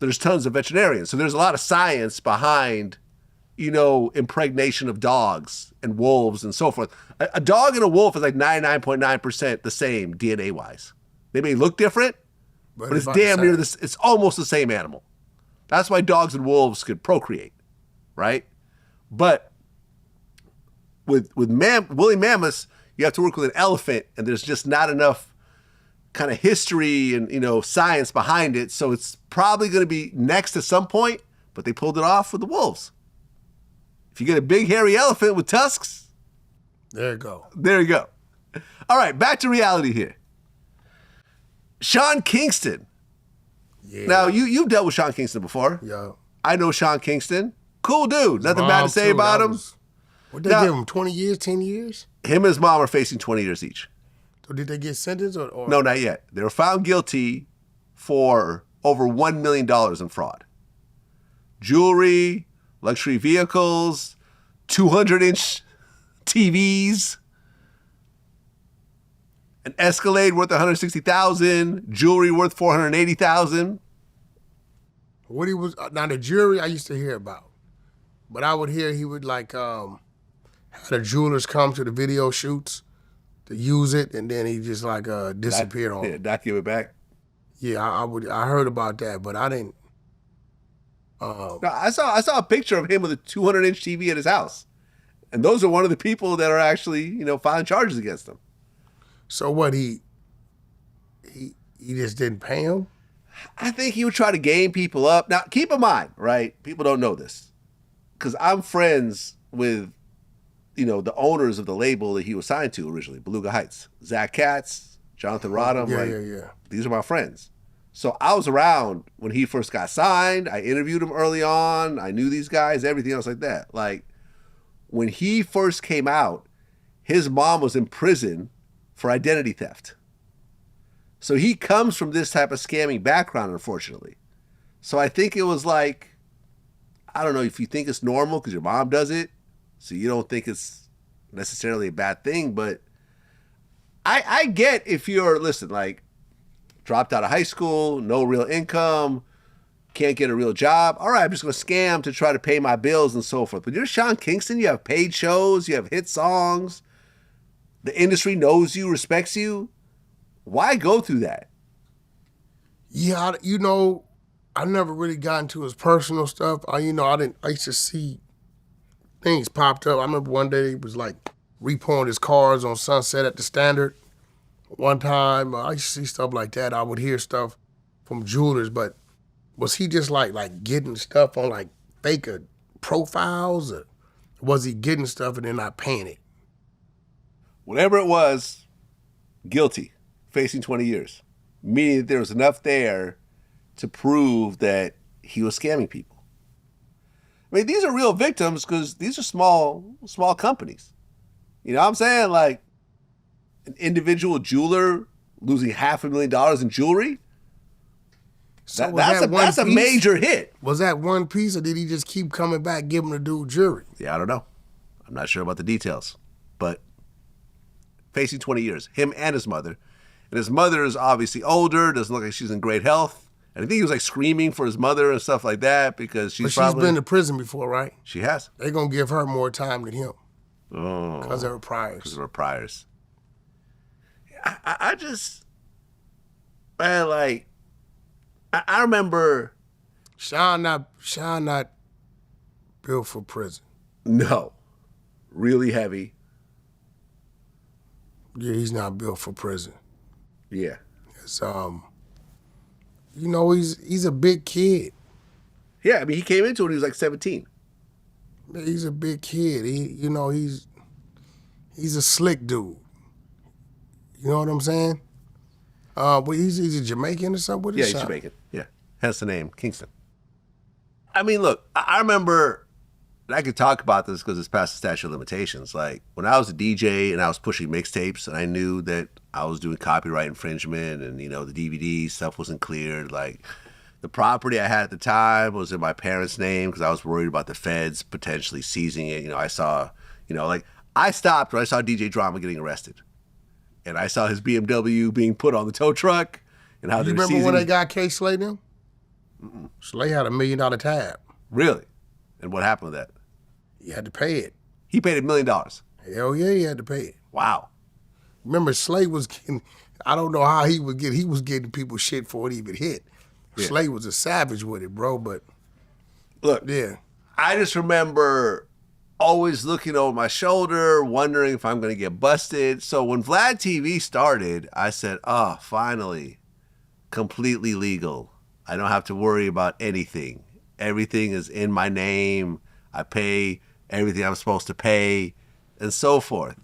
there's tons of veterinarians. So there's a lot of science behind, impregnation of dogs and wolves and so forth. A dog and a wolf is like 99.9% the same DNA-wise. They may look different, but it's damn near this. It's almost the same animal. That's why dogs and wolves could procreate, right? But with woolly mammoths, you have to work with an elephant, and there's just not enough kind of history and science behind it. So it's probably going to be next at some point, but they pulled it off with the wolves. If you get a big hairy elephant with tusks, there you go. There you go. All right, back to reality here. Sean Kingston. Yeah. Now you've dealt with Sean Kingston before. Yeah. I know Sean Kingston. Cool dude. Nothing bad to say about him. What they give him? 20 years, 10 years? Him and his mom are facing 20 years each. So did they get sentenced or? No, not yet. They were found guilty for over $1 million in fraud. Jewelry, luxury vehicles, 200-inch TVs. an Escalade worth $160,000, jewelry worth $480,000. What he was now the jewelry I used to hear about, but I would hear he would like have the jewelers come to the video shoots to use it, and then he just like disappeared on it. Not give it back. Yeah, I heard about that, but I didn't. No, I saw a picture of him with a 200-inch TV at his house, and those are one of the people that are actually filing charges against him. So what he just didn't pay him? I think he would try to game people up. Now, keep in mind, right? People don't know this because I'm friends with, the owners of the label that he was signed to originally, Beluga Heights, Zach Katz, Jonathan Rodham. Yeah. These are my friends. So I was around when he first got signed. I interviewed him early on. I knew these guys, everything else like that. Like when he first came out, his mom was in prison for identity theft. So he comes from this type of scamming background, unfortunately. So I think it was like, I don't know if you think it's normal because your mom does it, so you don't think it's necessarily a bad thing, but I get if you're, like, dropped out of high school, no real income, can't get a real job. All right, I'm just going to scam to try to pay my bills and so forth. But you're Sean Kingston, you have paid shows, you have hit songs, the industry knows you, respects you. Why go through that? Yeah, I never really got into his personal stuff. I used to see things popped up. I remember one day he was like repoing his cars on Sunset at the Standard. One time, I used to see stuff like that. I would hear stuff from jewelers, but was he just like getting stuff on like fake profiles, or was he getting stuff and then not paying it? Whatever it was, guilty. Facing 20 years, meaning that there was enough there to prove that he was scamming people. I mean, these are real victims because these are small companies. You know what I'm saying? Like an individual jeweler losing $500,000 in jewelry. So that's a major hit. Was that one piece, or did he just keep coming back, giving the dude jewelry? Yeah, I don't know. I'm not sure about the details, but facing 20 years, him and his mother. And his mother is obviously older, doesn't look like she's in great health. And I think he was like screaming for his mother and stuff like that because she's been to prison before, right? She has. They're going to give her more time than him. Oh. Because of her priors. Because of her priors. I just, man, like, I remember. Sean not built for prison. No. Really heavy. Yeah, he's not built for prison. Yeah. It's, he's a big kid. Yeah, I mean, he came into it when he was like 17. He's a big kid. He's a slick dude. You know what I'm saying? But he's a Jamaican or something? Yeah, he's Jamaican. Yeah, hence the name, Kingston. I mean, look, I remember, and I could talk about this because it's past the statute of limitations. Like, when I was a DJ and I was pushing mixtapes and I knew that I was doing copyright infringement and, the DVD stuff wasn't cleared, like, the property I had at the time was in my parents' name because I was worried about the feds potentially seizing it. I saw, I stopped when I saw DJ Drama getting arrested. And I saw his BMW being put on the tow truck and how they were seizing. You remember when they got K. Slay them? Slay had $1 million tab. Really? And what happened with that? He had to pay it. He paid $1 million. Hell yeah, he had to pay it. Wow. Remember, Slay was getting, I don't know how he was getting people shit before it even hit. Yeah. Slay was a savage with it, bro, but. Look, yeah. I just remember always looking over my shoulder, wondering if I'm going to get busted. So when Vlad TV started, I said, oh, finally, completely legal. I don't have to worry about anything. Everything is in my name. I pay everything I'm supposed to pay and so forth.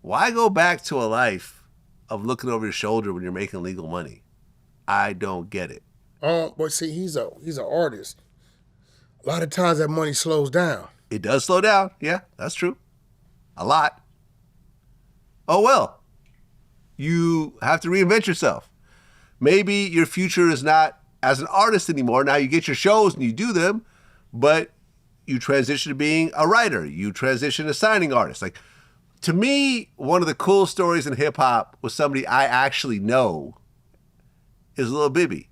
Why go back to a life of looking over your shoulder when you're making legal money? I don't get it. But see, he's an artist. A lot of times that money slows down. It does slow down. Yeah, that's true. A lot. Oh, well. You have to reinvent yourself. Maybe your future is not as an artist anymore. Now you get your shows and you do them, but you transition to being a writer. You transition to signing artists. Like, to me, one of the cool stories in hip hop was somebody I actually know is Lil Baby.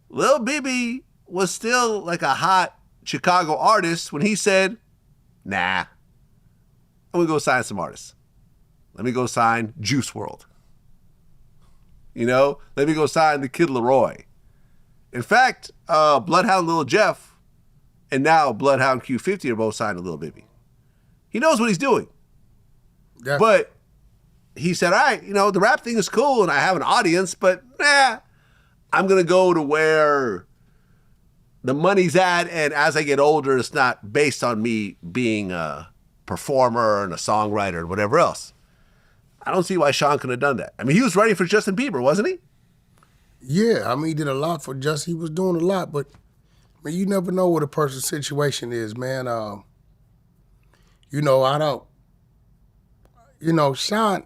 Lil Baby was still like a hot Chicago artist when he said, nah, I'm gonna go sign some artists. Let me go sign Juice WRLD. You know, let me go sign the Kid Laroi. In fact, Bloodhound Lil Jeff and now Bloodhound Q50 are both signed to Lil Baby. He knows what he's doing. Yeah. But he said, all right, you know, the rap thing is cool and I have an audience, but I'm going to go to where the money's at. And as I get older, it's not based on me being a performer and a songwriter and whatever else. I don't see why Sean couldn't have done that. I mean, he was writing for Justin Bieber, wasn't he? Yeah, I mean, he did a lot for Justin. He was doing a lot, but I mean, you never know what a person's situation is, man. You know, I don't. You know, Sean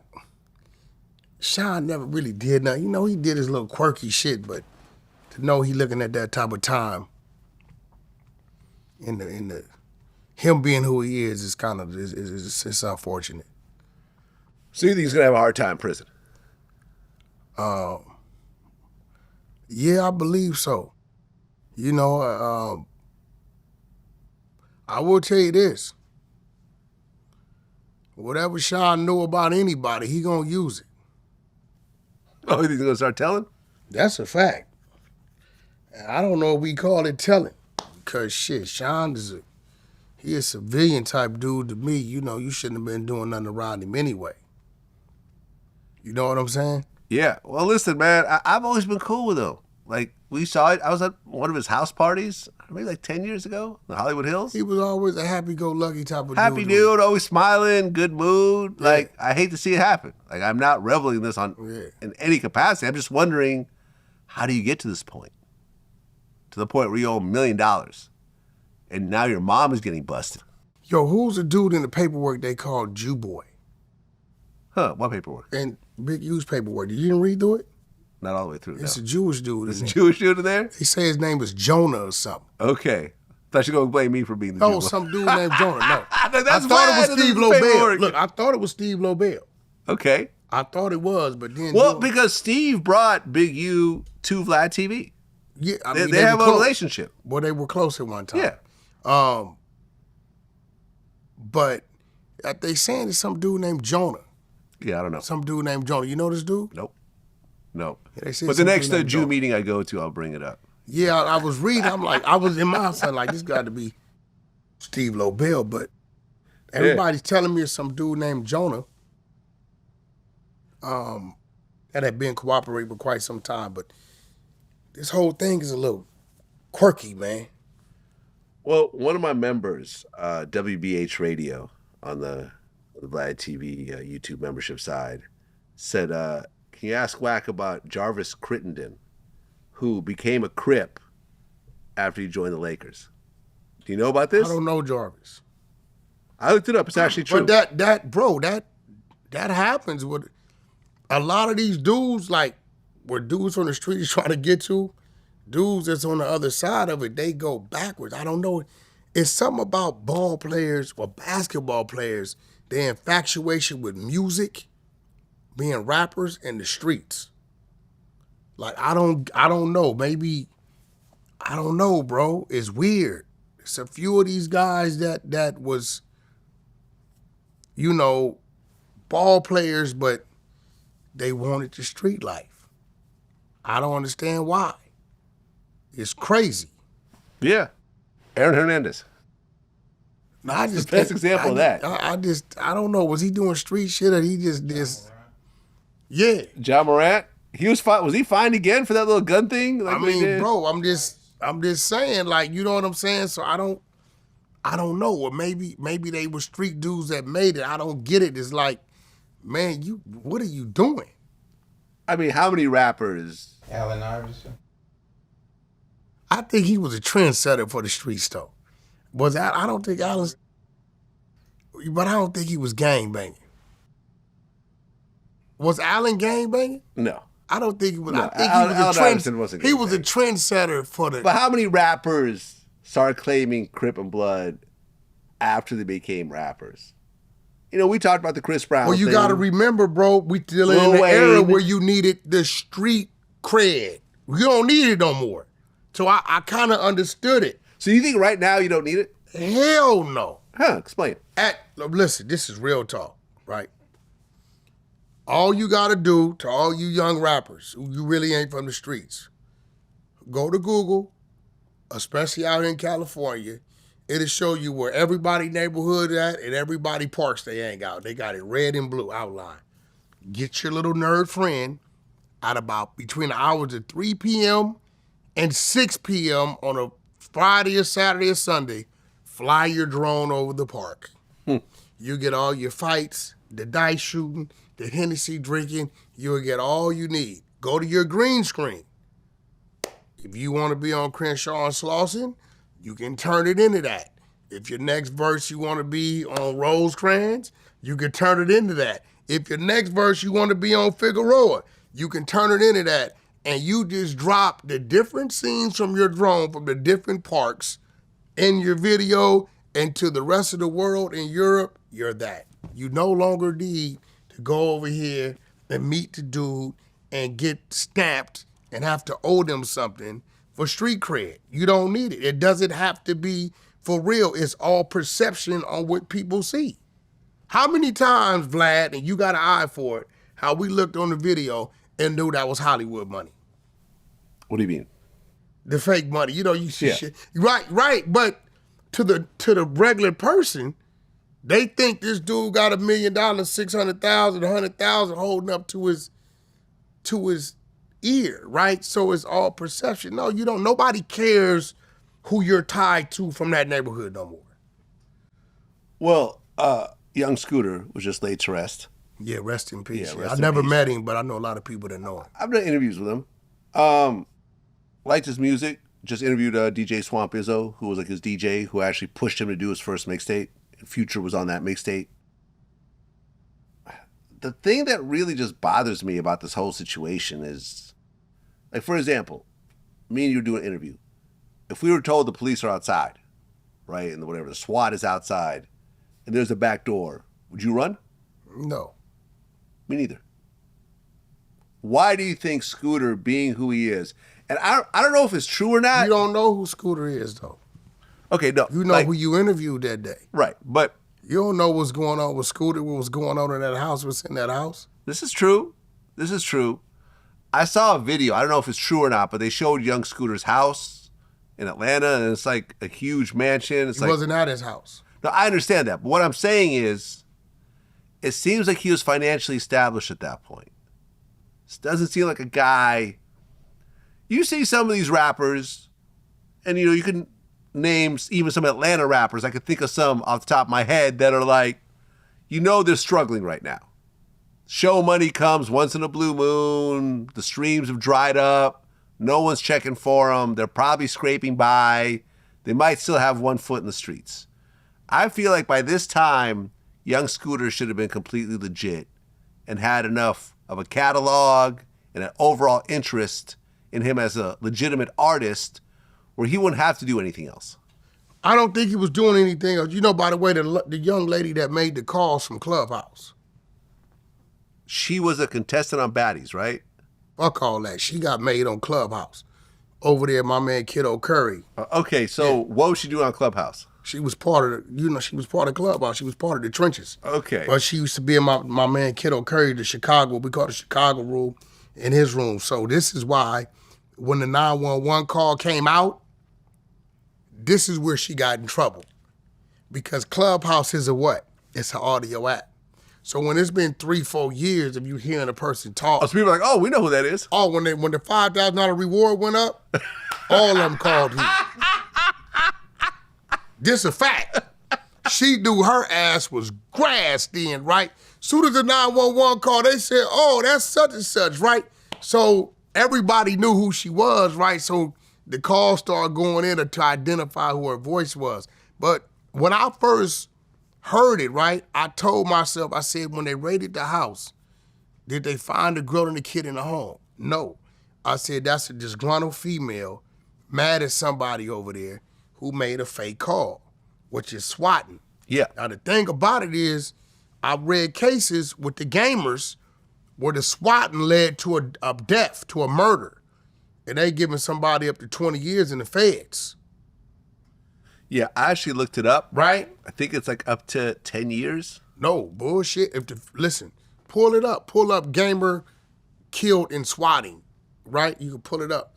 never really did nothing. You know, he did his little quirky shit, but to know he looking at that type of time in the him being who he is kind of it's unfortunate. So you think he's gonna have a hard time in prison? Yeah, I believe so. You know, I will tell you this. Whatever Sean knew about anybody, he gonna use it. Oh, you think he's gonna start telling? That's a fact. And I don't know if we call it telling, because shit, Sean is he a civilian type dude to me. You know, you shouldn't have been doing nothing around him anyway. You know what I'm saying? Yeah. Well, listen, man, I've always been cool with him. Like, we saw it. I was at one of his house parties, maybe like 10 years ago, in Hollywood Hills. He was always a happy-go-lucky type of happy dude, always smiling, good mood. Yeah. Like, I hate to see it happen. Like, I'm not reveling in this in any capacity. I'm just wondering, how do you get to this point? To the point where you owe $1 million, and now your mom is getting busted. Yo, who's the dude in the paperwork they called Jew Boy? Huh, what paperwork? And Big U's paperwork. You didn't read through it? Not all the way through. It's a Jewish dude. It's a Jewish dude in there? They say his name was Jonah or something. Okay. Thought you were going to blame me for being the Jew. No, some dude named Jonah. No. I thought it was Steve Lobel. Look, I thought it was Steve Lobel. Okay. I thought it was, but then... Well, because Steve brought Big U to Vlad TV. Yeah, I mean, they have a relationship. Well, they were close at one time. Yeah. But they saying it's some dude named Jonah. Yeah, I don't know. Some dude named Jonah. You know this dude? Nope. No. Yeah, but the next Jew meeting I go to, I'll bring it up. Yeah, I was reading. I'm like, I was in my house, like, this got to be Steve Lobel. But everybody's telling me it's some dude named Jonah that had been cooperating for quite some time. But this whole thing is a little quirky, man. Well, one of my members, WBH Radio, on the Vlad TV YouTube membership side, said, can you ask Wack about Jarvis Crittenden, who became a Crip after he joined the Lakers? Do you know about this? I don't know Jarvis. I looked it up. It's actually true. But that happens with a lot of these dudes, like where dudes on the street is trying to get to, dudes that's on the other side of it, they go backwards. I don't know. It's something about ball players or basketball players, their infatuation with music, being rappers in the streets. Like, I don't know. Maybe, I don't know, bro. It's weird. It's a few of these guys that was, you know, ball players, but they wanted the street life. I don't understand why. It's crazy. Yeah. Aaron Hernandez. No, I just the best example of that. I don't know. Was he doing street shit or he just yeah. Ja Morant? He was fine. Was he fined again for that little gun thing? Like I mean, bro, I'm just saying, like, you know what I'm saying? So I don't know. Or maybe they were street dudes that made it. I don't get it. It's like, man, what are you doing? I mean, how many rappers? Allen Iverson. I think he was a trendsetter for the streets, though. I don't think Allen's, but I don't think he was gangbanging. Was Allen gangbanging? No. I don't think he was. No, I think he was a trendsetter for the. But how many rappers started claiming Crip and Blood after they became rappers? You know, we talked about the Chris Brown Well, you thing. got to remember, bro, we still in the era where you needed the street cred. You don't need it no more. So I kind of understood it. So you think right now you don't need it? Hell no. Huh, explain. Listen, this is real talk, right? All you got to do to all you young rappers who you really ain't from the streets, go to Google, especially out in California. It'll show you where everybody neighborhood at and everybody parks they hang out. They got it red and blue outline. Get your little nerd friend at about between the hours of 3 p.m. and 6 p.m. on a Friday or Saturday or Sunday. Fly your drone over the park. You get all your fights, the dice shooting, the Hennessy drinking. You'll get all you need. Go to your green screen. If you want to be on Crenshaw and Slauson, you can turn it into that. If your next verse you want to be on Rosecrans, you can turn it into that. If your next verse you want to be on Figueroa, you can turn it into that. And you just drop the different scenes from your drone from the different parks in your video, and to the rest of the world in Europe, you're that. You no longer need to go over here and meet the dude and get stamped and have to owe them something for street cred. You don't need it. It doesn't have to be for real. It's all perception on what people see. How many times, Vlad, and you got an eye for it, how we looked on the video and knew that was Hollywood money? What do you mean? The fake money. You know, you see shit. Right. But to the regular person, they think this dude got $1 million, 600,000, 100,000 holding up to his ear, right? So it's all perception. No, you don't. Nobody cares who you're tied to from that neighborhood no more. Well, young Scooter was just laid to rest. Yeah, rest in peace. Yeah, I never met him, but I know a lot of people that know him. I've done interviews with him. Liked his music. Just interviewed DJ Swamp Izzo, who was like his DJ, who actually pushed him to do his first mixtape. Future was on that mixtape. The thing that really just bothers me about this whole situation is, like, for example, me and you do an interview. If we were told the police are outside, right, and whatever, the SWAT is outside, and there's a back door, would you run? No. Me neither. Why do you think Scooter, being who he is, and I don't know if it's true or not. You don't know who Scooter is, though. Okay, no. You know who you interviewed that day. Right, but you don't know what's going on with Scooter, what was going on in that house, what's in that house. This is true. I saw a video. I don't know if it's true or not, but they showed young Scooter's house in Atlanta, and it's like a huge mansion. It wasn't at his house. No, I understand that. But what I'm saying is, it seems like he was financially established at that point. This doesn't seem like a guy. You see some of these rappers, and you can name even some Atlanta rappers. I could think of some off the top of my head that are like, they're struggling right now. Show money comes once in a blue moon. The streams have dried up. No one's checking for them. They're probably scraping by. They might still have one foot in the streets. I feel like by this time, young Scooter should have been completely legit and had enough of a catalog and an overall interest in him as a legitimate artist where he wouldn't have to do anything else. I don't think he was doing anything else. By the way, the young lady that made the calls from Clubhouse. She was a contestant on Baddies, right? Fuck all that. She got made on Clubhouse. Over there, my man Kiddo Curry. Okay, so what was she doing on Clubhouse? She was part of she was part of Clubhouse. She was part of the trenches. Okay. But she used to be in my man Kiddo Curry, we call it the Chicago room, in his room. So this is why when the 911 call came out, this is where she got in trouble. Because Clubhouse is a what? It's an audio app. So when it's been 3-4 years of you hearing a person talk. Oh, so people are like, oh, we know who that is. Oh, when the $5,000 reward went up, all of them called him. This a fact. She knew her ass was grass then, right? Soon as the 911 called, they said, oh, that's such and such, right? So everybody knew who she was, right? So the call started going in to identify who her voice was. But when I first heard it, right, I told myself, I said, when they raided the house, did they find the girl and the kid in the home? No. I said, that's a disgruntled female mad at somebody over there who made a fake call, which is swatting. Yeah. Now, the thing about it is, I read cases with the gamers where the swatting led to a death, to a murder. And they giving somebody up to 20 years in the feds. Yeah, I actually looked it up. Right? I think it's like up to 10 years. No, bullshit. Listen, pull it up. Pull up gamer killed in swatting, right? You can pull it up.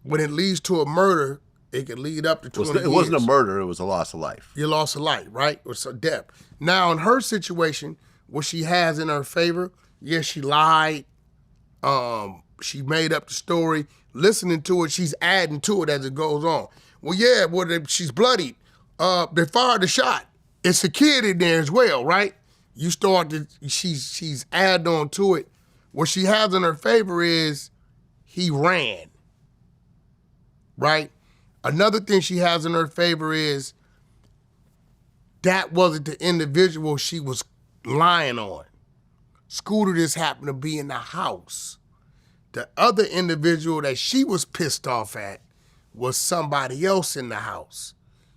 When it leads to a murder, it can lead up to 20 years. It wasn't a murder, it was a loss of life. You lost a life, right? Or a death. Now, in her situation, what she has in her favor, yes, she lied. She made up the story. Listening to it, she's adding to it as it goes on. Well, yeah, she's bloodied. They fired the shot. It's a kid in there as well, right? You start to, she's adding on to it. What she has in her favor is he ran, right? Another thing she has in her favor is that wasn't the individual she was lying on. Scooter just happened to be in the house. The other individual that she was pissed off at was somebody else in the house.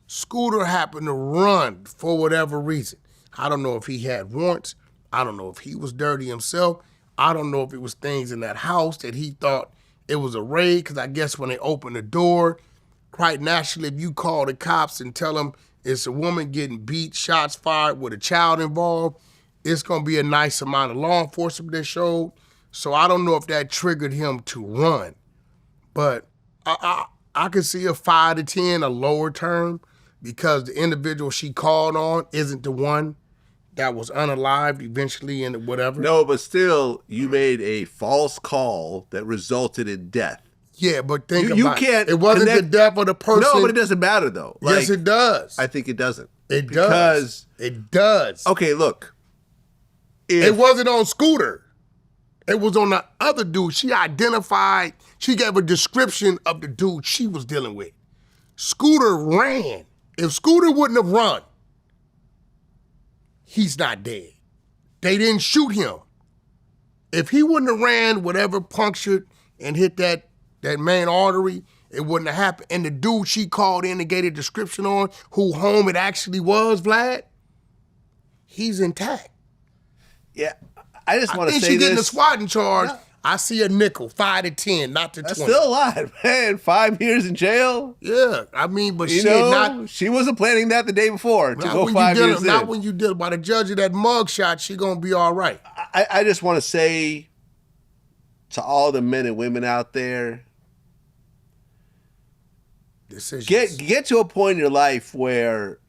Scooter happened to run for whatever reason. I don't know if he had warrants. I don't know if he was dirty himself. I don't know if it was things in that house that he thought it was a raid, because I guess when they opened the door, quite naturally, if you call the cops and tell them it's a woman getting beat, shots fired with a child involved, it's going to be a nice amount of law enforcement that showed. So I don't know if that triggered him to run. But I could see a 5 to 10, a lower term, because the individual she called on isn't the one that was unalived eventually and whatever. No, but still, you made a false call that resulted in death. Yeah, but think you about can't it. It wasn't the death of the person. No, but it doesn't matter, though. Yes, it does. I think it doesn't. It does. It does. Okay, look. It wasn't on Scooter. It was on the other dude. She identified, she gave a description of the dude she was dealing with. Scooter ran. If Scooter wouldn't have run, he's not dead. They didn't shoot him. If he wouldn't have ran, whatever punctured and hit that main artery, it wouldn't have happened. And the dude she called in and gave a description on, who home it actually was, Vlad, he's intact. Yeah, I just want to say this. I think she's getting a swatting charge. No. I see a nickel, 5 to 10, not to 20. That's still a lot, man. 5 years in jail. Yeah, I mean, but she wasn't planning that the day before to go 5 years in. Not when you did. By the judge of that mug shot, she gonna be all right. I just want to say to all the men and women out there, get to a point in your life where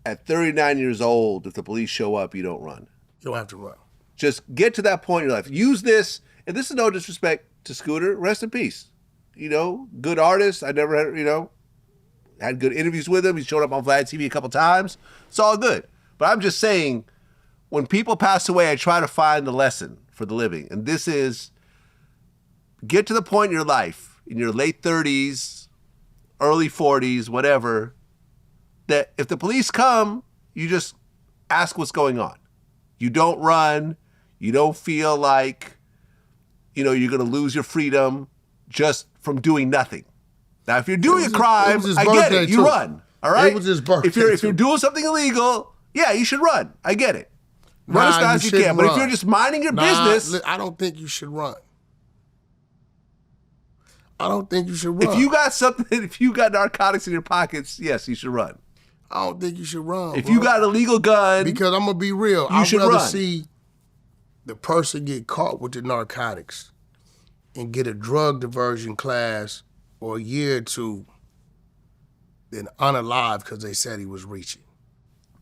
at 39 years old, if the police show up, you don't run. You don't have to run. Just get to that point in your life. Use this, and this is no disrespect to Scooter. Rest in peace. You know, good artist. I never had, had good interviews with him. He's shown up on Vlad TV a couple times. It's all good. But I'm just saying, when people pass away, I try to find the lesson for the living. And this is, get to the point in your life, in your late 30s, early 40s, whatever, that if the police come, you just ask what's going on. You don't run. You don't feel like, you're going to lose your freedom just from doing nothing. Now, if you're doing a crime, I get it. You run. All right? It was his birthday. If you're doing something illegal, yeah, you should run. I get it. Run as fast as you can. But if you're just minding your business, I don't think you should run. I don't think you should run. If you got narcotics in your pockets, yes, you should run. I don't think you should run. If you got an illegal gun, because I'm gonna be real, I'd rather see the person get caught with the narcotics and get a drug diversion class or a year or two than unalive because they said he was reaching.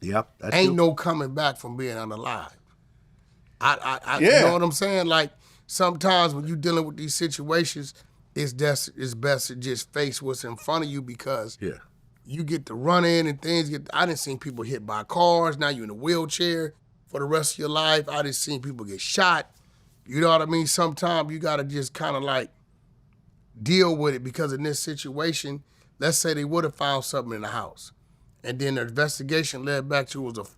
Yep. Ain't no coming back from being unalive. Yeah. You know what I'm saying? Like, sometimes when you're dealing with these situations, it's best to just face what's in front of you, because you get to run in and I done seen people hit by cars. Now you're in a wheelchair for the rest of your life. I done seen people get shot. You know what I mean? Sometimes you got to just kind of like deal with it, because in this situation, let's say they would have found something in the house, and then the investigation led back to it was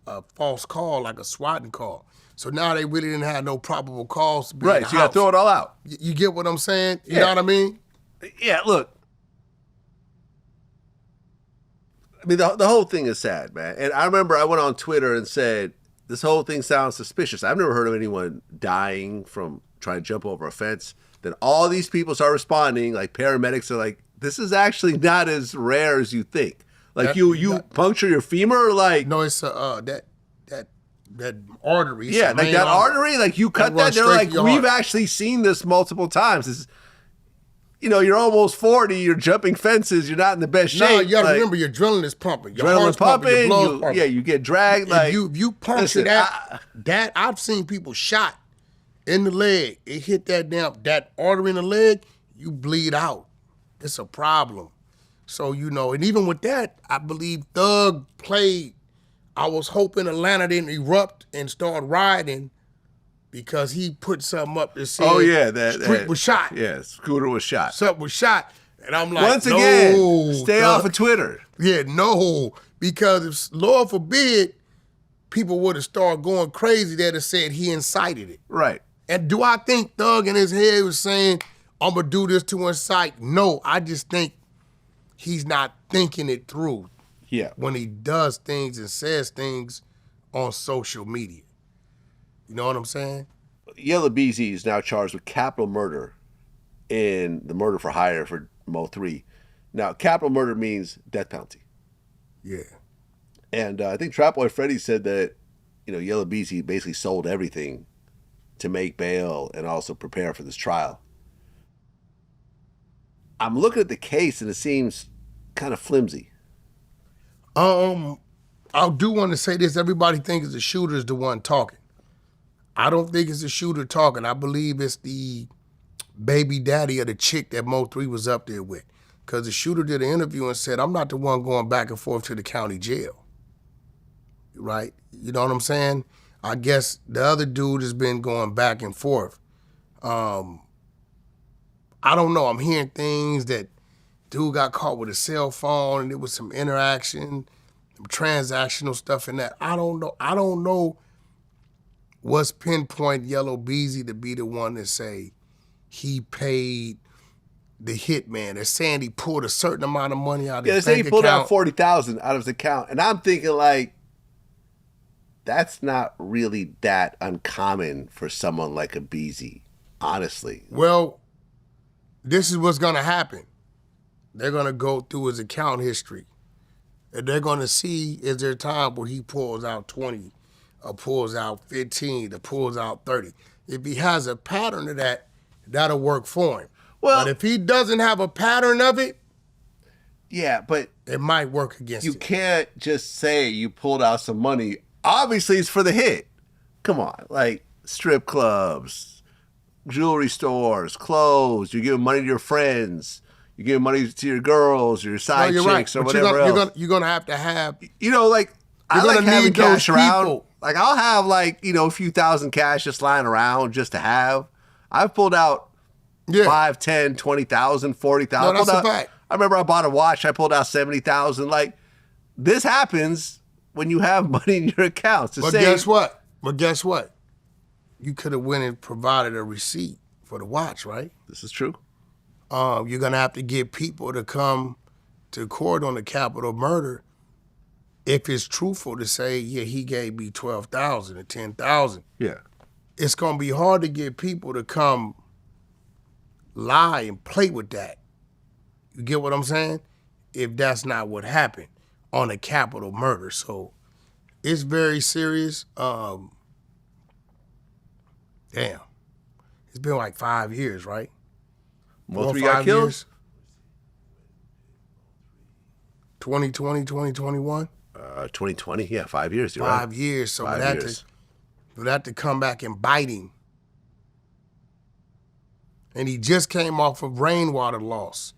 a false call, like a swatting call. So now they really didn't have no probable cause to be in the house. So you got to throw it all out. You get what I'm saying? You know what I mean? Yeah, look. I mean, the whole thing is sad, man. And I remember I went on Twitter and said, this whole thing sounds suspicious. I've never heard of anyone dying from trying to jump over a fence. Then all these people start responding, like paramedics are like, this is actually not as rare as you think. Like you puncture your femur, like no, it's that artery. Yeah, like that artery, like you cut that. They're like, we've actually seen this multiple times. This is, you're almost 40. You're jumping fences. You're not in the best shape. No, you gotta remember your adrenaline is pumping. Your heart's pumping. Your blood's pumping. Yeah, you get dragged. Like if you puncture that I've seen people shot in the leg. It hit that artery in the leg. You bleed out. It's a problem. So and even with that, I believe Thug played. I was hoping Atlanta didn't erupt and start rioting because he put something up that said, Street was shot. Yeah, Scooter was shot. Something was shot. And I'm like, once again, stay off of Twitter. Yeah, no. Because if, Lord forbid, people would have started going crazy that have said he incited it. Right. And do I think Thug in his head was saying, I'm going to do this to incite? No, I just think he's not thinking it through. Yeah. When he does things and says things on social media. You know what I'm saying? Yella Beezy is now charged with capital murder in the murder for hire for Mo3. Now, capital murder means death penalty. Yeah. And I think Trap Boy Freddy said that, Yella Beezy basically sold everything to make bail and also prepare for this trial. I'm looking at the case and it seems kind of flimsy. I do want to say this. Everybody thinks the shooter is the one talking. I don't think it's the shooter talking. I believe it's the baby daddy of the chick that Mo3 was up there with. Because the shooter did an interview and said, I'm not the one going back and forth to the county jail. Right? You know what I'm saying? I guess the other dude has been going back and forth. I don't know. I'm hearing things that dude got caught with a cell phone and there was some interaction, some transactional stuff in that. I don't know what's pinpoint Yellow Beezy to be the one to say he paid the hitman. They're saying he pulled a certain amount of money out of his bank account. Yeah, they say he pulled out $40,000 out of his account. And I'm thinking like, that's not really that uncommon for someone like a Beezy, honestly. Well, this is what's gonna happen. They're gonna go through his account history. And they're gonna see, is there a time where he pulls out 20, or pulls out 15, or pulls out 30. If he has a pattern of that, that'll work for him. Well, but if he doesn't have a pattern of it, yeah, but it might work against him. You can't just say you pulled out some money. Obviously, it's for the hit. Come on, like strip clubs, jewelry stores, clothes. You're giving money to your friends. You're giving money to your girls, or your side chicks, or whatever else. You're gonna have to have. Like I like having cash around. Like I'll have a few thousand cash just lying around just to have. I've pulled out 5, 10, 20,000, 40,000. No, that's a fact. I remember I bought a watch. I pulled out 70,000. Like this happens when you have money in your accounts. Guess what? You could have went and provided a receipt for the watch, right? This is true. You're gonna have to get people to come to court on the capital murder if it's truthful to say, yeah, he gave me 12,000 or 10,000. Yeah. It's gonna be hard to get people to come lie and play with that. You get what I'm saying? If that's not what happened on a capital murder. So it's very serious. Damn. It's been like 5 years, right? Mo3 got killed? Years? 2020, 2021? 2020, yeah, 5 years. You're 5 years. So for that to come back and bite him. And he just came off of rainwater loss.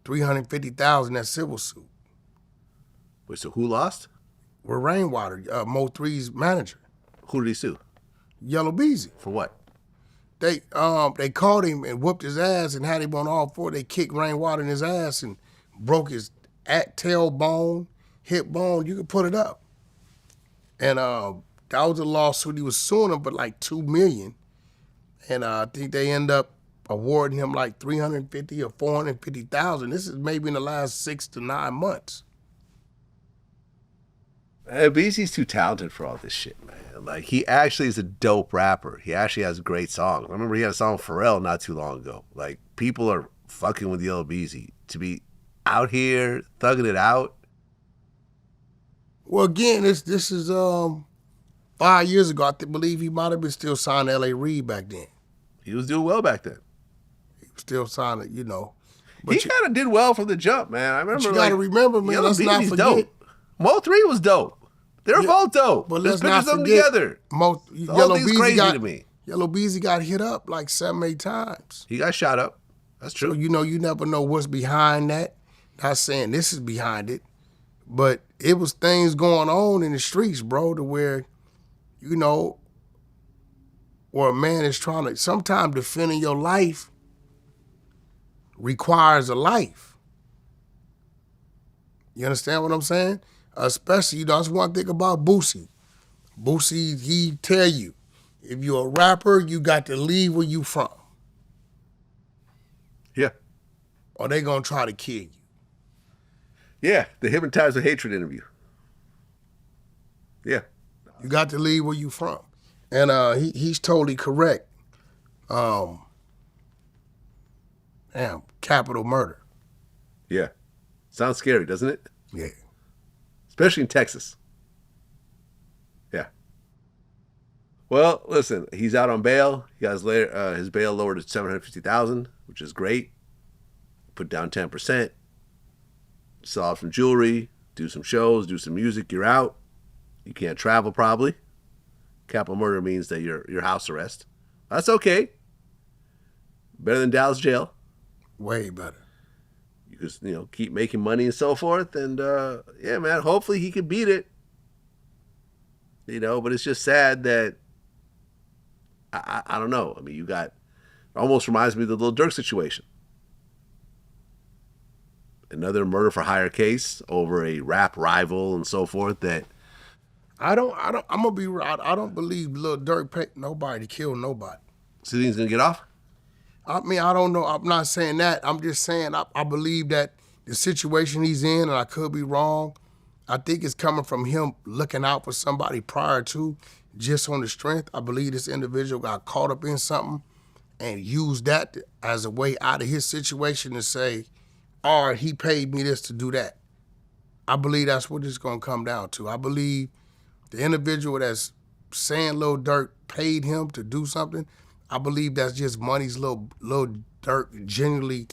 $350,000, that civil suit. Wait, so who lost? With rainwater, Mo3's manager. Who did he sue? Yellow Beezy. For what? They caught him and whooped his ass and had him on all four. They kicked rainwater in his ass and broke his tailbone, hip bone. You could put it up. And that was a lawsuit. He was suing him for like $2 million. And I think they end up awarding him like $350,000 or $450,000. This is maybe in the last 6 to 9 months. Beezy's too talented for all this shit, man. Like, he actually is a dope rapper. He actually has great songs. I remember he had a song with Pharrell not too long ago. Like, people are fucking with Lil Beezy. To be out here thugging it out. Well, again, this is 5 years ago. I believe he might have been still signed to L.A. Reid back then. He was doing well back then. He was still signing, But he kind of did well from the jump, man. I remember. But you got to remember, man. Let's not forget. Dope. Mo 3 was dope. They're both dope. But let's not them forget together. Yellow Beezy crazy to me. Yellow Beezy got hit up like 7-8 times. He got shot up. That's true. So, you never know what's behind that. Not saying this is behind it, but it was things going on in the streets, bro, to where, where a man is trying to, sometimes defending your life requires a life. You understand what I'm saying? Especially, that's one thing about Boosie. Boosie, he tell you, if you're a rapper, you got to leave where you from. Yeah. Or they gonna try to kill you. Yeah, the Hypnotized with Hatred interview. Yeah. You got to leave where you from. And he's totally correct. Capital murder. Yeah. Sounds scary, doesn't it? Yeah. Especially in Texas. Yeah. Well, listen, he's out on bail. He got his bail lowered to $750,000, which is great. Put down 10%. Sell off some jewelry, do some shows, do some music. You're out. You can't travel probably. Capital murder means that you're house arrest. That's okay. Better than Dallas jail. Way better. You just keep making money and so forth, and yeah, man. Hopefully he can beat it. But it's just sad that I don't know. I mean, almost reminds me of the Lil Durk situation. Another murder for hire case over a rap rival and so forth. That I'm gonna be right. I don't believe Lil Durk paid nobody to kill nobody. So he's gonna get off? I mean, I don't know. I'm not saying that. I'm just saying I believe that the situation he's in, and I could be wrong, I think it's coming from him looking out for somebody prior to, just on the strength. I believe this individual got caught up in something and used that as a way out of his situation to say, all right, he paid me this to do that. I believe that's what it's going to come down to. I believe the individual that's saying Lil Durk paid him to do something, I believe that's just money's Lil Durk genuinely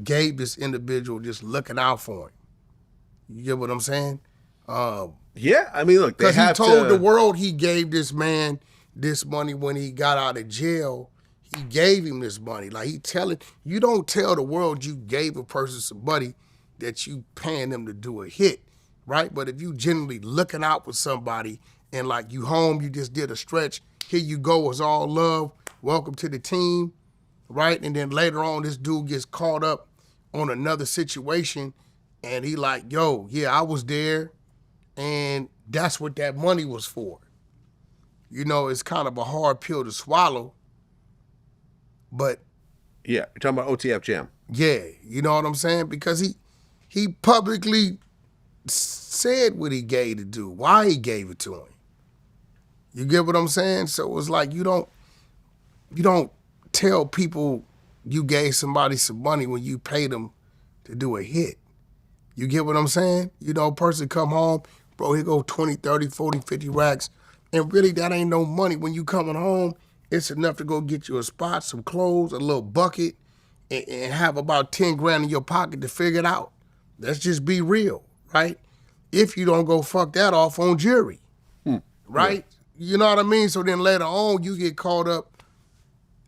gave this individual just looking out for him. You get what I'm saying? Yeah, I mean, look, because he told the world he gave this man this money when he got out of jail. He gave him this money. Like, you don't tell the world you gave a person some money that you paying them to do a hit, right? But if you genuinely looking out for somebody and like you home, you just did a stretch, here you go, it's all love, welcome to the team, right? And then later on, this dude gets caught up on another situation and he like, yo, yeah, I was there and that's what that money was for. It's kind of a hard pill to swallow. But yeah, you're talking about OTF Jam. Yeah, you know what I'm saying? Because he publicly said what he gave to do, why he gave it to him. You get what I'm saying? So it's like you don't tell people you gave somebody some money when you paid them to do a hit. You get what I'm saying? A person come home, bro, here go 20, 30, 40, 50 racks, and really that ain't no money. When you coming home, it's enough to go get you a spot, some clothes, a little bucket, and have about 10 grand in your pocket to figure it out. Let's just be real, right? If you don't go fuck that off on jury, right? Yeah. You know what I mean? So then later on, you get caught up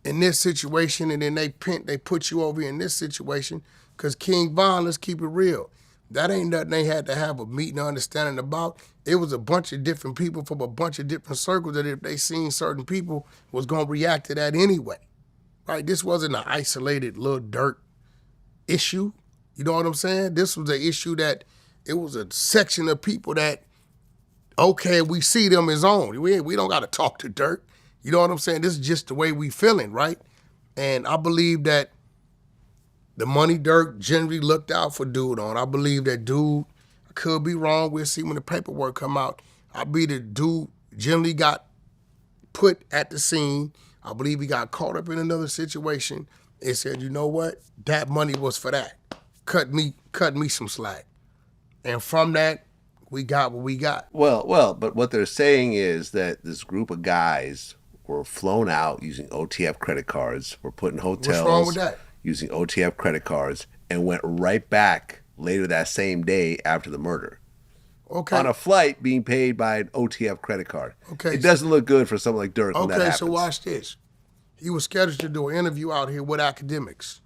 in this situation, and then they put you over in this situation, because King Von, let's keep it real, that ain't nothing they had to have a meeting understanding about. It was a bunch of different people from a bunch of different circles that if they seen certain people was going to react to that anyway, right? This wasn't an isolated Lil Durk issue. You know what I'm saying? This was an issue that it was a section of people that, okay, we see them as on. We don't got to talk to Durk. You know what I'm saying? This is just the way we feeling, right? And I believe that the money Durk generally looked out for dude on. I believe that dude, I could be wrong, we'll see when the paperwork come out, I believe the dude generally got put at the scene. I believe he got caught up in another situation and said, you know what? That money was for that. Cut me some slack. And from that, we got what we got. Well, but what they're saying is that this group of guys were flown out using OTF credit cards, were put in hotels. What's wrong with that? Using OTF credit cards, and went right back later that same day after the murder. Okay. On a flight being paid by an OTF credit card. Okay. It doesn't look good for someone like Durk when that happens. Okay, so watch this. He was scheduled to do an interview out here with academics.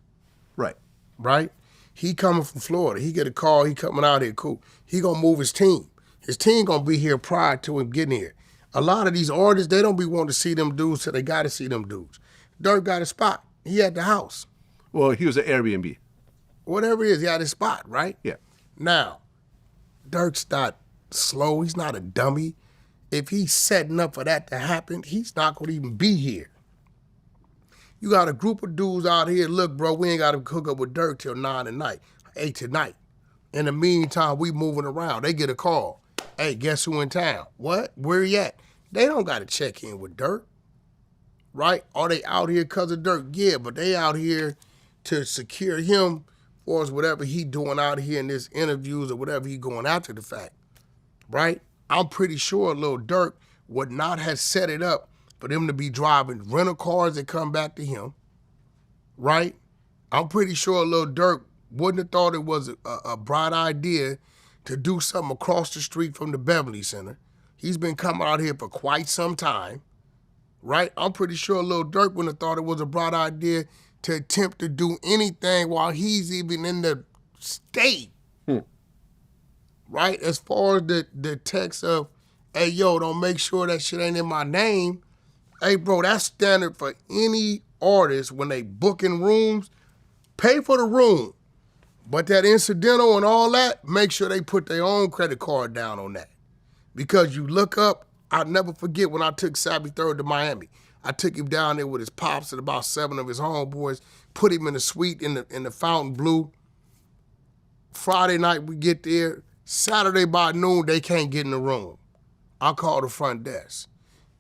Right. Right? He coming from Florida. He get a call, he coming out here, cool. He gonna move his team. His team gonna be here prior to him getting here. A lot of these artists, they don't be wanting to see them dudes, so they gotta see them dudes. Durk got a spot. He at the house. Well, he was at Airbnb. Whatever it is, he had his spot, right? Yeah. Now, Durk's not slow. He's not a dummy. If he's setting up for that to happen, he's not going to even be here. You got a group of dudes out here, look, bro, we ain't got to hook up with Durk till 9 at night, 8 tonight. In the meantime, we moving around. They get a call. Hey, guess who in town? What? Where you at? They don't got to check in with Durk, right? Are they out here because of Durk? Yeah, but they out here to secure him or whatever he doing out here in this interviews or whatever he going after the fact, right? I'm pretty sure Lil Durk would not have set it up for them to be driving rental cars that come back to him, right? I'm pretty sure Lil Durk wouldn't have thought it was a bright idea to do something across the street from the Beverly Center. He's been coming out here for quite some time, right? I'm pretty sure Lil Durk wouldn't have thought it was a bright idea to attempt to do anything while he's even in the state, right? As far as the text of, hey, yo, don't make sure that shit ain't in my name. Hey, bro, that's standard for any artist when they booking rooms. Pay for the room, but that incidental and all that, make sure they put their own credit card down on that. Because you look up, I'll never forget when I took Savvy Third to Miami. I took him down there with his pops and about 7 of his homeboys, put him in the suite in the Fountain Blue. Friday night we get there. Saturday by noon, they can't get in the room. I call the front desk.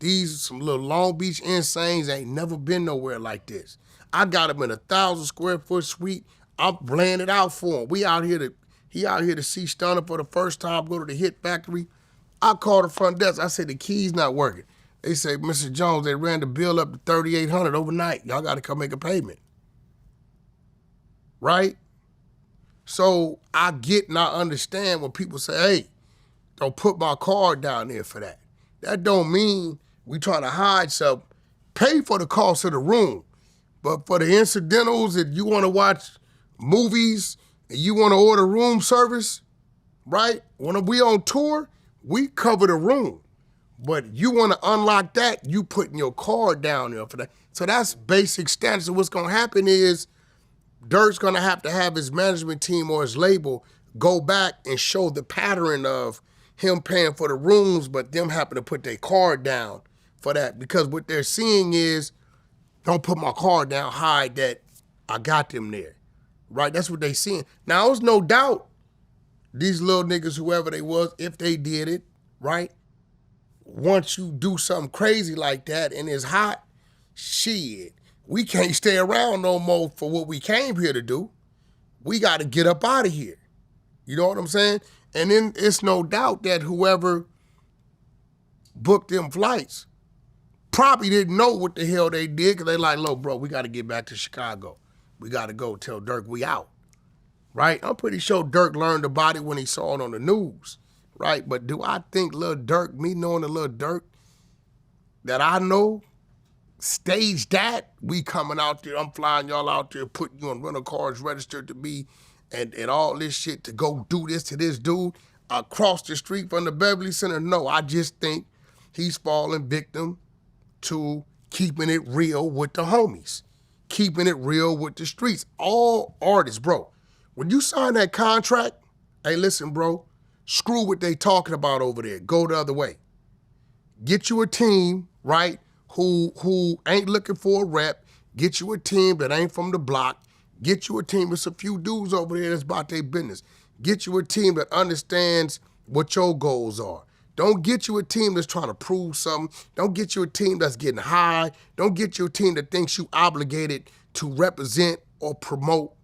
These are some little Long Beach insanes ain't never been nowhere like this. I got him in 1,000 square foot suite. I'm laying it out for him. He out here to see Stunner for the first time, go to the Hit Factory. I called the front desk. I said, the key's not working. They say, Mr. Jones, they ran the bill up to $3,800 overnight. Y'all got to come make a payment. Right? So I get and I understand when people say, hey, don't put my card down there for that. That don't mean we trying to hide something. Pay for the cost of the room. But for the incidentals, if you want to watch movies and you want to order room service, right? When we on tour, we cover the room. But you want to unlock that, you putting your card down there for that. So that's basic standards. So what's going to happen is Durk's going to have his management team or his label go back and show the pattern of him paying for the rooms, but them happen to put their card down for that. Because what they're seeing is, don't put my card down, hide that I got them there, right? That's what they seeing. Now, there's no doubt these little niggas, whoever they was, if they did it, right? Once you do something crazy like that and it's hot, shit, we can't stay around no more for what we came here to do. We got to get up out of here. You know what I'm saying? And then it's no doubt that whoever booked them flights probably didn't know what the hell they did because they like, look, bro, we got to get back to Chicago. We got to go tell Durk we out, right? I'm pretty sure Durk learned about it when he saw it on the news, right? But do I think Lil Durk, me knowing the Lil Durk that I know, staged that? We coming out there, I'm flying y'all out there, putting you on rental cars registered to me and all this shit to go do this to this dude across the street from the Beverly Center? No, I just think he's falling victim to keeping it real with the homies, keeping it real with the streets. All artists, bro, when you sign that contract, hey, listen, bro, screw what they talking about over there. Go the other way. Get you a team, right, who ain't looking for a rep. Get you a team that ain't from the block. Get you a team with a few dudes over there that's about their business. Get you a team that understands what your goals are. Don't get you a team that's trying to prove something. Don't get you a team that's getting high. Don't get you a team that thinks you obligated to represent or promote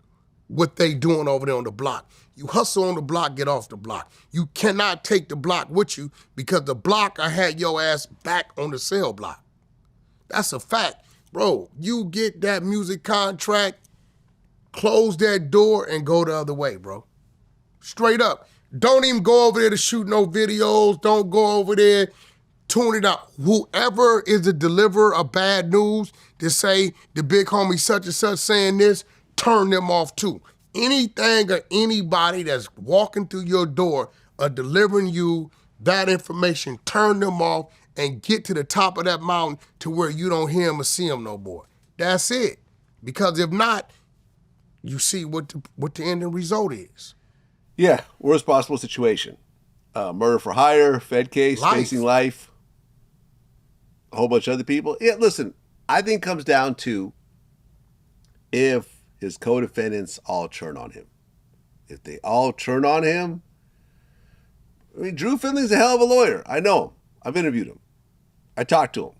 what they doing over there on the block. You hustle on the block, get off the block. You cannot take the block with you because the block I had your ass back on the cell block. That's a fact. Bro, you get that music contract, close that door, and go the other way, bro. Straight up. Don't even go over there to shoot no videos. Don't go over there, tune it out. Whoever is the deliverer of bad news to say the big homie such and such saying this, turn them off too. Anything or anybody that's walking through your door or delivering you that information, turn them off and get to the top of that mountain to where you don't hear them or see them no more. That's it. Because if not, you see what the ending result is. Yeah, worst possible situation. Murder for hire, Fed case, facing life, a whole bunch of other people. Yeah, listen, I think it comes down to if his co-defendants all turn on him. If they all turn on him, I mean, Drew Findley's a hell of a lawyer. I know him. I've interviewed him. I talked to him.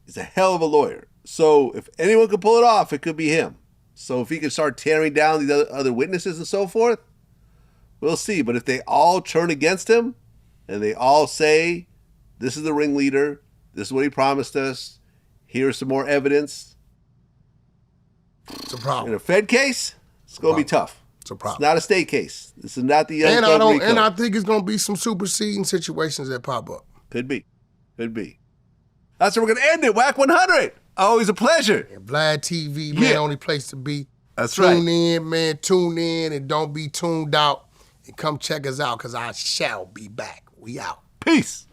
He's a hell of a lawyer. So if anyone could pull it off, it could be him. So if he can start tearing down these other witnesses and so forth, we'll see. But if they all turn against him and they all say, this is the ringleader, this is what he promised us, here's some more evidence. It's a problem. In a Fed case, it's going to be tough. It's a problem. It's not a state case. This is not the young and RICO. And I think it's going to be some superseding situations that pop up. Could be. Could be. That's where we're going to end it. Wack100. Always a pleasure. Yeah, Vlad TV, man, only place to be. That's right. Tune in, man. Tune in and don't be tuned out. And come check us out because I shall be back. We out. Peace.